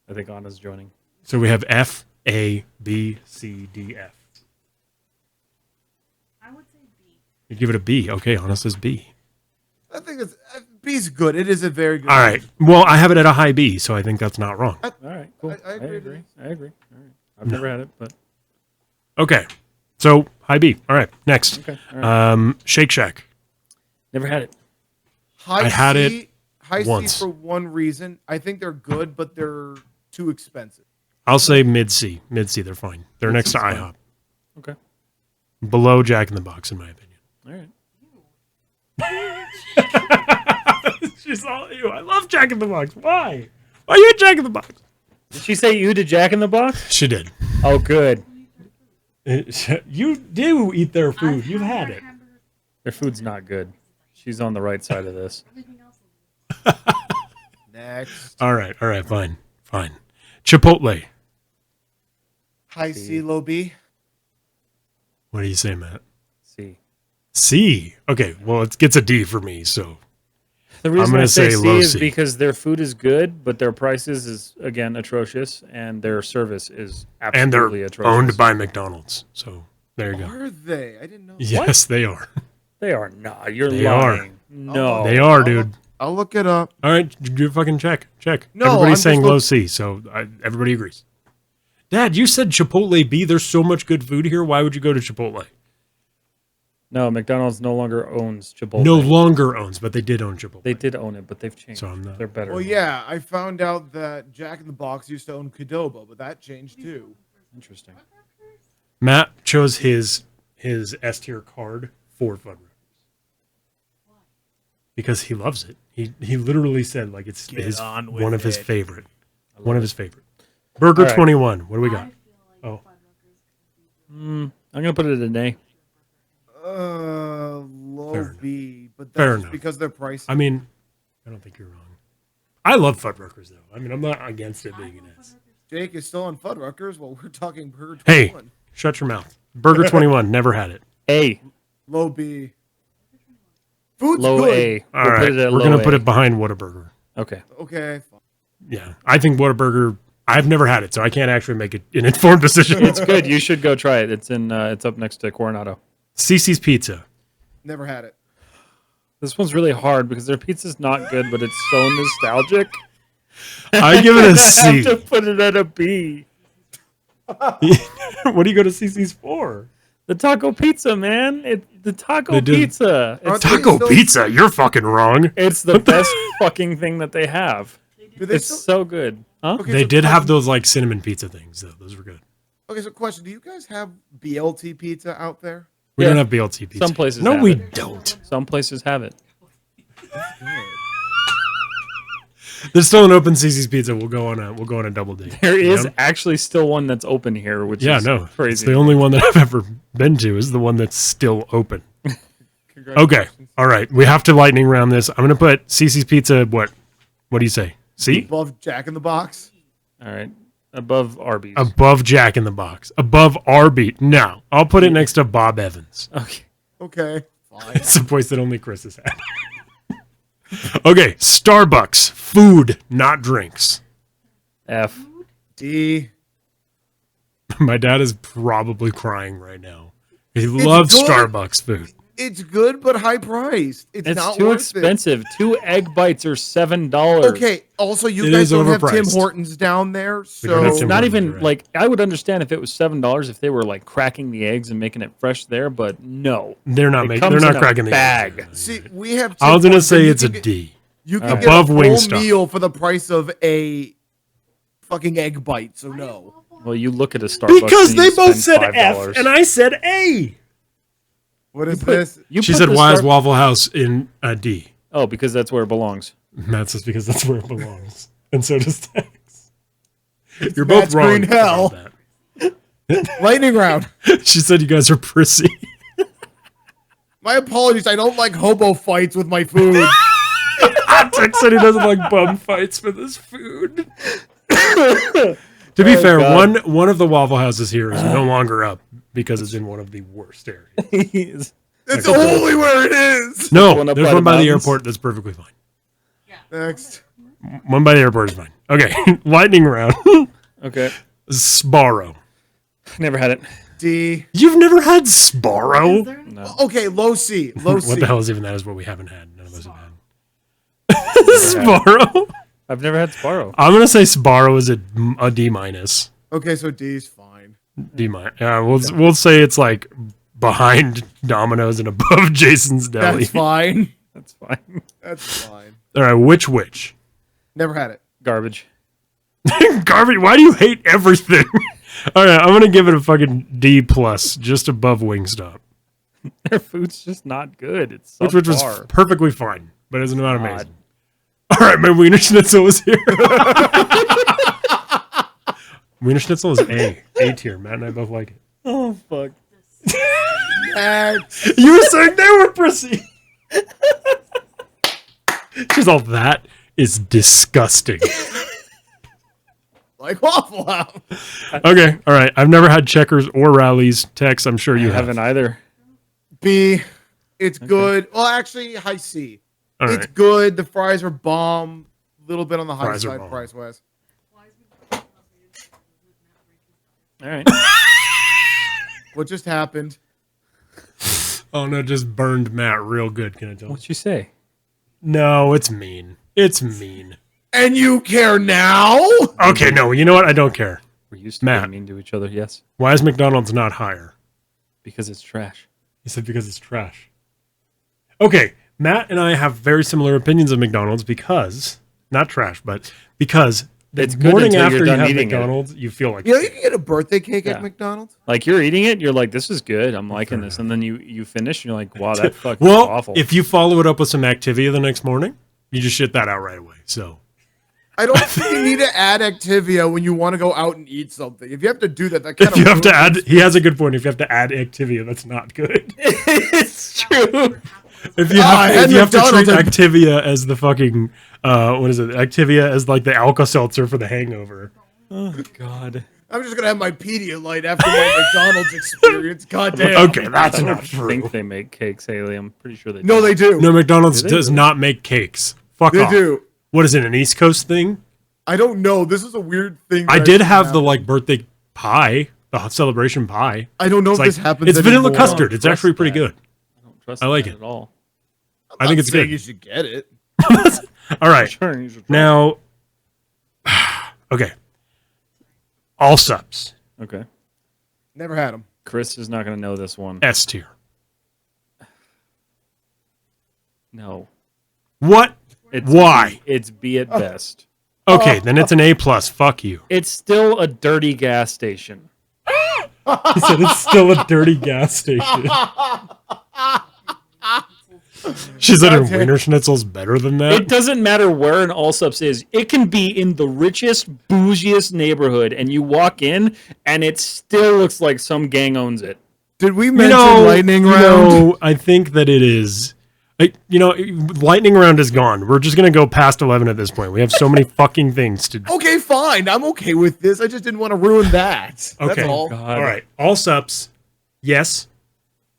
I think Anna's joining. So we have F, A, B, C, D, F. I would say B. You give it a B. Okay, Anna says B. I think it's B's good. It is a very good. All right. Well, I have it at a high B, so I think that's not wrong. All right, cool. I agree. agree. I agree. All right. I've never had it, but Okay. So high B. All right. Next. okay. All right. Shake Shack. Never had it. High I had C, it high once. C for one reason. I think they're good, but they're too expensive. I'll say mid C. Mid C. They're fine. They're next to Mid-C's IHOP. Okay. Below Jack in the Box, in my opinion. All right. She's all you. I love Jack in the Box. Why? Why you at Jack in the Box? Did she say you to Jack in the Box? She did. Oh, good. You do eat their food. You've had it. Their food's not good. She's on the right side of this. Everything else is Next, All right. Fine. Chipotle. high C, low B. What do you say, Matt? C. C. Okay. Well, it gets a D for me. So The reason gonna I say say C low is C. because their food is good, but their prices is again atrocious, and their service is and they're absolutely atrocious. owned by McDonald's. So there you go. Are they? I didn't know. Yes, they are. They are not. You're They lying. are. No. They are, dude. I'll look it up. All right, do a fucking check. No, Everybody's I'm just saying low look- C, so everybody agrees. Dad, you said Chipotle B. There's so much good food here. Why would you go to Chipotle? No, McDonald's no longer owns Chipotle. No longer owns, but they did own Chipotle. They did own it, but they've changed. So I'm not- They're better. Well, yeah, I found out that Jack in the Box used to own Qdoba, but that changed too. Interesting. Matt chose his S tier card for Fuddruckers because he loves it. He literally said like it's Get his on with one of his it. favorite. One of his favorite. Burger All right. 21. What do we got? Oh. I'm gonna put it at an A. Low Fair enough. B, but Fair that's enough. because they're pricey. I mean, I don't think you're wrong. I love Fuddruckers though. I mean, I'm not against it being an S. Jake is still on Fuddruckers while we're talking Burger Hey, 21. shut your mouth. Burger 21. Never had it. A. Low B. Food's Low good. A. All We'll right, put it at we're low gonna put A. it behind Whataburger. Okay. Okay. Fine. Yeah, I think Whataburger. I've never had it, so I can't actually make an informed decision. It's good. You should go try it. It's in. It's up next to Coronado. Cece's Pizza. Never had it. This one's really hard because their pizza's not good, but it's so nostalgic. I give it a I have C. to put it at a B. What do you go to CC's for? The taco pizza, man. The taco They did- pizza. Aren't It's, they Taco still- pizza? You're fucking wrong. it's the best fucking thing that they have. Do they It's still- so good. Huh? Okay, They so did have question- those like cinnamon pizza things though. Those were good. Okay, so question: do you guys have BLT pizza out there? We Yeah. don't have BLT pizza. Some places No, have we it. don't. Some places have it. There's still an open CC's Pizza. We'll go on a double date. There You is know? actually still one that's open here, which Yeah, is no. It's crazy. the only one that I've ever been to is the one that's still open. Okay. All right. We have to lightning round this. I'm going to put CC's Pizza, what do you say? C? Above Jack in the Box. All right. Above Arby's. Above Jack in the Box. Above Arby. No. I'll put it next to Bob Evans. Okay. Okay, fine. It's a place that only Chris has had. Okay. Starbucks. Food, not drinks. F. D. My dad is probably crying right now. He loves good. Starbucks food. It's good, but high priced. It's It's not too worth expensive. 2 egg bites are $7. it. Okay. Also, you It guys is don't have Tim overpriced. Hortons down there, don't have so Tim It's not Hortons, even you're right. like I would understand if it was $7 if they were like cracking the eggs and making it fresh there, but no. They're not It making. comes They're not in a cracking the bag. eggs. see, we have. I was Tim gonna Hortons, say and you it's a can get- D. You can Alright. get Above a Wingstop. full meal for the price of a fucking egg bite. So no. Well, you look at a Starbucks Because and you they both spend said $5. F and I said A. What is this? You She put said, the "Why is Star- Waffle House in a D?" Oh, because that's where it belongs. Matt says because that's where it belongs, and so does Tex. You're Matt's both wrong. green hell. about Lightning round. that. She said you guys are prissy. My apologies. I don't like hobo fights with my food. Tex said he doesn't like bum fights with his food. To be fair, God. one of the Waffle Houses here is no longer up because it's in one of the worst areas. It's only where it is. No, One up there's by one the by the mountains? airport that's perfectly fine. Next. One by the airport is fine. Okay, lightning round. Okay. Sbarro. Never had it. D. You've never had Sbarro? No. Okay, low C. Low C. What the hell is even that? Is what we haven't had. None of us have had. Sbarro. I've never had Sparrow. I'm gonna say Sbarro is a D minus. Okay, so D is fine. D minus. We'll say it's like behind Domino's and above Jason's Deli. That's fine. That's fine. That's fine. All right, which? Never had it. Garbage. Garbage. Why do you hate everything? All right, I'm gonna give it a fucking D plus, just above Wingstop, Their food's just not good. It's which was subpar. perfectly fine, but it's not God. amazing. All right, my Wiener Schnitzel is here. Wiener Schnitzel is A tier. Matt and I both like it. Oh fuck. Next. You were saying they were prissy. She's all, that is disgusting. Like Waffle House. Okay, all right. I've never had Checkers or Rallies. Tex, I'm sure you I haven't have. either. B. It's good. Well, actually, high C. All It's right. good. The fries are bomb. A little bit on the high Fries are side bomb. price wise. All right. What just happened? Oh no, just burned Matt real good. Can I tell? What'd you say? No, it's mean. It's mean. And you care now? Okay, no. You know what? I don't care. We used to Matt. be mean to each other. Yes, Why is McDonald's not higher? because it's trash. He said because it's trash. Okay, Matt and I have very similar opinions of McDonald's because not trash, but because the It's good morning until after you're you done have eating it. McDonald's, you feel like You know, you can get a birthday cake Yeah. at McDonald's. Like you're eating it, you're like, "This is good. I'm liking this," and then you finish, and you're like, "Wow, that fucking well, awful." if you follow it up with some Activia the next morning, you just shit that out right away. So I don't think you need to add Activia when you want to go out and eat something. If you have to do that, that kind if of you have to add, he has a good point. If you have to add Activia, that's not good. it's true. If you I have, had if you have to treat McDonald's Activia as the fucking what is it? Activia as like the Alka-Seltzer for the hangover. Oh God. I'm just gonna have my Pedialyte after my McDonald's experience. God damn. Okay, that's I not don't true. think they make cakes, Haley. I'm pretty sure they. No, don't. they do. No, McDonald's Do they does really? not make cakes. Fuck They off. do. What is it? An East Coast thing? I don't know. This is a weird thing. I that did see have the happen. like birthday pie, the celebration pie. I don't know It's if like this happens. it's vanilla anymore. custard. It's trust actually pretty that. good. I don't trust I like that it. at all. I think it's saying good. you should get it. All right. Sure, you should try. Now, okay. All subs. Okay. Never had them. Chris is not going to know this one. S tier. No. What? It's Why? B. It's B at best. Okay, then it's an A plus. Fuck you. It's still a dirty gas station. He said it's still a dirty gas station. She said her Wiener Schnitzel's better than that. It doesn't matter where an Allsups is. It can be in the richest, bougiest neighborhood, and you walk in, and it still looks like some gang owns it. Did we mention lightning round? I think that it is. Lightning round is gone. We're just going to go past 11 at this point. We have so many fucking things to do. Okay, fine. I'm okay with this. I just didn't want to ruin that. Okay. That's all. All right. All subs, yes,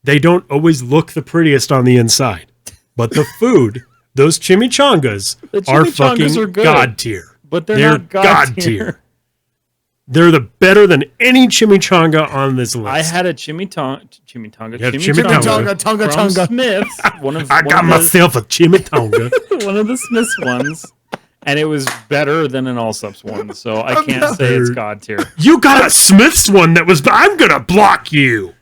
they don't always look the prettiest on the inside. But the food, those chimichangas, The are chimichangas fucking are good, god tier. But they're not God tier. They're the better than any chimichanga on this list. I had a chimichanga Yeah, Tonga, tonga, from tonga. Smith's. One of myself a chimichanga. one of the Smith's ones, and it was better than an Allsups one. So I can't say it's God tier. You got a Smith's one that was. I'm gonna block you.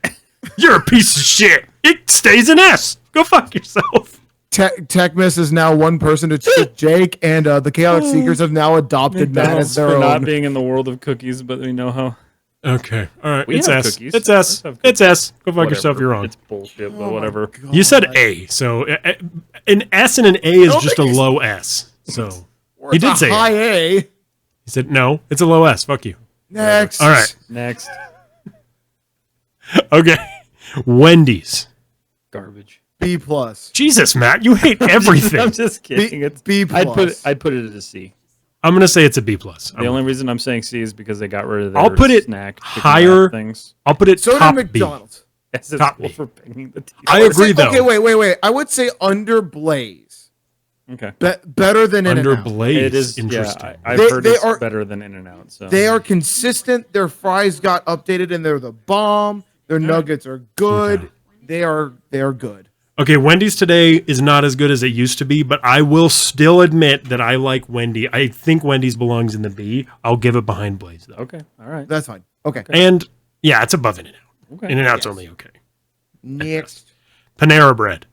You're a piece of shit. It stays an S. Go fuck yourself. Techmas is now one person to trick Jake, and the Chaotic Seekers have now adopted Matt as McDonald's their for own. not being in the world of cookies, but we know how. Okay. All right. We It's have S. cookies. It's S. Let's have It's S. Go fuck Whatever. yourself. You're wrong. It's bullshit, but whatever. You said A, so an S and an A is don't just a think low S. So Or he it's did a say high A. A. He said no. It's a low S. Fuck you. Next. All right. Next, Okay. Wendy's. garbage. B plus. Jesus, Matt, you hate everything. I'm just kidding. B, It's B plus. I'd put it at a C. I'm gonna say it's a B plus. The only reason I'm saying C is because they got rid of their I'll put it snack chicken higher. wrap things. I'll put it So did top B. McDonald's. As it's Top B. overpaying the teeth. I agree, though. Okay, wait. I would say under Blaze. Okay. Better than Under In-N-Out. Blaze. It is Interesting. Yeah, I've They- heard they it's are- better than In-N-Out. So They are consistent. Their fries got updated, and they're the bomb. Their nuggets are good. Okay. They are good. Okay, Wendy's today is not as good as it used to be, but I will still admit that I like Wendy. I think Wendy's belongs in the B. I'll give it behind Blaze though. Okay. All right. That's fine. Okay. And yeah, it's above In-N-Out. Okay. In-N-Out's only okay. Next. Panera Bread.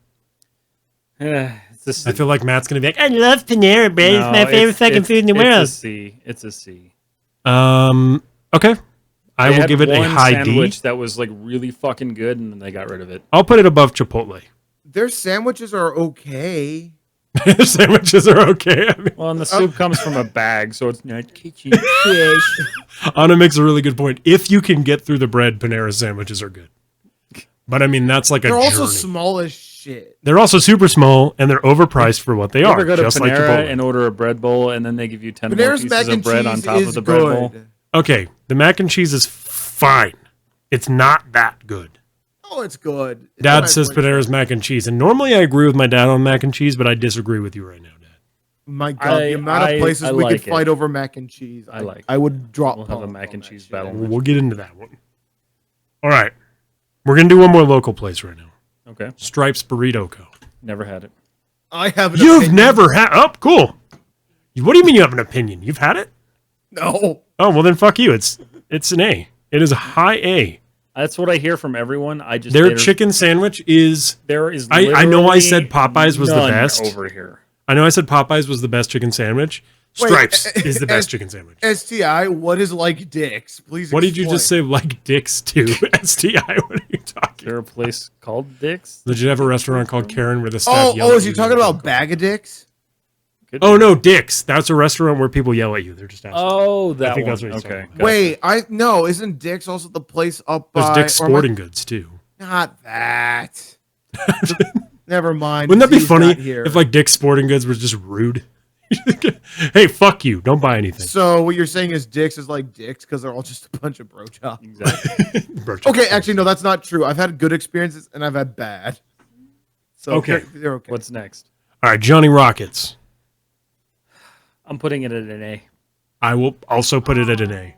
It's a C. I feel like Matt's gonna be like, I love Panera Bread. It's No, my favorite fucking food in the It's world. a C. It's a C. Okay. I They will had give it a one high sandwich D. that was like really fucking good, and then they got rid of it. I'll put it above Chipotle. Their sandwiches are okay. Sandwiches are okay. I mean, Well, and the soup comes from a bag, so it's not kitchen fish. Anna makes a really good point. If you can get through the bread, Panera sandwiches are good. But I mean, that's like a They're journey. also small as shit. They're also super small, and they're overpriced for what they You are. ever go to just like Panera Chipotle. and order a bread bowl, and then they give you 10 more Panera's pieces mac of and bread on cheese top is of the bread bowl? good. Okay, the mac and cheese is fine. It's not that good. Oh, it's good. It's Dad not says like- Panera's mac and cheese, and normally I agree with my dad on mac and cheese, but I disagree with you right now, Dad. My God, the amount of places I we like could fight it. over mac and cheese. I like it. I would drop. We'll have a bombs mac on and that cheese shit. battle. We'll get into that one. All right, we're gonna do one more local place right now. Okay. Stripes Burrito Co. Never had it. I have. An You've opinion. never had? Oh, cool. What do you mean you have an opinion? You've had it? No. Oh, well then fuck you. It's an A. It is a high A. That's what I hear from everyone. I just Their there's- chicken sandwich is. There is. I know I literally said Popeyes was the none best. over here. I know I said Popeyes was the best chicken sandwich. Wait, Stripes is the best chicken sandwich. STI. What is like dicks? Please. What did you just explain. say? Like dicks too? STI. What are you Is talking? there a place called Dick's? Did you have a restaurant called Karen where the staff? Oh, yell oh, at is he you? talking about bag of dicks? Could Oh be. no, Dick's. That's a restaurant where people yell at you. They're just asking. Oh, that think one. that's what he's Okay. talking about. gotcha. Wait, no, isn't Dick's also the place up There's by? Dick's or am I- Sporting Goods too. Not that. Never mind. Wouldn't that be He's funny not here. if like Dick's Sporting Goods was just rude? Hey, fuck you! Don't buy anything. So what you're saying is Dick's is like dicks because they're all just a bunch of bro jobs. Exactly. Okay, actually no, that's not true. I've had good experiences and I've had bad. So Okay. they're okay. What's next? All right, Johnny Rockets. I'm putting it at an A. I will also put it at an A.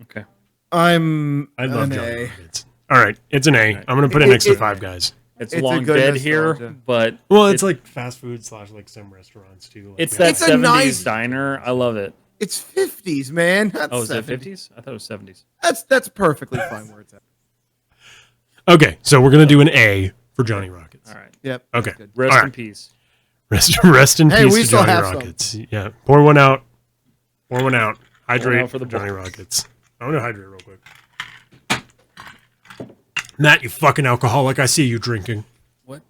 Okay. I'm I love an Johnny A. Rockets. All right, it's an A. I'm gonna put an It- extra it- 5 guys. It's It's a long good dead here, nostalgia. but Well, it's like fast food / like some restaurants too. Like it's we that have- a 70s nice- diner. I love it. It's 50s, man. That's Oh, is it 70s. 50s? I thought it was 70s. That's perfectly fine where it's at. Okay, so we're gonna do an A for Johnny Rockets. All right. Yep. Okay. that's good. Rest All in right. peace. Rest in Hey, peace we to still Johnny have some. Rockets. Yeah, pour one out. Pour one out. Hydrate out for for the Johnny boys. Rockets. I'm gonna hydrate real quick. Matt, you fucking alcoholic! I see you drinking. What?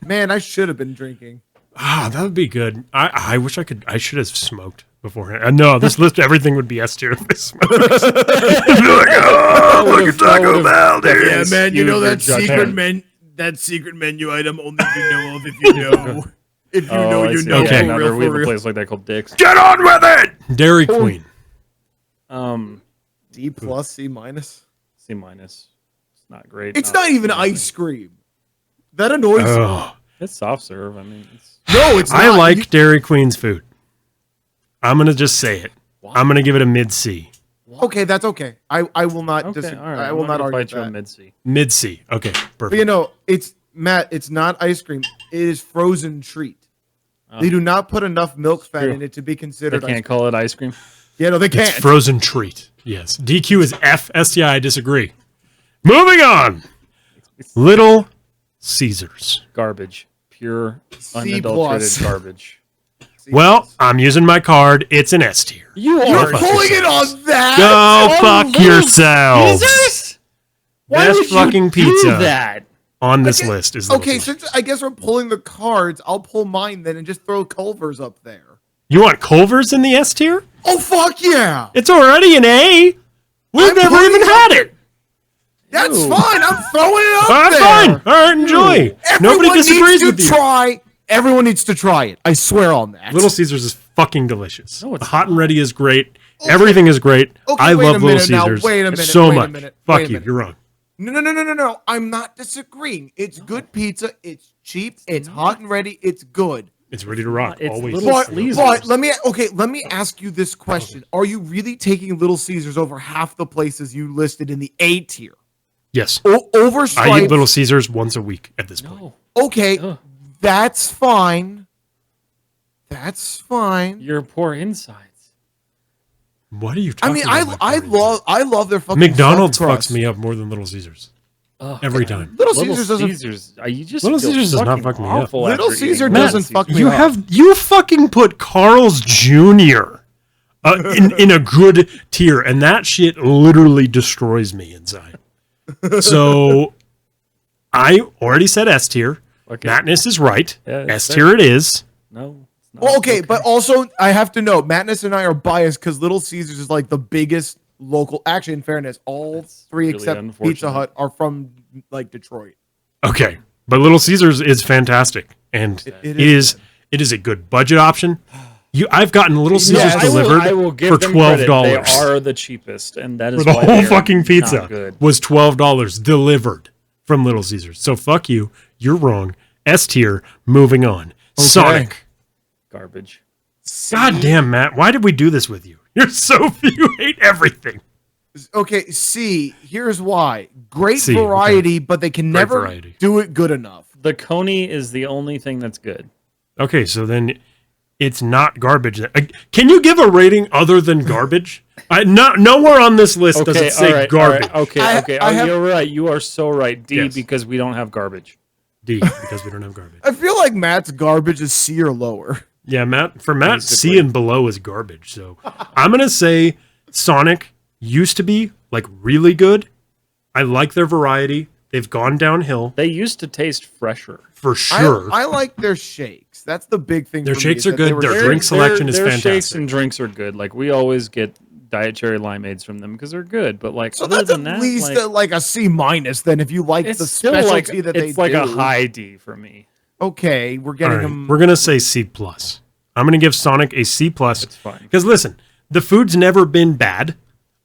Man, I should have been drinking. Ah, that would be good. I wish I could. I should have smoked beforehand. No, this list everything would be S tier if I smoked. I'd be like, oh, look at Taco Bell, dude. Yeah, man, you know that secret that secret menu item only you know of if you know. If you know, I you see. know. Okay. Yeah, For we have a real. place like that called Dick's. Get on with it, Dairy Queen. D plus, C minus. C minus. It's not great. It's not even amazing. ice cream. That annoys me. Oh, It's soft serve. I mean, it's No, it's not. I like Dairy Queen's food. I'm gonna just say it. Why? I'm gonna give it a mid C. Okay, that's okay. I will not okay. disagree. All right. I will not argue fight you on that. mid C. Mid C. Okay, But perfect. it's Matt. It's not ice cream. It is frozen treat. They do not put enough milk fat true. in it to be They considered. can't call it ice cream. Yeah, no, they It's can't. frozen treat. Yes. DQ is F. STI. I disagree. Moving on. Little Caesars. Garbage. Pure, C unadulterated plus. garbage. Well, I'm using my card. It's an S tier. You You're fuck pulling it yourselves. on that. Go fuck Little yourselves. Jesus! Why Best would fucking you pizza do that? on this Okay, list is Little Okay, Caesars. since I guess we're pulling the cards, I'll pull mine then and just throw Culvers up there. You want Culvers in the S tier? Oh fuck yeah! It's already an A. We've I'm never putting even it had up it. That's Ooh. fine. I'm throwing it up All right, there. fine. All right, enjoy. Nobody Everyone disagrees needs with to you. try. Everyone needs to try it. I swear on that. Little Caesars is fucking delicious. No, it's the hot and not. ready is great. Okay. Everything is great. Okay, I wait love a Little minute now. Caesars Wait a minute, so wait a much. minute, Fuck wait a you. minute. You're wrong. No. I'm not disagreeing. It's good pizza. It's cheap. It's hot and ready. It's good. It's ready to rock. It's Always. Little But, Caesars. but let me ask you this question: are you really taking Little Caesars over half the places you listed in the A tier? Yes. Over I Stripes? eat Little Caesars once a week at this point. No, Okay, Ugh. that's fine. That's fine. your poor insides. What are you I talking mean, about? I love their fucking McDonald's stuffed crust. fucks me up more than Little Caesars. Ugh. Every time. Little Little Caesars doesn't. Caesars. You just Little feel Caesars does not fucking fuck me up. awful Little after eating Caesar Little doesn't Caesars. fuck me You up. you fucking put Carl's Jr. In a good tier, and that shit literally destroys me inside. So I already said S tier. Okay. Mattness is right. Yeah, S it's tier it is. No. It's not. Well, okay, but also I have to know, Mattness and I are biased because Little Caesars is like the biggest local. Actually, in fairness, all That's three really except Pizza unfortunate. Hut are from like Detroit. Okay, but Little Caesars is fantastic, and It it is a good budget option. I've gotten Little Caesars Yes. delivered I will give for them $12. credit. They are the cheapest, and that is For the why whole they are fucking not pizza good. was $12 delivered from Little Caesars. So fuck you. You're wrong. S tier. Moving on. Sonic. Garbage. God damn, Matt. Why did we do this with you? You hate everything. Okay, C. Here's why. Great C, okay. variety, but they can never variety. do it good enough. The Coney is the only thing that's good. Okay, so then it's not garbage. Can you give a rating other than garbage? Nowhere on this list does it say all right, garbage. all right, okay, I- okay. I have- You're right. You are so right. D, Yes. because we don't have garbage. D, because we don't have garbage. I feel like Matt's garbage is C or lower. Yeah, Matt. For Matt, C Basically. and below is garbage. So I'm gonna say Sonic used to be like really good. I like their variety. They've gone downhill They used to taste fresher. for sure. I like their shakes. That's the big thing. Their for me, shakes is are that they good. were Their very- drink selection is their shakes fantastic. and drinks are good. Like we always get diet cherry limeades from them because they're good. But like So other that's than at that, least like, a C minus. Then if you like it's the still like specialty that they it's like do. a high D for me. Okay, we're All getting right, them. we're gonna say C plus. I'm gonna give Sonic a C plus. It's fine. Because listen, the food's never been bad.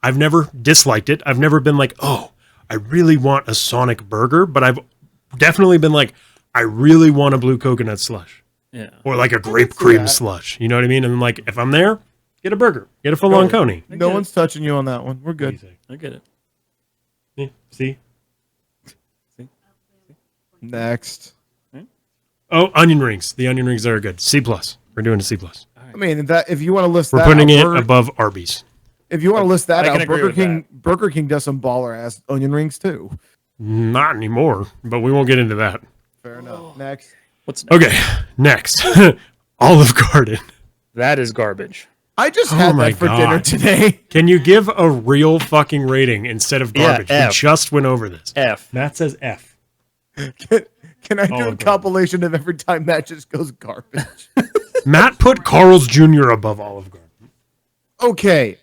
I've never disliked it. I've never been like, oh, I really want a Sonic burger. But I've definitely been like, I really want a blue coconut slush Yeah. or like a grape see cream that. slush. You know what I mean? And like, if I'm there, get a burger, get a full on coney. No one's touching you on that one. We're What do you good. think? I get it. Yeah, see, Next. Oh, onion rings. The onion rings are good. C+. We're doing a C+. I mean, that if you want to list We're that putting out, it above Arby's. if you want to list that I can out, agree Burger with King Burger King does some baller ass onion rings too. Not anymore, but we won't get into that. Fair enough. Next. What's next? Okay, next. Olive Garden. That is garbage. I just Oh had my that for God. dinner today. Can you give a real fucking rating instead of Yeah, garbage? We F. just went over this. F. Matt says F. Can I do a Garden. compilation of every time Matt just goes garbage? Matt put Carl's Jr. above Olive Garden. Okay.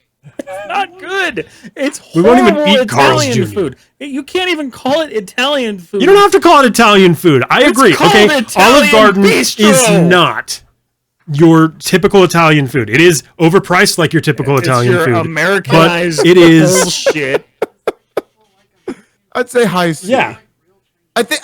Not good. It's We won't even horrible eat Carl's Italian Jr. food. You can't even call it Italian food. You don't have to call it Italian food. I agree. called Okay, Italian Olive Garden bistro. is not your typical Italian food. It is overpriced like your typical Italian your food. Americanized but it is bullshit. I'd say high C. yeah. I think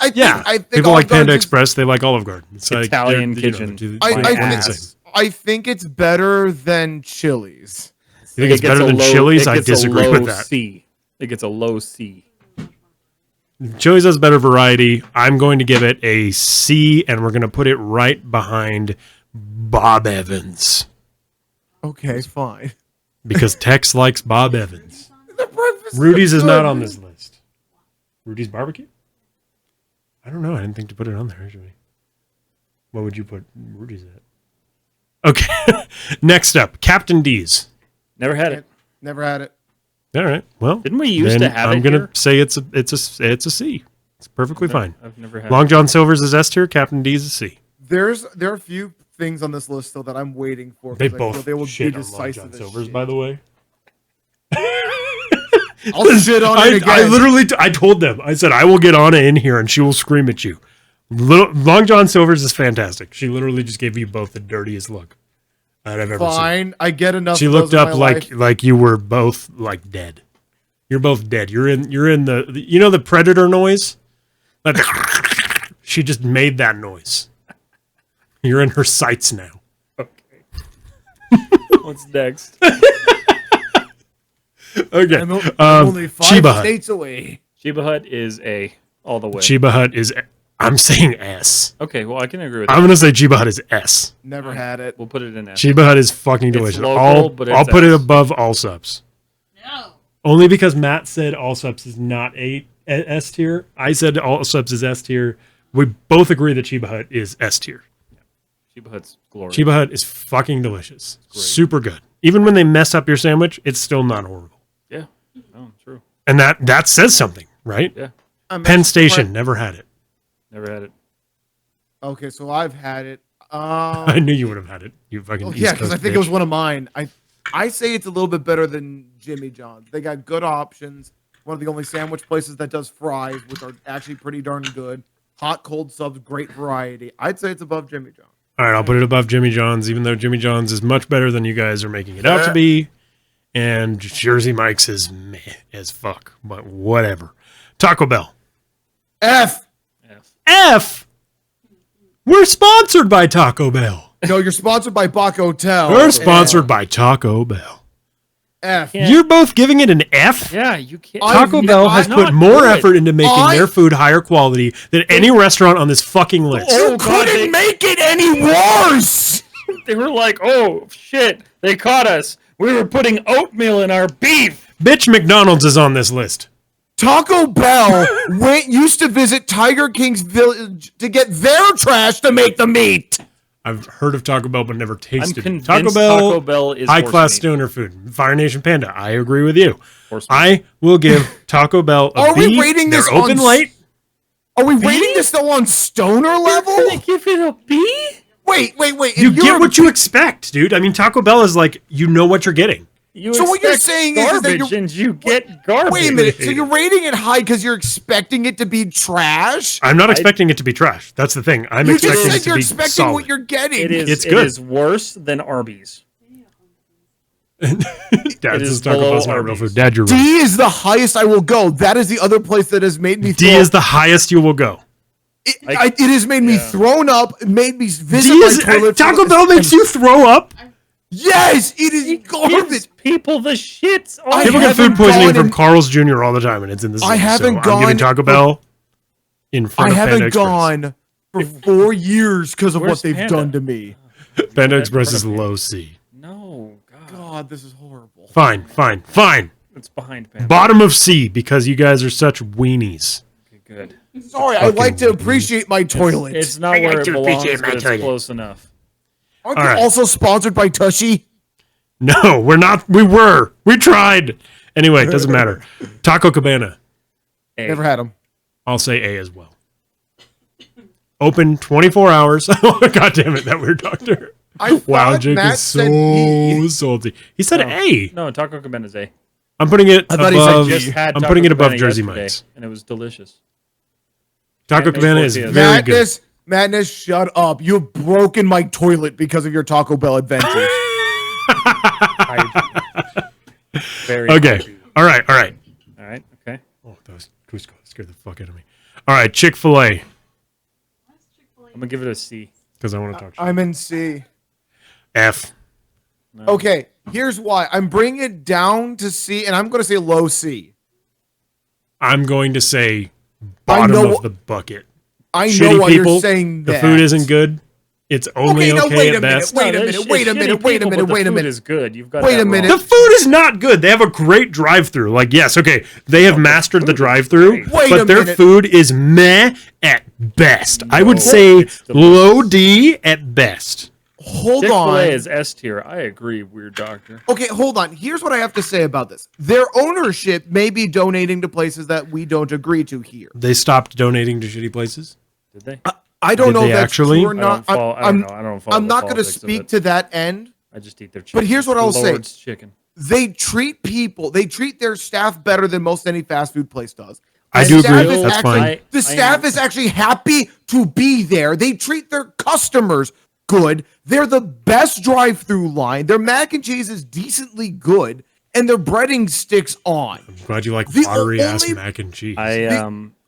People like Olive Panda Garden's- Express. They like Olive Garden. It's like Italian they're, kitchen. I, My I, ass. think, I think it's better than Chili's. You think it's gets better a than low- Chili's? it I gets a disagree low with that. C. It gets a low C. Chili's has better variety. I'm going to give it a C, and we're going to put it right behind Bob Evans Okay, fine. because Tex likes Bob Evans. The breakfast Rudy's is good. not on this list. Rudy's barbecue? I don't know. I didn't think to put it on there actually. What would you put Rudy's at? Okay. Next up, Captain D's. Never had it. Never had it. All right. Well, Didn't we used then to have I'm it gonna here? say it's a C. It's perfectly fine. I've never had Long it. John Silver's is S tier. Captain D's is C. There are a few things on this list though that I'm waiting for. They 'cause I feel both they will shit be on Long decisive John as Silver's, shit. by the way. I'll shit on it again. I literally, I told them, I said, I will get Anna in here and she will scream at you. Long John Silver's is fantastic. She literally just gave you both the dirtiest look that I've ever seen. Fine. I get enough. She of looked those in up my like life. you were both like dead. You're both dead. You're in the you know the predator noise? Like she just made that noise. You're in her sights now. What's next? Okay. I'm only 5 Chiba Hut. states away. Chiba Hut is A all the way. Chiba Hut is I'm saying S. Okay, well I can agree with I'm that. gonna say Chiba Hut is S. Never had it. We'll put it in F. Chiba Hut is fucking delicious. local, but I'll it's put it S. above all subs. No. Only because Matt said all subs is not S tier. I said all subs is S tier. We both agree that Chiba Hut is S tier. Chiba Hut's glorious. Chiba Hut is fucking delicious. great. Super good. Even when they mess up your sandwich, it's still not horrible. Yeah. Oh, true. And that says something, right? Yeah. I'm Penn actually Station, surprised- never had it. Never had it. Okay, so I've had it. I knew you would have had it. You fucking Well, East yeah, because I Coast think it was bitch. one of mine. I say it's a little bit better than Jimmy John's. They got good options. One of the only sandwich places that does fries, which are actually pretty darn good. Hot, cold subs, great variety. I'd say it's above Jimmy John's. All right, I'll put it above Jimmy John's, even though Jimmy John's is much better than you guys are making it out to be. And Jersey Mike's is meh as fuck, but whatever. Taco Bell. F. F. F. We're sponsored by Taco Bell. No, you're sponsored by Bach Hotel. We're sponsored by Taco Bell. F. Yeah. You're both giving it an F? Yeah, you can't. Taco Bell has not put more good. effort into making I- their food higher quality than any restaurant on this fucking list. Oh, You God, couldn't make it any worse. They were like, "Oh shit, they caught us. We were putting oatmeal in our beef." Bitch, McDonald's is on this list. Taco Bell used to visit Tiger King's village to get their trash to make the meat. I've heard of Taco Bell, but never tasted it. convinced Taco Bell, Taco Bell is high class horse meat. stoner food. Fire Nation Panda, I agree with you. Horse meat. I will give Taco Bell a Are B. we rating this They're open on late. Are we rating this though on stoner level? Give it a B. Wait. You get what you expect, dude. I mean, Taco Bell is like, you know what you're getting. You So what you're expect saying is that garbage you're- and you get garbage. Wait a minute. So you're rating it high because you're expecting it to be trash? I'm not expecting it to be trash. That's the thing. I'm You expecting just it said to you're be expecting solid. what you're getting. It is. It's It good. is worse than Arby's. Dad, It this is is Taco below Bell's not real Arby's. food. Dad, you're D right. is the highest I will go. That is the other place that has made me D is the highest you will go. it has made me thrown up, made me visit D my is, toilet. Taco Bell makes you throw up. Yes, it is Gives garbage. people the shits. I People get haven't food poisoning gone from in- Carl's Jr. all the time, and it's in this. I list, haven't so I'm giving gone- Taco Bell in front I of Panda haven't Express. gone for 4 years because of what Where's they've Panda? done to me. Panda Right Express in is front of me. low C. No, God. God, this is horrible. Fine. It's behind Panda. Bottom of C because you guys are such weenies. Okay, good. Sorry, I Fucking like to weird. appreciate my toilet. It's not where it belongs, but it's close enough. Aren't All you right. also sponsored by Tushy? No, we're not. We were. We tried. Anyway, it doesn't matter. Taco Cabana. A. Never had them. I'll say A as well. Open 24 hours. Oh, God damn it, that weird doctor. I Wow, thought Jake Matt is said E. so salty. He said A. No, Taco Cabana's A. I'm putting it I thought he said above. G. Had I'm Taco putting it above Cabana Jersey yesterday, Mike's. and it was delicious. Taco And Cabana is tortillas. very good. Madness, shut up. You've broken my toilet because of your Taco Bell adventures. Very Okay. hygiene. All right. All right. Okay. Oh, that was Cusco. That scared the fuck out of me. All right. Chick-fil-A. I'm gonna give it a C. Because I want to talk shit. I'm in C. F. No. Okay, here's why. I'm bringing it down to C, and I'm going to say low C. I'm going to say bottom know- of the bucket. I Shitty know why people. you're saying The that. food isn't good. It's only Okay, okay, no, wait a at minute, best. wait a No, minute, it's wait a shitty minute, wait a people, minute, but wait a the food minute. is good. You've got Wait that a minute. The wrong. food is not good. They have a great drive-through. Like, yes, okay, they have mastered the drive-through, great. Wait but a their minute. food is meh at best. I would No, say it's delicious. low D at best. Hold Chick-fil-A on. is S tier. I agree, weird doctor. Okay, hold on. Here's what I have to say about this. Their ownership may be donating to places that we don't agree to here. They stopped donating to shitty places. Did they? I don't Did know they if that's actually? true or I not. don't follow. I don't know. I don't follow. I'm the not going to politics of speak it. to that end. I just eat their chicken. But here's what I'll say. Lord's chicken. They treat their staff better than most any fast food place does. I The do staff agree. is That's actually- fine. The staff is actually happy to be there. They treat their customers good. They're the best drive-through line. Their mac and cheese is decently good, and their breading sticks on. I'm glad you like The watery ass only- mac and cheese.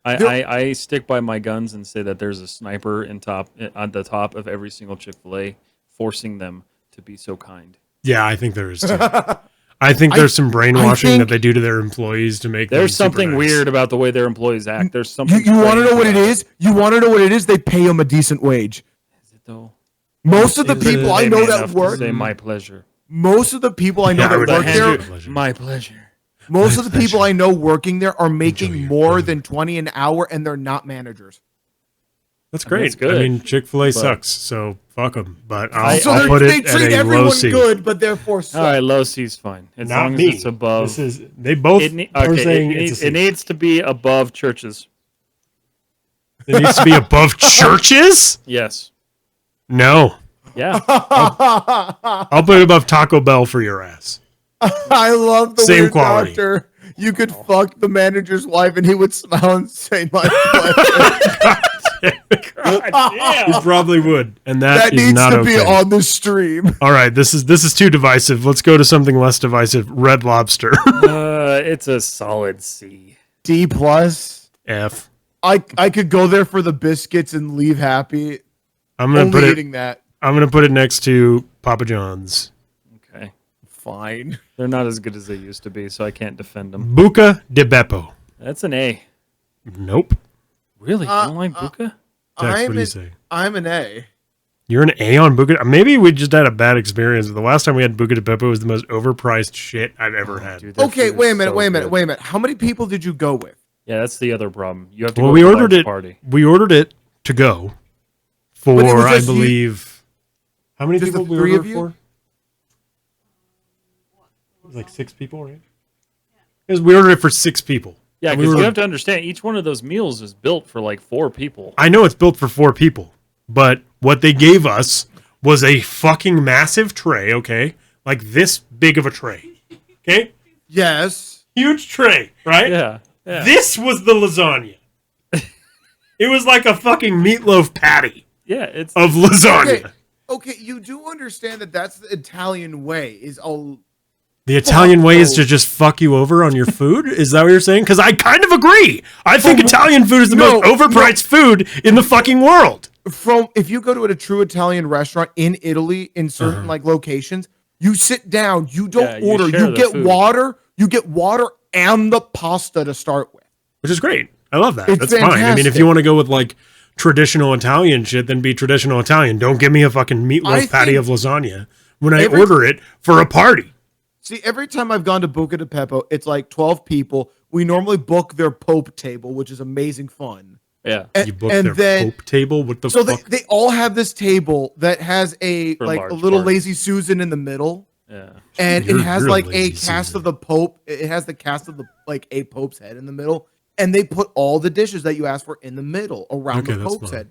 I stick by my guns and say that there's a sniper on the top of every single Chick-fil-A, forcing them to be so kind. Yeah, I think there is too. I think there's some brainwashing think- that they do to their employees to make There's them super something nice. weird about the way their employees act. There's something. You want to know strange what it about is? You want to know what it is? They pay them a decent wage. Is it though? Most of the Is it- people I Pay know me that enough to work, Say my pleasure. most of the people I know Yeah, I that would work hand there, you- pleasure. My pleasure. most My of the people pleasure. I know working there are making your more food. than 20 an hour, and they're not managers. That's I mean, great. it's good, I mean, Chick-fil-A but- sucks, so fuck them. But I- So I'll put they it treat at a low everyone C. good, but therefore suck. All right, low C's fine. As Not long as me. it's above. This is they both are saying it's a it needs to be above churches. It needs to be above churches. Yes. No, Yeah. I'll put it above Taco Bell for your ass. I love the Same weird quality. doctor. You could fuck the manager's wife, and he would smile and say, "My pleasure." You probably would, and That is needs not to be okay. on the stream. All right, this is too divisive. Let's go to something less divisive. Red Lobster. It's a solid C. D plus. F. I could go there for the biscuits and leave happy. I'm gonna Only put it. eating that. I'm gonna put it next to Papa John's. Okay. Fine. They're not as good as they used to be, so I can't defend them. Buca de Beppo. That's an A. Nope. Really? You don't like Buka? Tex, what do you say? I'm an A. You're an A on Buca. Maybe we just had a bad experience. The last time we had Buca de Beppo was the most overpriced shit I've ever had. Dude, that Okay, food wait a is minute, so wait a minute, good. wait a minute. How many people did you go with? Yeah, that's the other problem. You have to Well, go we to a ordered large it. party. We ordered it to go for, But it was I just you- believe, how many Just people the we three ordered of you? for? It was like 6 people, right? Because we ordered it for 6 people. Yeah, And we because were- you have to understand, each one of those meals is built for like 4 people. I know it's built for 4 people, but what they gave us was a fucking massive tray, okay? Like this big of a tray. Okay? Yes. Huge tray, right? Yeah. Yeah. This was the lasagna. It was like a fucking meatloaf patty Yeah, it's of lasagna. Okay. Okay, you do understand that that's the Italian way. The Italian way is Oh. to just fuck you over on your food? Is that what you're saying? Because I kind of agree. I think Italian food is the No, most overpriced food in the fucking world. If you go to a true Italian restaurant in Italy in certain like locations, you sit down, you don't Yeah, you order, share you the get food. water, and the pasta to start with. Which is great. I love that. It's That's fine. I mean, if fantastic. you want to go with like traditional Italian shit, then be traditional Italian. Don't give me a fucking I meatloaf patty think of lasagna when I every- order it for a party. See, every time I've gone to Buca di Beppo, it's like 12 people. We normally book their Pope table, which is amazing fun. Yeah. You book their Pope table? What the So fuck? they all have this table that has a For like a large little parties. lazy Susan in the middle, Yeah. and You're it has like a lazy cast Susan. of the Pope. It has the cast of the like a Pope's head in the middle, and they put all the dishes that you asked for in the middle around Okay, the that's Pope's fine. head.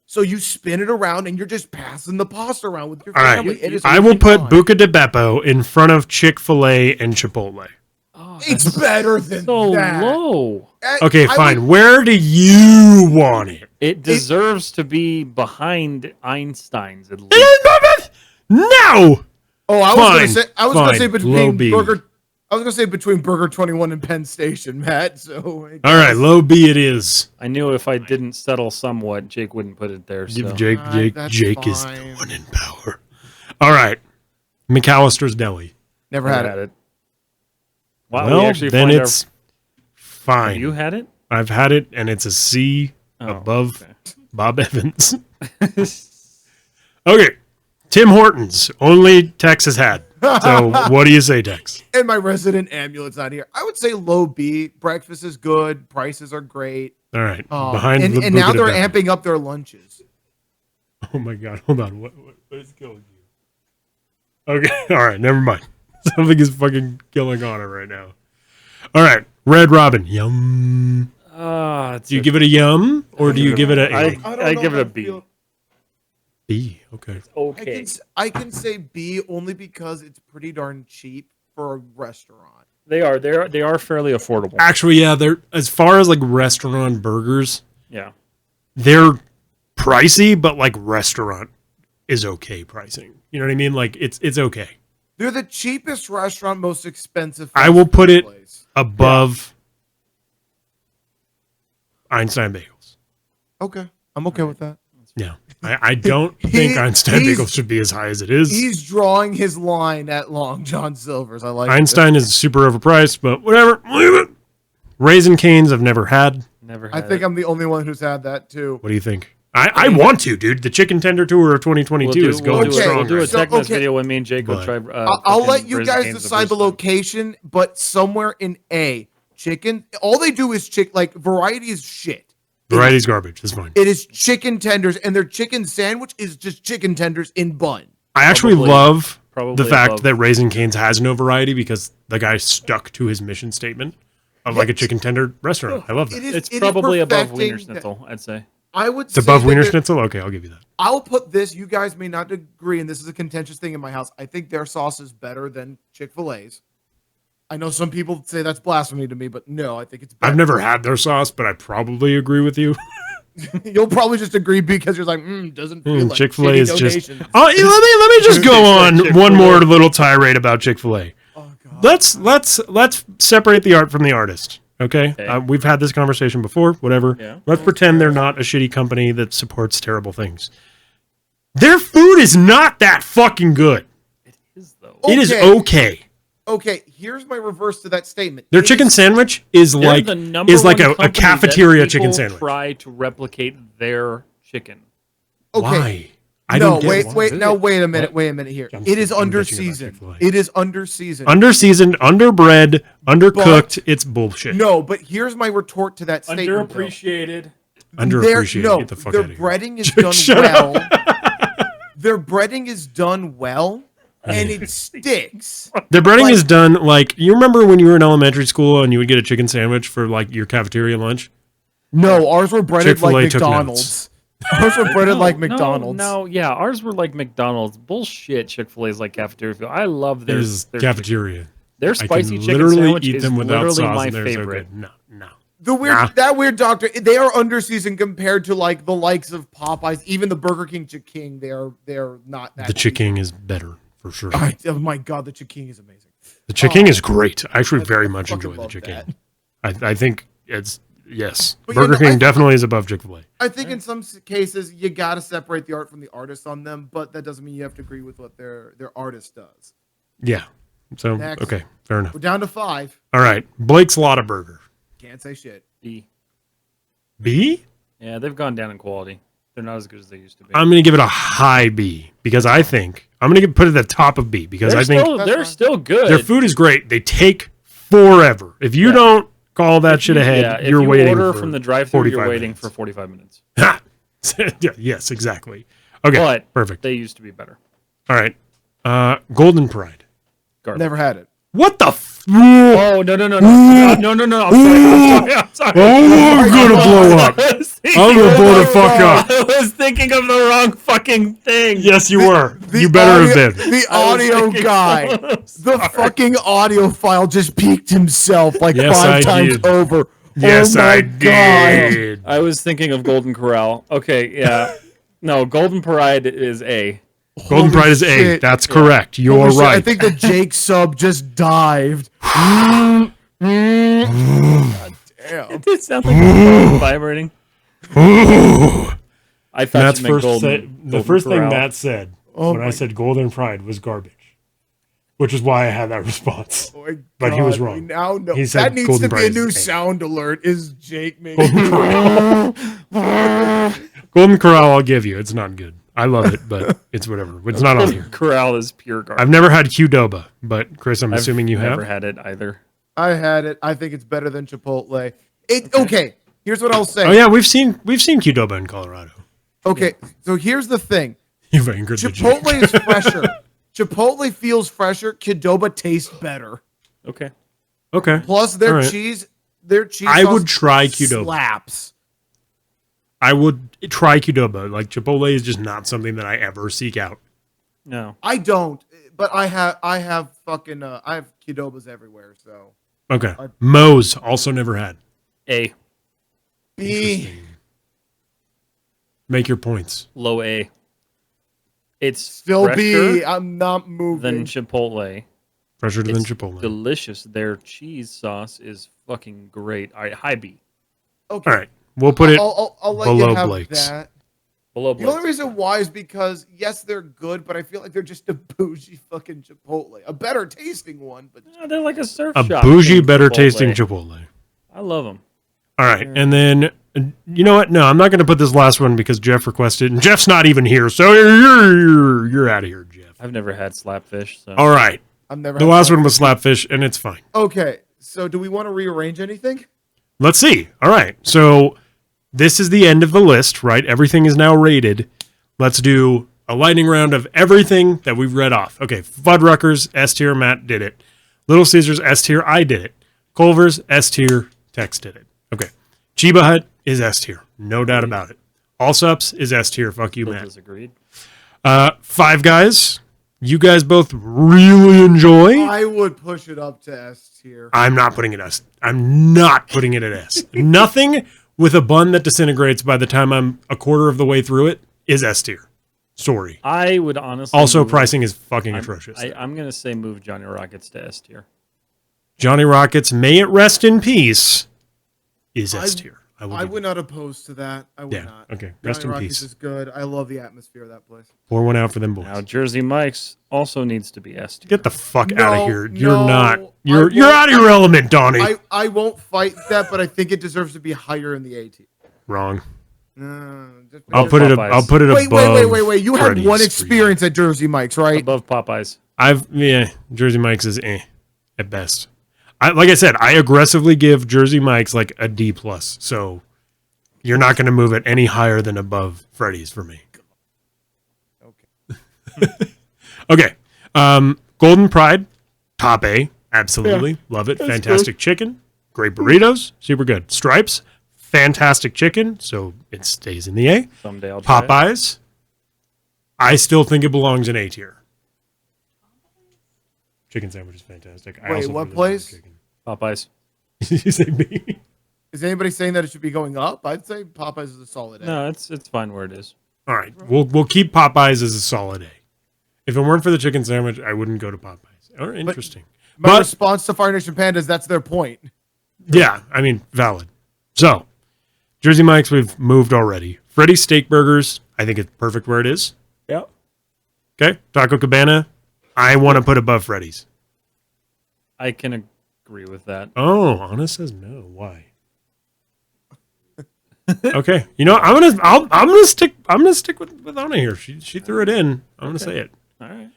So you spin it around, and you're just passing the pasta around with your All right. family. It is I will put fun. Buca di Beppo in front of Chick-fil-A and Chipotle. Oh, It's better than so that. low. Okay, I fine. would- Where do you want it? It deserves to be behind Einstein's at least. No. Oh, I was Fine, gonna say. I was gonna fine. say Low between B. Burger. I was gonna say between Burger 21 and Penn Station, Matt. So I All right, guess- low B it is. I knew if I didn't settle somewhat, Jake wouldn't put it there. So. Give Jake. that's Jake is the fine. one in power. All right, McAllister's Deli. never Never had it. Wow, we Well, actually then find it's Have fine. you had it? I've had it, and it's a C Oh, above okay. Bob Evans. Okay, Tim Hortons. Only Tex has had. So what do you say, Tex? And my resident amulet's not here. I would say low B. Breakfast is good. Prices are great. All right, And the now Buca di they're Beppo. amping up their lunches. Oh my god, hold on. What is killing you? Okay, all right, never mind. Something is fucking killing on it right now. All right, Red Robin. Yum. Do you give it a yum or do you give it a A? I give it a B. B. Okay. Okay. I can say B only because it's pretty darn cheap for a restaurant. They are fairly affordable. Actually, yeah, they're as far as like restaurant burgers, Yeah. they're pricey, but like restaurant is okay pricing. You know what I mean? Like it's okay. They're the cheapest restaurant, most expensive. I will fast put food it place. above Einstein Bagels. Okay, I'm okay with that. Yeah. I don't think Einstein he's- Bagels should be as high as it is. He's drawing his line at Long John Silver's. I like Einstein is super overpriced, but whatever. Leave it. Raisin Canes I've never had. Never I had think it. I'm the only one who's had that too. What do you think? I want to, dude. The Chicken Tender Tour of 2022 is going do strong. We'll do a right So, Techness okay. video when me and Jake will But- try. I'll fucking let you Raisin guys Cane's decide the first time. location, but somewhere in A, chicken. All they do is like variety is shit. Variety's garbage. That's fine. It is chicken tenders, and their chicken sandwich is just chicken tenders in bun. I actually Probably- love probably the fact above. that Raisin Cane's has no variety because the guy stuck to his mission statement of like a chicken tender restaurant. I love that. It It's is probably above perfecting Wiener that- Schnitzel, I'd say. I would It's say above that Wiener they're- Schnitzel? Okay, I'll give you that. I'll put this. You guys may not agree, and this is a contentious thing in my house. I think their sauce is better than Chick-fil-A's. I know some people say that's blasphemy to me, but no, I think it's better. I've never had their sauce, but I probably agree with you. You'll probably just agree because you're like, doesn't feel like Chick-fil-A shitty is just. donations. Oh, let me just go on one more little tirade about Chick-fil-A. Oh, God. Let's separate the art from the artist. Okay, Okay. we've had this conversation before. Whatever. Yeah. Let's pretend they're not a shitty company that supports terrible things. Their food is not that fucking good. Is though. It is Okay. okay. Okay, here's my reverse to that statement. Their It chicken is- sandwich is They're like the number a one company cafeteria that chicken people sandwich. Try to replicate their chicken. Okay. Why? I no, don't get wait, why. wait, now wait a minute, What? wait a minute here. I'm It is bitching about under Chick-fil-A. seasoned. It is under seasoned. Underseasoned, underbred, undercooked. It's bullshit. No, but here's my retort to that statement. though. Underappreciated. Underappreciated. No, Get the fuck their out of here. breading is done Shut well. Their breading is done well, and it sticks. The breading like- is done like you remember when you were in elementary school and you would get a chicken sandwich for like your cafeteria lunch. No, ours were breaded Chick-fil-A like took McDonald's. Ours were breaded like No, McDonald's. No, yeah, ours were like McDonald's. Bullshit. Chick-fil-A's like cafeteria food. I love It their is their, cafeteria. their I spicy can chicken literally sandwich eat is them without literally sauce my and they're favorite. so good. No. The weird, Nah. that weird doctor, they are underseasoned compared to like the likes of Popeyes, even the Burger King Chicken. They're not that. The chicken is better for sure. Oh my god, the Chicken is amazing. The chicken is great. I actually very much fucking enjoy the love chicken. I think it's yes. But, yeah, Burger no, King I- definitely is above Chick-fil-A. I think in some cases you got to separate the art from the artist on them, but that doesn't mean you have to agree with what their artist does. Yeah. So Next. okay, fair enough. We're down to 5. All right, Blake's Lotta Burger. Can't say shit. B. B? Yeah, they've gone down in quality. They're not as good as they used to be. I'm going to give it a high B because I think I'm going to put it at the top of B because they're I think still, they're still good. their food is great. They take forever. If you don't call that shit ahead, Yeah, if you're you waiting order for from the drive-thru, you're 45 waiting minutes. for 45 minutes. Ha! Yeah, yes, exactly. Okay, But perfect. they used to be better. All right. Golden Pride. Garbage. Never had it. What the Oh, no. I'm sorry. Oh, I'm gonna blow up. I was thinking I'm gonna of blow the the fuck up. I was thinking of the wrong fucking thing. Yes, you were. You better have been. The I was audio thinking- guy. I'm The sorry. fucking audio file just peaked himself like Yes, 5 I times did. over. Yes, oh my I God. did. I was thinking of Golden Corral. Okay, yeah. No, Golden Pride is A. Golden Holy Pride is A. shit. That's correct. You're Holy shit, right. I think the Jake sub just dived. Damn. It sounds like it's vibrating. I thought Matt's you meant first Golden. the Golden first thing Corral. Matt said Oh when I my- said Golden Pride was garbage, which is why I had that response. Oh my But he was God, wrong. we now know. He said That needs Golden to be a Pride new is A. sound alert. Is Jake making Golden Corral. Golden Corral, I'll give you. It's not good. I love it, but it's whatever. It's not on here. Corral is pure garbage. I've never had Qdoba, but Chris, I'm I've assuming you never have. had it either. I had it. I think it's better than Chipotle. Okay. Here's what I'll say. Oh yeah, we've seen Qdoba in Colorado. Okay. So here's the thing. You've angered the Jake. Chipotle is fresher. Chipotle feels fresher. Qdoba tastes better. Okay. Okay. Plus their All right. cheese. I sauce would try Qdoba. Slaps. I would try Qdoba. Like Chipotle is just not something that I ever seek out. No. I don't, but I have fucking I have Qdobas everywhere. So Okay. Moe's also never had. A. B. Make your points. Low A. It's Still fresher B. I'm not moving. than Chipotle. Fresher than It's Chipotle. delicious. Their cheese sauce is fucking great. All right, high B. Okay. All right. We'll put it I'll let below you have Blake's. that. Below The only Blake's. reason why is because yes, they're good, but I feel like they're just a bougie fucking Chipotle, a better tasting one. But They're like a surf a shop. bougie, chain better Chipotle. tasting Chipotle. I love them. All right. And then, you know what? No, I'm not going to put this last one because Jeff requested, and Jeff's not even here. So you're out of here, Jeff. I've never had slapfish. So. All right. I've never. The had last that. one was Slapfish, and it's fine. Okay, so do we want to rearrange anything? Let's see. All right. So this is the end of the list, right? Everything is now rated. Let's do a lightning round of everything that we've read off. Okay. Fuddruckers, S tier, Matt did it. Little Caesars, S tier, I did it. Culvers, S tier, Tex did it. Okay. Chiba Hut is S tier. No doubt about it. Allsups is S tier. Fuck you, Still Matt. disagreed. Five Guys, you guys both really enjoy. I would push it up to S tier. I'm not putting it S. I'm not putting it at S. Nothing with a bun that disintegrates by the time I'm a quarter of the way through it is S tier. Sorry. I would honestly. Also, move- pricing is fucking atrocious. I'm gonna say move Johnny Rockets to S tier. Johnny Rockets, may it rest in peace, is S tier. I give would it. not oppose to that. I would Yeah, not. okay. Rest Johnny in Rockets peace. is good. I love the atmosphere of that place. Pour one out for them boys. Now Jersey Mike's also needs to be S tier. Get the fuck out of No, here. You're no, not. I You're won't- out of your element, Donnie. I won't fight that, but I think it deserves to be higher in the A tier. Wrong. Just I'll because- put it. Popeyes. I'll put it Wait, above. wait. You had Freddys one for you. experience at Jersey Mike's, right? Above Popeyes. Jersey Mike's is at best. Like I said, I aggressively give Jersey Mike's like a D plus. So you're not going to move it any higher than above Freddys for me. Okay. Golden Pride, top A, absolutely love it. Fantastic chicken, great burritos, super good. Stripes, fantastic chicken, so it stays in the A. Someday I'll try it. Popeyes, I still think it belongs in A tier. Chicken sandwich is fantastic. I Wait, also what really love place? chicken. Popeyes. You say B? Is anybody saying that it should be going up? I'd say Popeyes is a solid A. No, it's fine where it is. All right, we'll keep Popeyes as a solid A. If it weren't for the chicken sandwich, I wouldn't go to Popeyes. All right, interesting. My But response to Fire Nation Pandas, that's their point. yeah, I mean, valid. So, Jersey Mike's we've moved already. Freddys Steak Burgers, I think it's perfect where it is. Yeah. Okay, Taco Cabana, I want to put above Freddys. I can agree with that. Oh, Anna says no. Why? Okay. You know, I'm gonna stick with Anna here. She threw it in. I'm gonna say it. All right.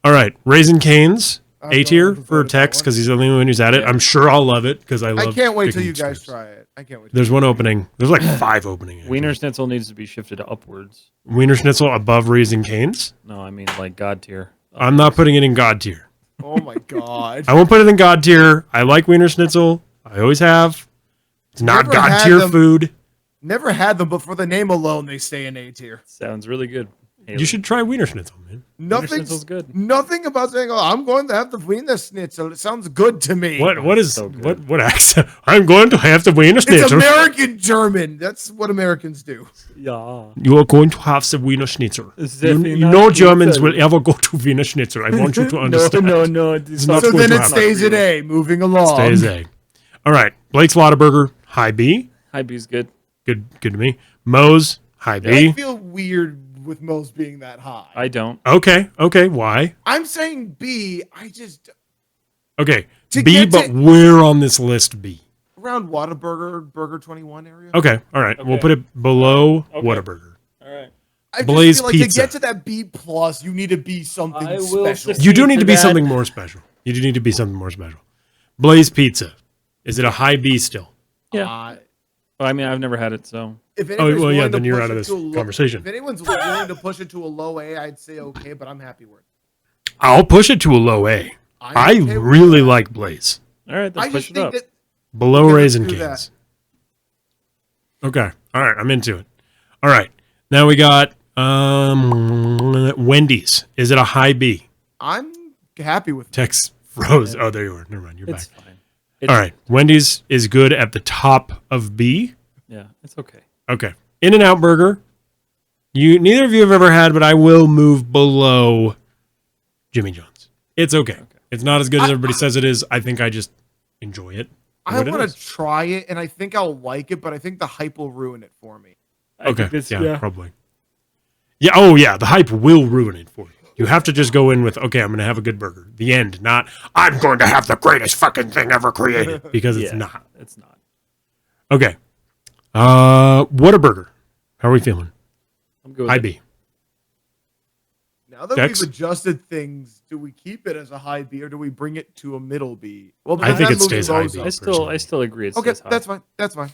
All right. Raisin Cane's I'm A tier going to for vote Tex that because he's the only one who's at it. I'm sure I'll love it because I love. I can't wait till chicken you guys strips. try it. I can't wait. There's one opening. There's like 5 opening. actually. Wiener Schnitzel needs to be shifted upwards. Wiener Schnitzel above Raisin Cane's. No, I mean like God tier. I'm not putting it in God tier. Oh my god. I won't put it in God tier. I like Wiener Schnitzel. I always have. It's not Never God had tier them. food. Never had them, but for the name alone, they stay in A tier. Sounds really good. Haley. You should try Wiener Schnitzel, man. Schnitzel's good. Nothing about saying, "Oh, I'm going to have the Wiener Schnitzel." It sounds good to me. What is so good. what accent? I'm going to have the Wiener It's Schnitzel. American German. That's what Americans do. Yeah. You are going to have the Wiener Schnitzel. Definitely You not know Germans Schnitzel. will ever go to Wiener Schnitzel. I want you to understand. No. not So going then to it happen. stays in A. Moving along. Stays A. All right. Blake's Whataburger, high B. High B's good. Good to me. Moe's, high I B. feel weird with Moe's being that high. I don't. Okay. Why? I'm saying B. I just Okay. To B, get but to- where on this list B? around Whataburger, Burger 21 area. Okay. All right. We'll Okay. put it below Okay. Whataburger. All right. I just Blaze feel like Pizza. to get to that B plus, you need to be something I will special. secede You do need to to be that. something more special. You do need to be something more special. Blaze Pizza. Is it a high B still? Yeah. Well, I mean, I've never had it, so If Oh, anyone's well, yeah, willing to then you're push out of it this to a low- conversation. If anyone's willing to push it to a low A, I'd say okay, but I'm happy with it. I'll push it to a low A. I'm I okay with really that. like Blaze. all right. Then I push just it up. think that Below Okay, let's Raisin do Canes. Okay. All right. I'm into it. All right. Now we got Wendy's. Is it a high B? I'm happy with it. Tex froze. Oh, there you are. Never mind. You're It's back. fine. All right. Wendy's is good at the top of B. Yeah, it's okay. Okay. In-N-Out Burger. Neither of you have ever had, but I will move below Jimmy John's. It's okay. It's not as good as everybody says it is. I think I just enjoy it. for I what it want is. to try it, and I think I'll like it, but I think the hype will ruin it for me. I Okay. think it's- Yeah, probably. Yeah. Oh, yeah. The hype will ruin it for you. You have to just go in with, okay, I'm going to have a good burger. The end. Not, I'm going to have the greatest fucking thing ever created. Because it's Yeah, not. It's not. Okay. Whataburger. How are we feeling? I'm good. With High it. B. Now that Dex? we've adjusted things, do we keep it as a high B or do we bring it to a middle B? Well, I think I'm it moving stays high those B. up. I still agree. It's Okay, stays high. that's fine. That's fine.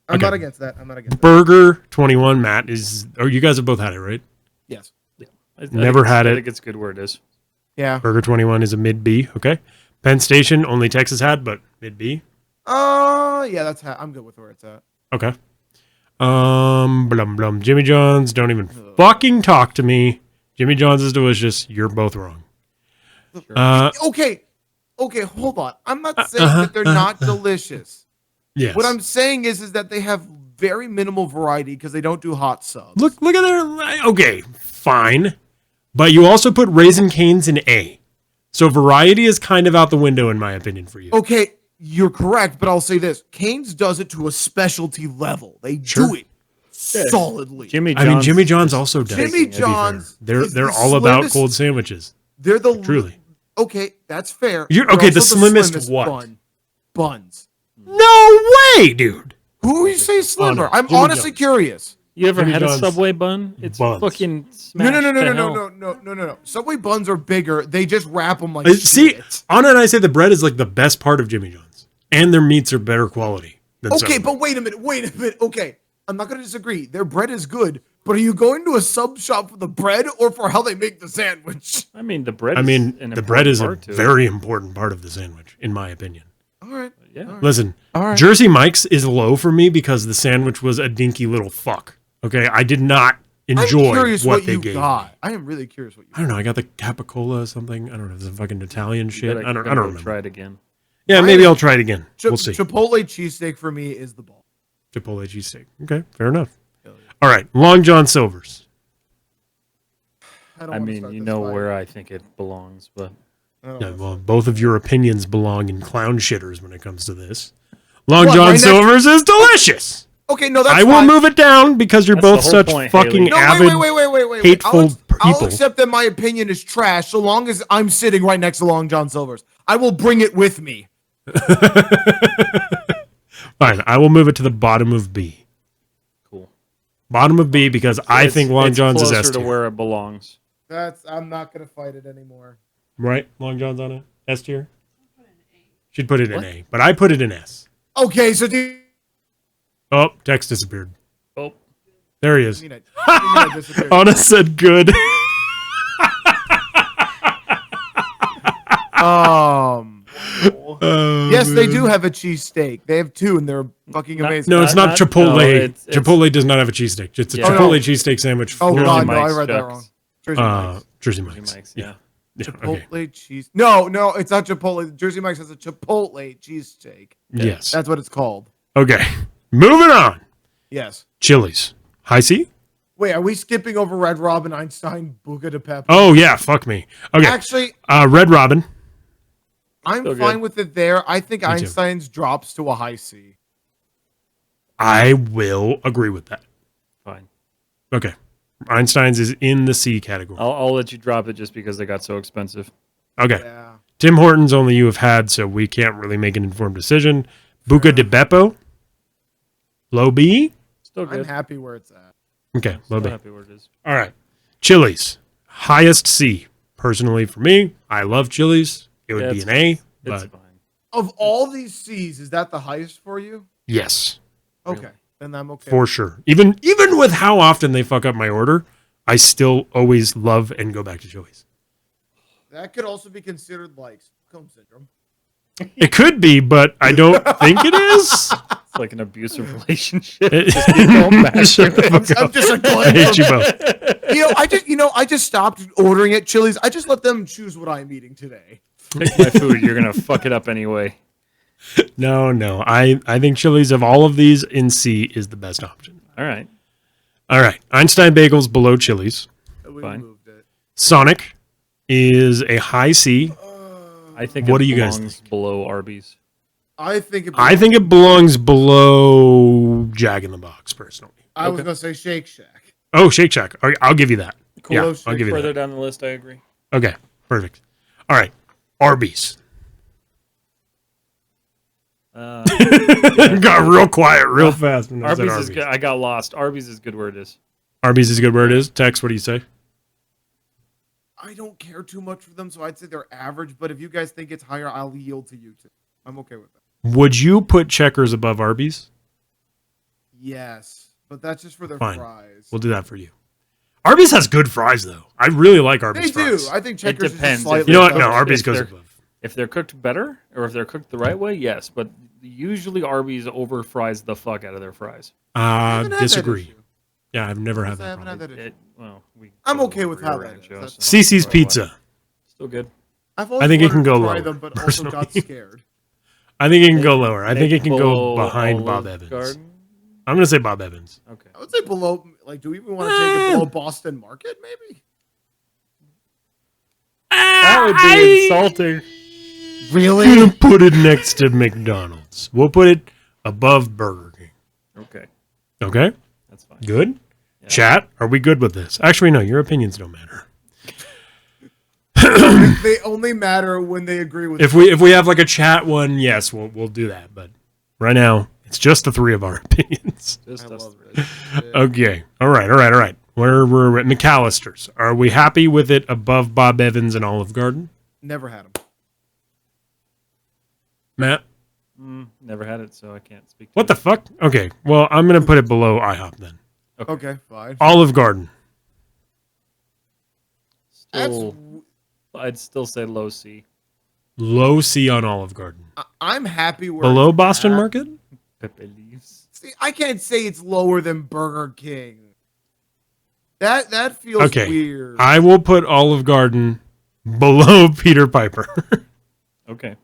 I'm Okay. not against that. I'm not against that. Burger 21, Matt, is, or you guys have both had it, right? Yes. I Never think had I it. think it's good where it is. Yeah. Burger 21 is a mid B. Okay. Penn Station, only Texas had, but mid B. Yeah, I'm good with where it's at. Okay. Blum. Jimmy John's, don't even fucking talk to me. Jimmy John's is delicious. You're both wrong. Okay, hold on. I'm not saying that they're not delicious. Yes. What I'm saying is that they have very minimal variety because they don't do hot subs. Look at their. Okay, fine. But you also put Raisin Cane's in A. So variety is kind of out the window, in my opinion, for you. Okay, you're correct, but I'll say this: Cane's does it to a specialty level. They Sure. do it solidly. Jimmy John's. I mean, Jimmy John's also does. Jimmy to be fair. John's They're is they're the all about slimmest- cold sandwiches. They're the Truly. Okay, that's fair. You're- They're okay, the also slimmest what? Buns. No way, dude. Who you say slimmer? no, I'm Jimmy honestly John's. curious. You ever Jimmy had John's a Subway bun? It's buns. fucking No, smashed no, no, no, to no, hell. no, no, no, no, no. Subway buns are bigger. They just wrap them like See, shit. Anna and I say the bread is like the best part of Jimmy John's, and their meats are better quality than Okay, Subway. but wait a minute. Okay, I'm not going to disagree. Their bread is good, but are you going to a sub shop for the bread or for how they make the sandwich? I mean, the bread. I mean, an the bread is a important part to it. very important part of the sandwich, in my opinion. All right. Yeah. Listen, All right. Jersey Mike's is low for me because the sandwich was a dinky little fuck. Okay, I did not I'm enjoy curious what what they you gave. got. Me. I am really curious what you I don't know. I got the Capicola or something. I don't know. Some fucking Italian shit. Gotta- I don't gotta go remember. Try it again. Yeah, Mine maybe is- I'll try it again. We'll see. Chipotle cheesesteak for me is the ball. Chipotle cheesesteak. Okay, fair enough. All right, Long John Silver's. don't I wanna mean, start you this know fight. where I think it belongs, but I don't Yeah, wanna well, both of your opinions belong in clown shitters when it comes to this. Long What, John right next- Silver's is delicious. Okay, no, that's I will fine. move it down because you're That's both the whole such point, fucking Haley. No, avid, wait. hateful I'll people. accept that my opinion is trash so long as I'm sitting right next to Long John Silver's. I will bring it with me. Fine, I will move it to the bottom of B. Bottom of B because I think Long John's is closer S to tier. where it belongs. I'm not gonna fight it anymore. Right? Long John's on a S tier? Put an A. She'd put it in What? A, but I put it in S. Okay, so do you Oh, text disappeared. Oh, There he is. mean I disappeared? Anna said good. Yes, they do have a cheesesteak. They have two, and they're fucking amazing. No, it's Not- not not- Chipotle. no, it's- Chipotle does not have a cheesesteak. It's a Yeah. Oh, no. Chipotle cheesesteak sandwich. Oh for God, no, I Mike's read that Chucks. wrong. Jersey Mike's. Jersey Jersey Mike's. Mike's, yeah. Yeah, Chipotle okay. cheese. No, it's not Chipotle. Jersey Mike's has a Chipotle cheesesteak. Yes. That's what it's called. Okay. Moving on. Yes. Chili's. High C? Wait, are we skipping over Red Robin, Einstein, Buca de Pepper? Oh, yeah. Fuck me. Okay. Actually, Red Robin. I'm Still fine good. with it there. I think too. Einstein's drops to a high C. I will agree with that. Fine. Okay. Einstein's is in the C category. I'll let you drop it just because they got so expensive. Okay. Yeah. Tim Hortons only you have had, so we can't really make an informed decision. Buca de Beppo. Low B. Still I'm good. happy where it's at. Okay. Low Still B. happy where it is. All right. Chili's. Highest C. Personally, for me, I love Chili's. It would Yeah, be an A, It's but fine. Of all these C's, is that the highest for you? yes, Okay. Then I'm okay. for sure. Even with how often they fuck up my order, I still always love and go back to Chili's. That could also be considered like Stockholm syndrome. It could be, but I don't think it is. It's like an abusive relationship. It- Just keep going back Shut to the it. fuck I'm up. just a I hate you both. I just stopped ordering at Chili's. I just let them choose what I'm eating today. Pick my food. You're gonna fuck it up anyway. No. I think Chili's of all of these in C is the best option. All right. All right. Einstein Bagels below Chili's. We Fine. moved it. Sonic is a high C. I think. What it do you guys belongs below Arby's? I think it belongs below Jack in the Box, personally. I was gonna say Shake Shack. Oh, Shake Shack. Okay, I'll give you that. Cool. Yeah, I'll give you Further that. down the list, I agree. Okay, perfect. All right. Arby's. Got real quiet real fast. When I said Arby's is good. I got lost. Arby's is good where it is. Arby's is good where it is. Tex, what do you say? I don't care too much for them, so I'd say they're average. But if you guys think it's higher, I'll yield to you too. I'm okay with that. Would you put Checkers above Arby's? Yes, but that's just for their Fine. fries. We'll do that for you. Arby's has good fries, though. I really like They Arby's do. fries. I think Checkers is depends. just slightly. You know what? No, better. Arby's if goes they're- above. If they're cooked better, or if they're cooked the right way, yes. But usually Arby's over fries the fuck out of their fries. haven't had that Disagree. issue. Yeah, I've never had I that haven't had problem. that issue. I'm okay with how that is. That's CC's Pizza. Still good. I've I think it can wanted to go try lower, them, but also got personally. scared. I think it can go lower. I think Maybe it can go below behind Olive Bob Evans. Garden? I'm going to say Bob Evans. Okay. I would say below. Like, do we even want to take it below Boston Market? Maybe. That would be insulting. We're going to put it next to McDonald's. We'll put it above Burger King. Okay. Okay? That's fine. Good? Yeah. Chat, are we good with this? Actually, no, your opinions don't matter. They only matter when they agree with. If we have like a chat one, yes, we'll do that. But right now, it's just the three of our opinions. Just I us love three. this shit. Okay. All right. We're at McAllister's. Are we happy with it above Bob Evans and Olive Garden? Never had them. Matt? Never had it, so I can't speak. To What the fuck? Okay. Well, I'm going to put it below IHOP then. Okay, fine. Olive Garden. Still, I'd still say low C. Low C on Olive Garden. I'm happy where Below it's Boston at. Market? Pepe leaves. See, I can't say it's lower than Burger King. That feels Okay. weird. I will put Olive Garden below Peter Piper. Okay.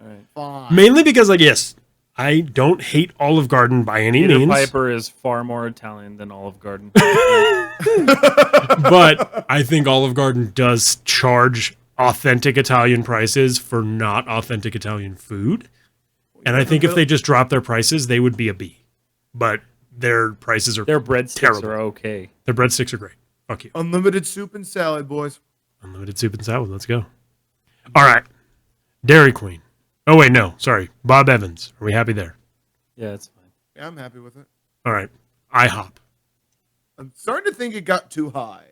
All right. Fine. Mainly because, like, yes, I don't hate Olive Garden by any Peter means. Piper is far more Italian than Olive Garden. But I think Olive Garden does charge authentic Italian prices for not authentic Italian food. And I think if they just drop their prices, they would be a B. But their prices are Their breadsticks terrible. are okay. Their breadsticks are great. Fuck you. Unlimited soup and salad, boys. Unlimited soup and salad. Let's go. All right. Dairy Queen. Oh, wait, no. Sorry. Bob Evans. Are we happy there? Yeah, it's fine. Yeah, I'm happy with it. All right. IHOP. I'm starting to think it got too high.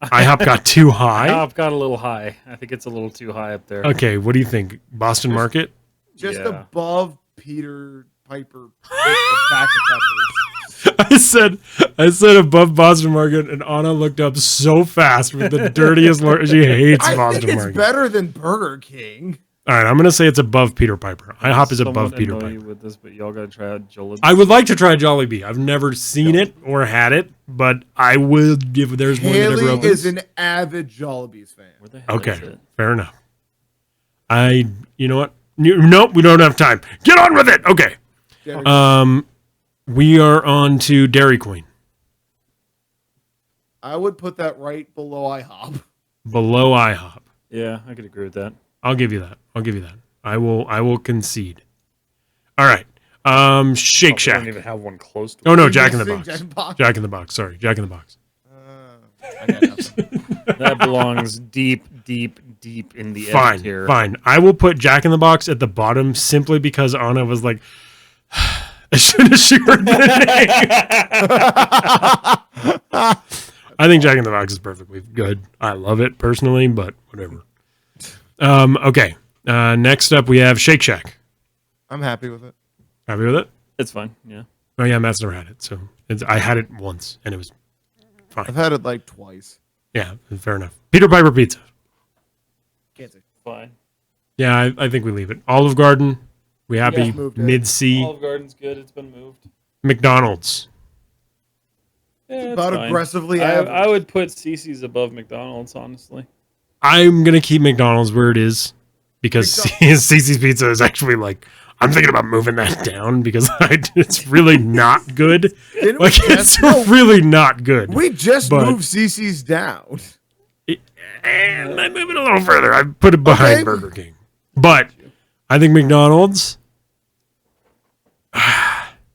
IHOP got too high. IHOP got a little high. I think it's a little too high up there. Okay, what do you think? Boston Market? Just Yeah. above Peter Piper with the pack of peppers. I said above Boston Market, and Anna looked up so fast with the dirtiest look. She hates I Boston think it's Market. better than Burger King. All right, I'm gonna say it's above Peter Piper. IHOP is above Somewhat Peter annoy you Piper. with this, but y'all gotta try out Jollibee. I would like to try Jollibee. I've never seen it or had it, but I will give. There's one that ever Haley opens. is an avid Jollibee's fan. Where the hell is Okay, it? fair enough. You know what? Nope, we don't have time. Get on with it. Okay. Dairy- We are on to Dairy Queen. I would put that right below IHOP. Below IHOP. Yeah, I could agree with that. I'll give you that. I will concede. All right. Shake We Shack. don't even have one close to Oh no, Are you Jack in the saying Box. Jack in the Box? Jack in the Box. Sorry, Jack in the Box. I got nothing. That belongs deep in the Fine, F tier. fine. I will put Jack in the Box at the bottom simply because Anna was like, as soon as she heard the name. I think Jack in the Box is perfectly good. I love it personally, but whatever. Okay. Next up, we have Shake Shack. I'm happy with it. Happy with it? It's fine. Yeah. Oh yeah, Matt's never had it, so I had it once and it was fine. I've had it like twice. Yeah, fair enough. Peter Piper Pizza. Can't say. Fine. Yeah, I think we leave it. Olive Garden. We happy Yeah, moved it. mid C. Olive Garden's good. It's been moved. McDonald's. Yeah, it's About fine. aggressively I average. would put CC's above McDonald's, honestly. I'm gonna keep McDonald's where it is because Cece's Pizza is actually like I'm thinking about moving that down because it's really not good. Didn't we Like just- it's no, really not good. we just but- moved CC's down. And I move it a little further. I put it behind Okay. Burger King, but I think McDonald's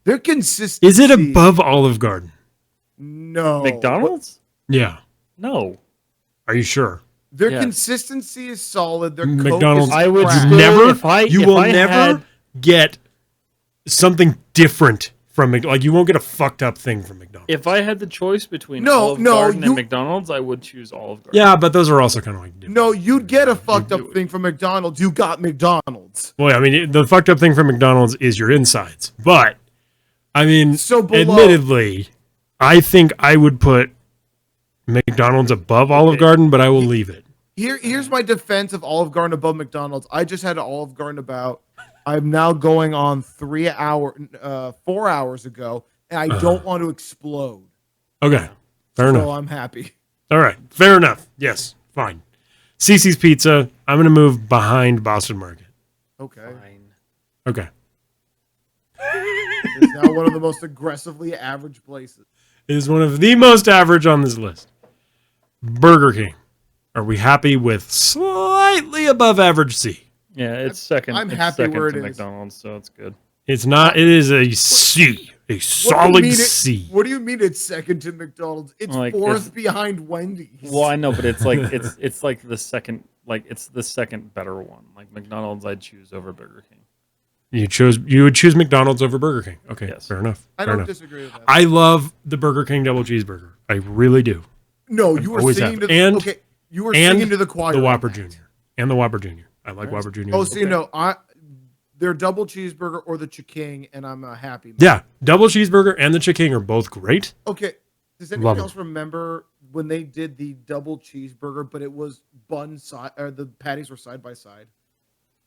Their consistency. is it above Olive Garden? No. McDonald's? Yeah. No. Are you sure? Their Yes. consistency is solid. Their McDonald's. Coke is I would crap. still- Never. if I- you if will I never had- get something different from like you won't get a fucked up thing from McDonald's. If I had the choice between No, Olive no, Garden you- and McDonald's, I would choose Olive Garden. Yeah, but those are also kind of like different. No, you'd get a fucked up thing from McDonald's. You got McDonald's. Well, I mean, the fucked up thing from McDonald's is your insides. But, I mean, So below- admittedly, I think I would put McDonald's above Olive Garden, but I will leave it. Here's my defense of Olive Garden above McDonald's. I just had an Olive Garden I'm now going on 4 hours ago, and I don't want to explode. Okay, fair So enough. I'm happy. All right, fair enough. Yes, fine. Cece's Pizza, I'm going to move behind Boston Market. Okay. Fine. Okay. It's now one of the most aggressively average places. It is one of the most average on this list. Burger King. Are we happy with slightly above average C? Yeah, it's second. I'm it's happy second where to it is. McDonald's, so it's good. It's not. It is a C. A What do you solid mean C. What do you mean it's second to McDonald's? It's Like, fourth it's- behind Wendy's. Well, I know, but it's like it's like the second, like it's the second better one. Like McDonald's, I'd choose over Burger King. You would choose McDonald's over Burger King. Okay, Yes. fair enough. I Fair don't enough. disagree with that. I love the Burger King double cheeseburger. I really do. No, you were always singing have. to the And- okay. You were and singing to the choir. The on Whopper that. Jr. And the Whopper Jr. I like Whopper Jr. Oh, so you know, their double cheeseburger or the Chiking, and I'm happy. Yeah, double cheeseburger and the Chicken are both great. Okay. Does Love anyone 'em. else remember when they did the double cheeseburger, but it was bun side or the patties were side by side?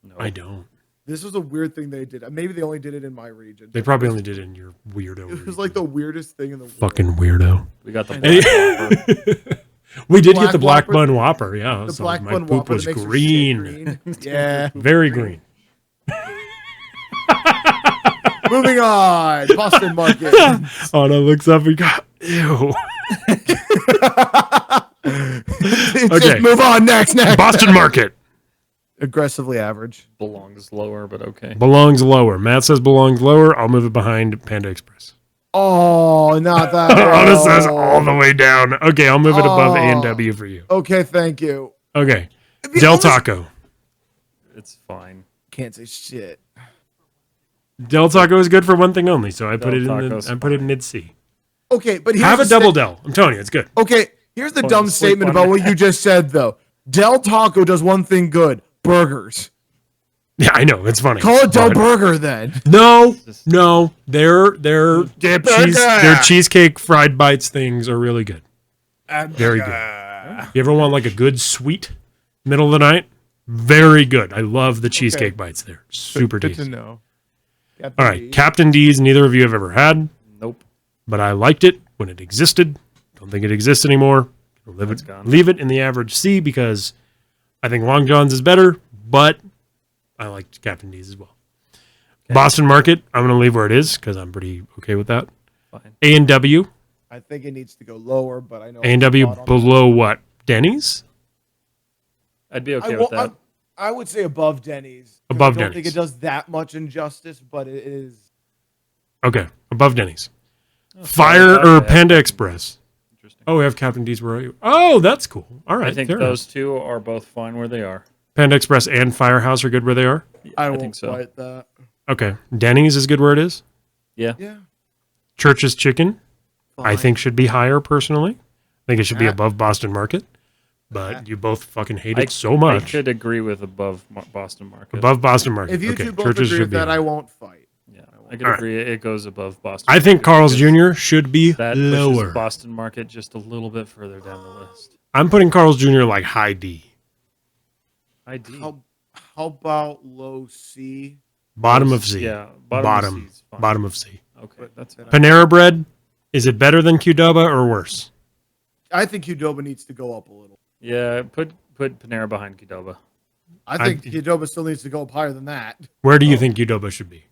No, I don't. This was a weird thing they did. Maybe they only did it in my region. They probably only did it in your weirdo. It was region. like the weirdest thing in the world. fucking weirdo. we got the Hey. Black Whopper. We did Black get the black Whopper? bun Whopper. Yeah, The so black my bun poop Whopper was that makes your shit green. Yeah. Very green. Moving on. Boston Market. Anna looks up and goes, ew. Just move on. Next. Boston Market Aggressively average. belongs lower, but okay. belongs lower. Matt says belongs lower. I'll move it behind Panda Express. Oh, not that. Anna low. says all the way down. Okay, I'll move it above A&W for you. Okay, thank you. Okay. The Del only- Taco. It's fine. Can't say shit. Del Taco is good for one thing only, so I put Del it in Taco's I put it fine. mid C. Okay, but here's Have a the double Del. I'm telling you, it's good. Okay, here's the Oh, dumb the sleep statement on about your what you just said, though. Del Taco does one thing good: burgers. Yeah, I know. It's funny. Call it Del but- Burger then. No, Just- no. Their cheesecake fried bites things are really good. Very good. You ever want like a good sweet middle of the night? Very good. I love the cheesecake bites there. Super Good to tasty. know. All right, Captain D's. Neither of you have ever had, Nope. but I liked it when it existed. Don't think it exists anymore. It's gone. Leave it in the average C because I think Long John's is better, but I liked Captain D's as well. Okay. Boston Market, I'm going to leave where it is because I'm pretty okay with that. Fine. A&W. I think it needs to go lower, but I know A&W below what? Denny's? I'd be okay with that. I would say above Denny's. Above I don't think Denny's. it does that much injustice, but it is. Okay, above Denny's. Oh, Fire sorry, or I thought Panda that- Express? Interesting. Oh, we have Captain D's. Where are you? Oh, that's cool. All right. I think fair enough. those two are both fine where they are. Panda Express and Firehouse are good where they are? I think won't so. fight that. Okay. Denny's is good where it is? Yeah. Yeah. Church's Chicken, I fine. think, should be higher personally. I think it should be Ah. above Boston Market. But you both fucking hate I- it so I much. could agree with above Boston Market. Above Boston Market. If you okay. two both Churches agree should with be that, I higher. won't fight. Yeah, I could All right. agree. It goes above Boston. I think Market Carl's because Jr. should be that lower. pushes Boston Market just a little bit further down the list. I'm putting Carl's Jr. like high D. ID. How about low C? Bottom of C. Yeah, Bottom. of C's fine. Bottom of C. Okay, that's fine. Panera Bread, is it better than Qdoba or worse? I think Qdoba needs to go up a little. Yeah, put Panera behind Qdoba. I think Qdoba still needs to go up higher than that. Where do you think Qdoba should be?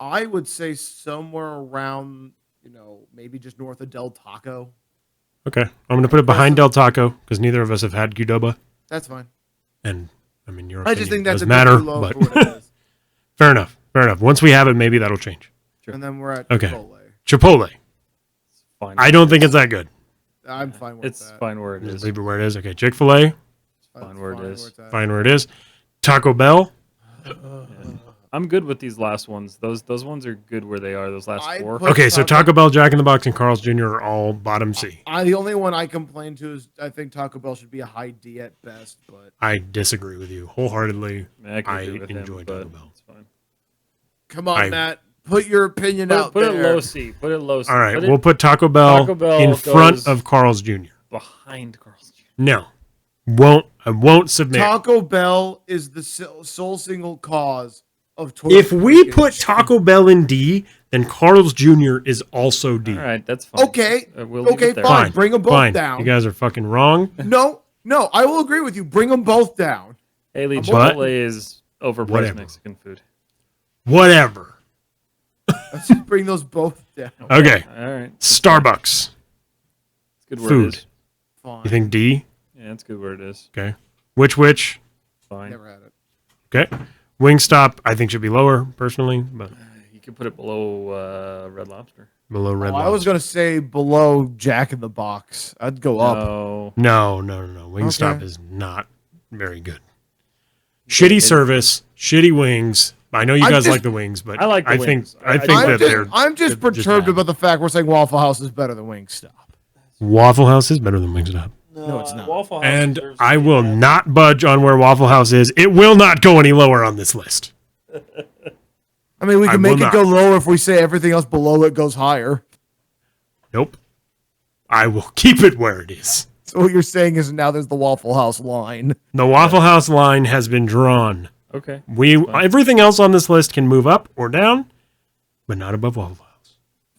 I would say somewhere around, maybe just north of Del Taco. Okay. I'm going to put it behind Del Taco because neither of us have had Qdoba. That's fine. And, I mean, your I just think that's doesn't a bit matter, too low but for what it is. fair enough. Fair enough. Once we have it, maybe that'll change. Sure. And then we're at Okay. Chipotle. Chipotle. Fine. I don't think it's that good. I'm fine with It's that. fine where it Just is. leave it where it is. Okay. Chick-fil-A, That's fine where it is. it's at. fine where it is. Taco Bell, I'm good with these last ones. Those ones are good where they are. Those last I'd four. put- okay, so Taco Bell, Jack in the Box, and Carl's Jr. are all bottom C. The only one I complain to is I think Taco Bell should be a high D at best, but I disagree with you wholeheartedly. I can I agree with enjoy him, Taco but Bell. it's fine. come on, I- Matt. Put your opinion out Put it there. low C. Put it low C. All right, Put it we'll put Taco Bell, Taco Bell in front goes- of Carl's Jr. behind Carl's Jr. No, I won't submit. Taco Bell is the sole single cause of If we breakage. put Taco Bell in D, then Carl's Jr. is also D. All right, that's fine. Okay, We'll leave okay, it there. fine. Bring them both Fine. down. You guys are fucking wrong. No, I will agree with you. Bring them both down. Haley, But- Chipotle is overpriced Whatever. Mexican food. Whatever. Let's just bring those both down. Okay. All right, Starbucks. it's good where Food. it is. Fine. You think D? Yeah, it's good where it is. Okay. Which? Fine. Never had it. Okay. Wingstop, I think should be lower personally, but You can put it below Red Lobster. below Red I was Lobster. gonna say below Jack in the Box. I'd go up. No. No. Wingstop Okay. is not very good. Shitty service, shitty wings. I know you I'm guys just- like the wings, but I like the I think wings. I I think like that they're I'm just they're just perturbed bad. about the fact we're saying Waffle House is better than Wingstop. Waffle House is better than Wingstop. No, it's not. Waffle House And deserves I to be will had. not budge on where Waffle House is. It will not go any lower on this list. I mean, we I can will make it not. go lower if we say everything else below it goes higher. Nope. I will keep it where it is. So what you're saying is now there's the Waffle House line. The Waffle House line has been drawn. Okay. Everything else on this list can move up or down, but not above Waffle House.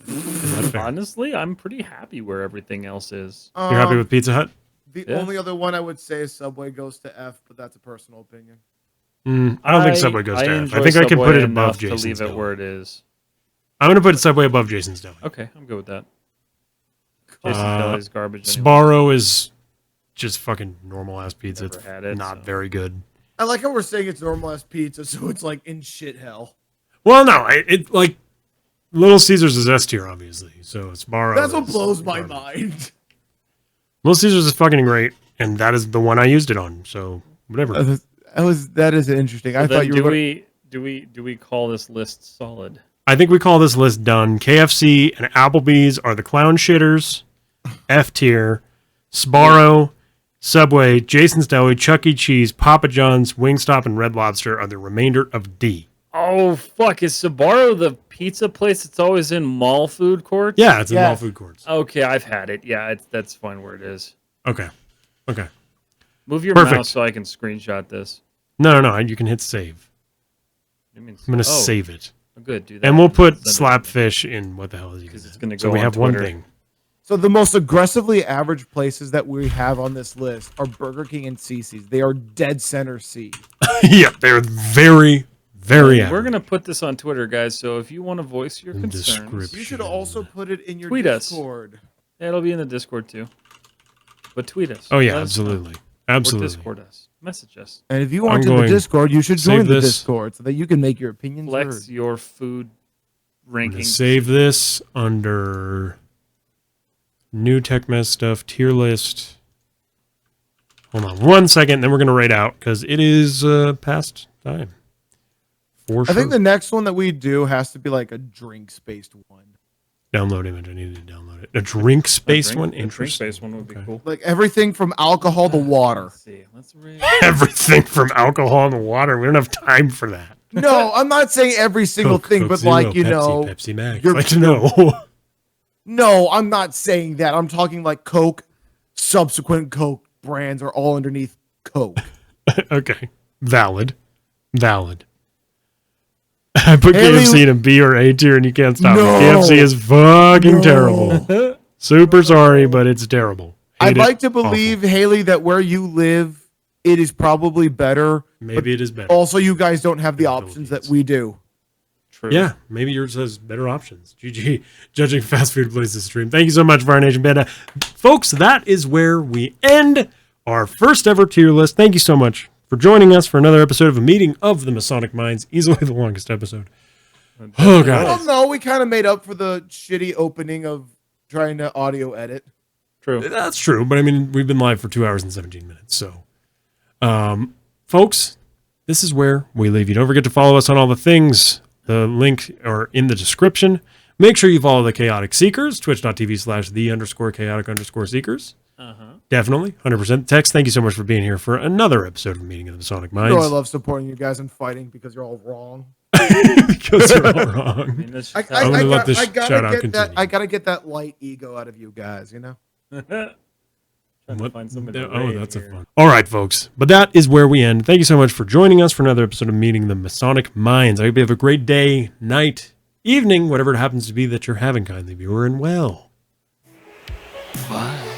Is that fair? Honestly, I'm pretty happy where everything else is. You're happy with Pizza Hut? The Yeah. only other one I would say is Subway goes to F, but that's a personal opinion. I don't think Subway goes to F. enjoy I think I can put Subway it above enough Jason's to leave it Deli. where it is. I'm going to put Subway above Jason's Deli. Okay, I'm good with that. Jason's Uh, Deli is garbage. anyway. Sbarro is just fucking normal ass pizza. Never It's had it, not so. very good. I like how we're saying it's normal as pizza, so it's like in shit hell. Well, no, it like Little Caesars is S tier, obviously. So Sbarro. That's what is blows my garbage. mind. Little Caesars is fucking great, and that is the one I used it on. So whatever. That is interesting. I So thought then you were. do we call this list solid? I think we call this list done. KFC and Applebees are the clown shitters. F tier. Sbarro, Subway, Jason's Deli, Chuck E. Cheese, Papa John's, Wingstop, and Red Lobster are the remainder of D. Oh, fuck. Is Sbarro the pizza place that's always in mall food courts? Yeah, it's in Yes. mall food courts. Okay, I've had it. Yeah, that's fine where it is. Okay. Move your Perfect. mouse so I can screenshot this. No. You can hit save. It means, I'm going to save it. Good, do that. And we'll put Send it Slapfish in what the hell is he? because it's going to go So we on have Twitter. one thing. So the most aggressively average places that we have on this list are Burger King and Cece's. They are dead center C. Yeah, they're very, very We're average. going to put this on Twitter, guys, so if you want to voice your In concerns, description. You should also put it in your Tweet us. Discord. yeah, it'll be in the Discord too. But tweet us. Oh, yeah, Let us know. absolutely. Or Absolutely. Discord us. Message us. And if you I'm aren't in the going Discord, you should save join the this. Discord so that you can make your opinions Flex heard. your food I'm gonna rankings. save this under new tech mess stuff, tier list. Hold on 1 second, then we're going to rate out because it is past time. For I sure. think the next one that we do has to be like a drinks-based one. Download image. I needed to download it. A drink-based one? A Interesting. drink-based one would be Okay. cool. Like everything from alcohol to water. Let's see. Let's rate. Everything from alcohol to water. We don't have time for that. No, I'm not saying every single Coke, thing, Coke but Zero, like, you Pepsi, know. Pepsi Max. you're- Like to know. No, I'm not saying that. I'm talking like Coke, subsequent Coke brands are all underneath Coke. Okay. Valid. I put Haley- KFC in a B or A tier and you can't stop No. me. KFC is fucking No. terrible. Super sorry, but it's terrible. Hate I'd it. like to Awful. believe, Haley, that where you live, it is probably better. Maybe it is better. Also, you guys don't have the In the options that Philippines. we do. True. Yeah, maybe yours has better options. GG, judging fast food places stream. Thank you so much, Fire Nation Panda. Folks, that is where we end our first ever tier list. Thank you so much for joining us for another episode of a meeting of the Messonic Minds. Easily the longest episode. Oh, I God. don't know. We kind of made up for the shitty opening of trying to audio edit. True. That's true, but I mean, we've been live for 2 hours and 17 minutes. So, folks, this is where we leave you. Don't forget to follow us on all the things. The link are in the description. Make sure you follow the Chaotic Seekers, twitch.tv/the_chaotic_seekers. Definitely, 100% text. Thank you so much for being here for another episode of Meeting of the Sonic You know I Minds. love supporting you guys and fighting because you're all wrong. Because you're all I wrong. mean, that's I, just I'm gonna let this gotta shout out get continue. that. I gotta get that light ego out of you guys. You know. Trying to What- find somebody to Oh, rate that's a here. fun. All right, folks. But that is where we end. Thank you so much for joining us for another episode of Meeting the Masonic Minds. I hope you have a great day, night, evening, whatever it happens to be that you're having, kindly viewer, and well. Bye.